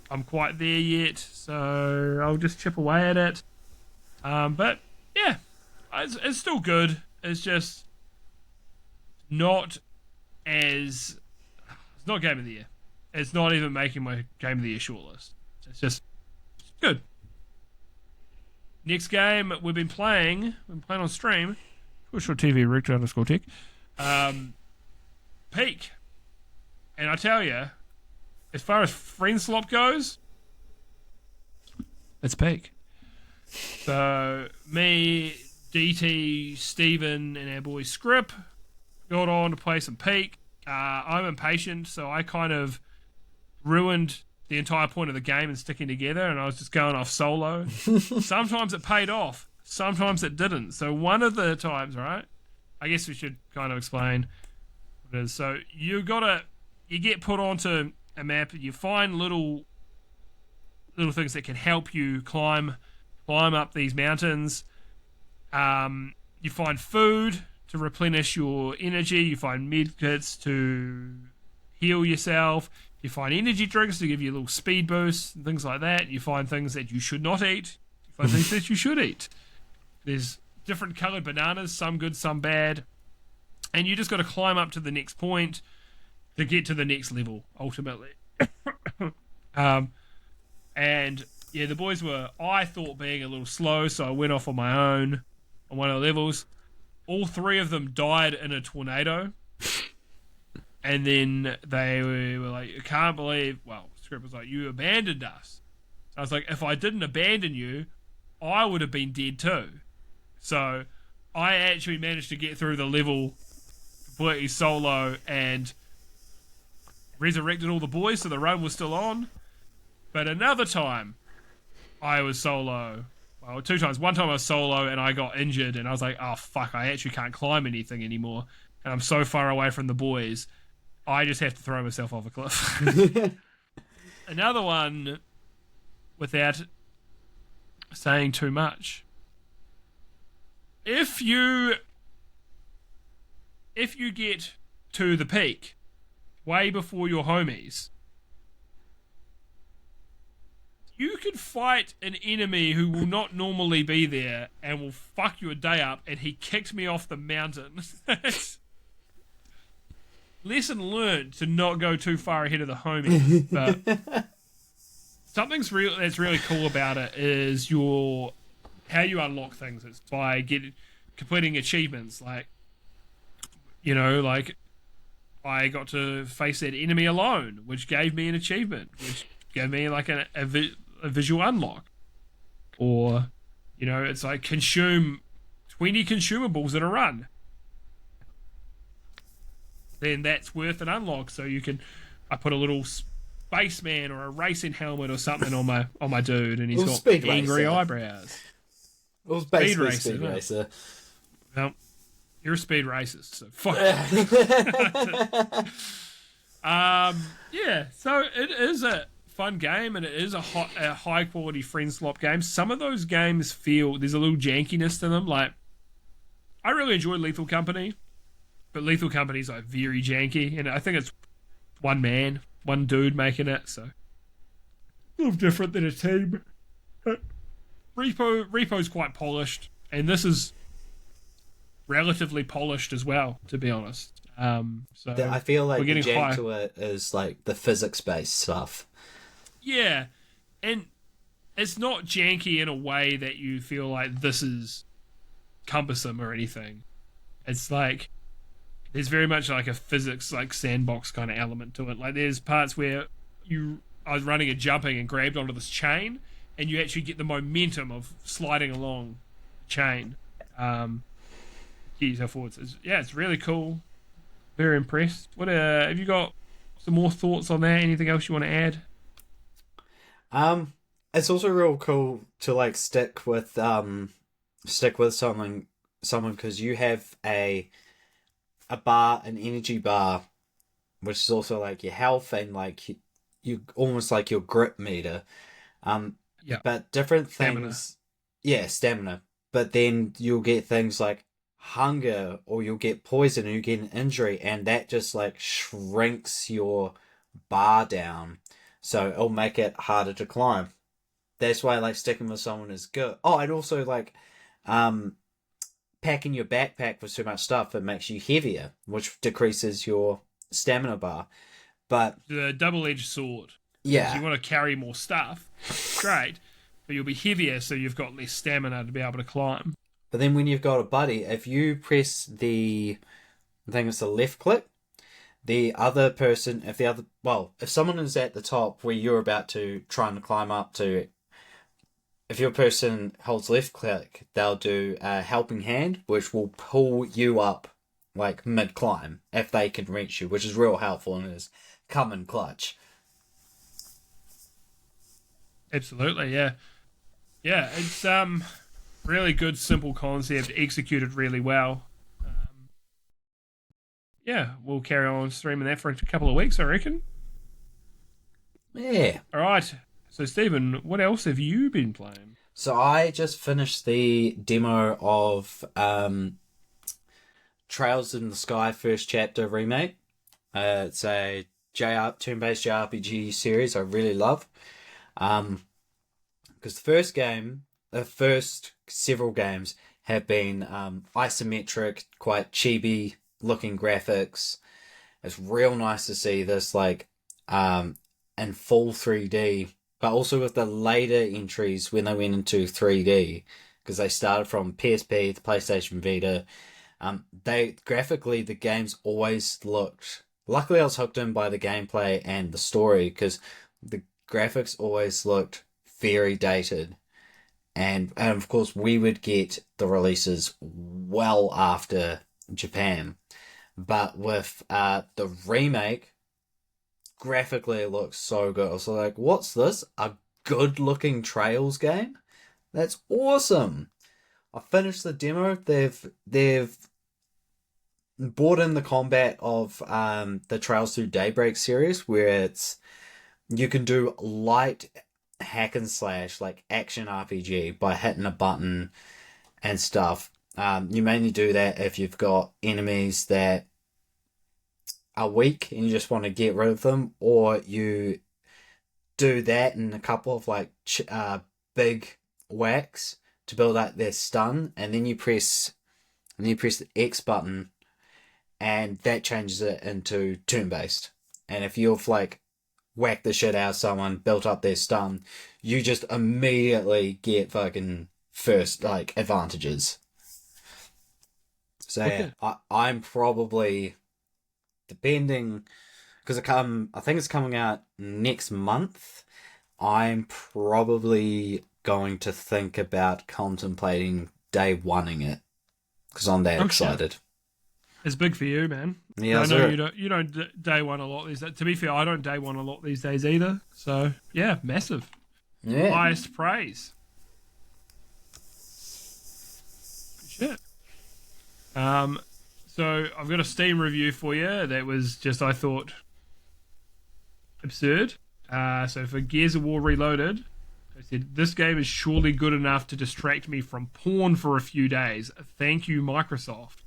I'm quite there yet, so I'll just chip away at it. But yeah, it's still good. It's just not as... It's not Game of the Year. It's not even making my Game of the Year shortlist. It's just good. Next game we've been playing on stream... TV Rector _tech. Peak. And I tell you, as far as friend slop goes, it's Peak. So me, DT, Steven, and our boy Scrip got on to play some Peak. I'm impatient, so I kind of ruined the entire point of the game and sticking together, and I was just going off solo. Sometimes it paid off, sometimes it didn't. So one of the times, right? I guess we should kind of explain what it is. So you get put onto a map, you find little things that can help you climb up these mountains. You find food to replenish your energy. You find med kits to heal yourself. You find energy drinks to give you a little speed boost and things like that. You find things that you should not eat. You find things that you should eat. There's different coloured bananas, some good, some bad. And you just got to climb up to the next point to get to the next level, ultimately. And yeah, the boys were, I thought, being a little slow, so I went off on my own on one of the levels. All three of them died in a tornado. And then they were like, I can't believe, well, Script was like, you abandoned us. I was like, if I didn't abandon you, I would have been dead too. So I actually managed to get through the level completely solo and resurrected all the boys, so the run was still on. But another time, I was solo. Well, 2 times. One time I was solo and I got injured and I was like, oh fuck, I actually can't climb anything anymore. And I'm so far away from the boys, I just have to throw myself off a cliff. Another one, without saying too much. If you get to the peak way before your homies, you can fight an enemy who will not normally be there and will fuck your day up, and he kicked me off the mountain. Lesson learned to not go too far ahead of the homies. But something's that's really cool about it is how you unlock things. It's by completing achievements. Like, you know, like I got to face that enemy alone, which gave me an achievement, which gave me like a visual unlock. Or, you know, it's like consume 20 consumables in a run. Then that's worth an unlock. So I put a little spaceman or a racing helmet or something on my dude, and he's got angry eyebrows. It was basically Speed Racer. Well, you're a speed racist, so fuck you. Yeah, so it is a fun game, and it is a high quality friend swap game. Some of those games there's a little jankiness to them. Like, I really enjoy Lethal Company, but Lethal Company's like very janky, and I think it's one dude making it, so a little different than a team. But Repo's quite polished, and this is relatively polished as well, to be honest. So I feel like the jank high to it is like the physics-based stuff. Yeah, and it's not janky in a way that you feel like this is cumbersome or anything. It's like there's very much like a physics, like sandbox kind of element to it. Like there's parts where I was running and jumping and grabbed onto this chain, and you actually get the momentum of sliding along the chain. Get yourself forwards. It's really cool. Very impressed. What have you got? Some more thoughts on that? Anything else you want to add? It's also real cool to like stick with someone because you have an energy bar, which is also like your health and like you almost like your grip meter. Yeah. But different things. Yeah, stamina. But then you'll get things like hunger, or you'll get poison, or you get an injury, and that just like shrinks your bar down. So it'll make it harder to climb. That's why like sticking with someone is good. Oh, and also like packing your backpack with too much stuff, it makes you heavier, which decreases your stamina bar. But the double-edged sword. Yeah. If you want to carry more stuff, great, but you'll be heavier, so you've got less stamina to be able to climb. But then when you've got a buddy, if you press I think it's the left click, the other person, if someone is at the top where you're about to try and climb up to, if your person holds left click, they'll do a helping hand, which will pull you up like mid-climb if they can reach you, which is real helpful and is come in clutch. Absolutely, yeah. Yeah, it's really good, simple concept, executed really well. Um, yeah, we'll carry on streaming that for a couple of weeks, I reckon. Yeah. All right. So, Stephen, what else have you been playing? So I just finished the demo of Trails in the Sky First Chapter remake. It's a turn-based JRPG series I really love. Because the first several games have been isometric, quite chibi looking graphics. It's real nice to see this in full 3D, but also with the later entries when they went into 3D, because they started from PSP to PlayStation Vita. They graphically the games always looked. Luckily, I was hooked in by the gameplay and the story because the graphics always looked very dated, and of course we would get the releases well after Japan, but with the remake, graphically it looks so good. I was like, "What's this? A good-looking Trails game? That's awesome!" I finished the demo. They've brought in the combat of the Trails Through Daybreak series, where it's you can do light hack and slash like action RPG by hitting a button and stuff. You mainly do that if you've got enemies that are weak and you just want to get rid of them, or you do that in a couple of big whacks to build up their stun, and then you press the X button, and that changes it into turn based. And if you've whacked the shit out of someone, built up their stun, you just immediately get fucking first advantages. So Okay. yeah, I'm probably, depending, because I think it's coming out next month. I'm probably going to think about contemplating day oneing it because I'm that excited. It's big for you, man. Yeah, I know you don't day one a lot these days. To be fair, I don't day one a lot these days either. So yeah, massive. Yeah. Highest praise. Good shit. So I've got a Steam review for you that was just, I thought, absurd. So for Gears of War Reloaded, I said, this game is surely good enough to distract me from porn for a few days. Thank you, Microsoft.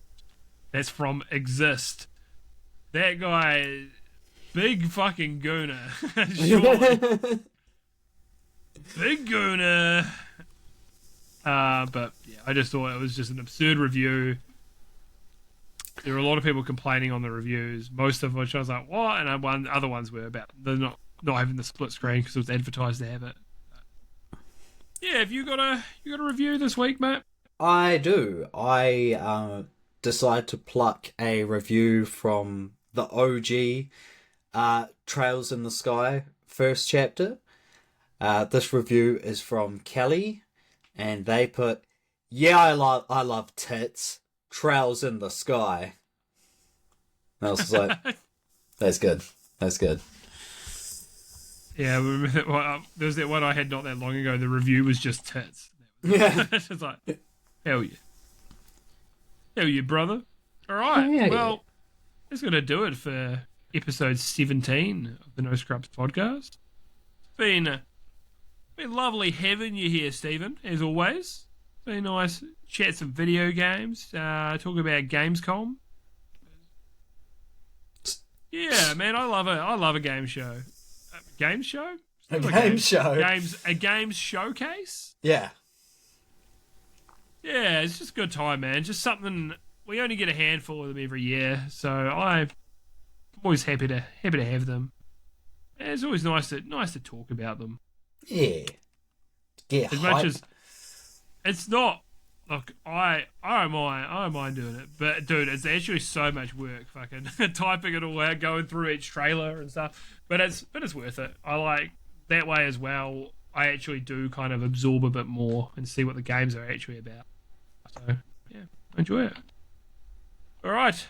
That's from Exist. That guy, big fucking gooner. Surely. Big gooner. But yeah, I just thought it was just an absurd review. There were a lot of people complaining on the reviews, most of which I was like, what? And other ones were about they're not having the split screen because it was advertised to have it. Yeah, have you got a review this week, mate? I do. I decide to pluck a review from the OG Trails in the Sky first chapter. This review is from Kelly, and they put, "Yeah, I love tits. Trails in the Sky." And I was like, "That's good. That's good." Yeah, there was that one I had not that long ago. The review was just tits. Yeah. It's like, hell yeah. Hell yeah, brother. All right. Yeah, well, that's going to do it for episode 17 of the No Scrubs podcast. It's been lovely having you here, Stephen, as always. It's been nice chat some video games, talk about Gamescom. Yeah, man, I love it. I love a game show. Game show? A game show. A games showcase? Yeah. Yeah, it's just a good time, man. Just something, we only get a handful of them every year, so I'm always happy to have them. And it's always nice to talk about them. Yeah. Get as hype. Much as it's not, look, I don't mind doing it, but dude, it's actually so much work, fucking typing it all out, going through each trailer and stuff. But it's worth it. I like that way as well. I actually do kind of absorb a bit more and see what the games are actually about. So yeah, I enjoy it. All right,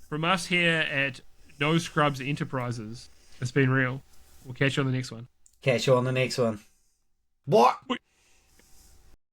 from us here at No Scrubs Enterprises, it's been real. We'll catch you on the next one. Catch you on the next one. What?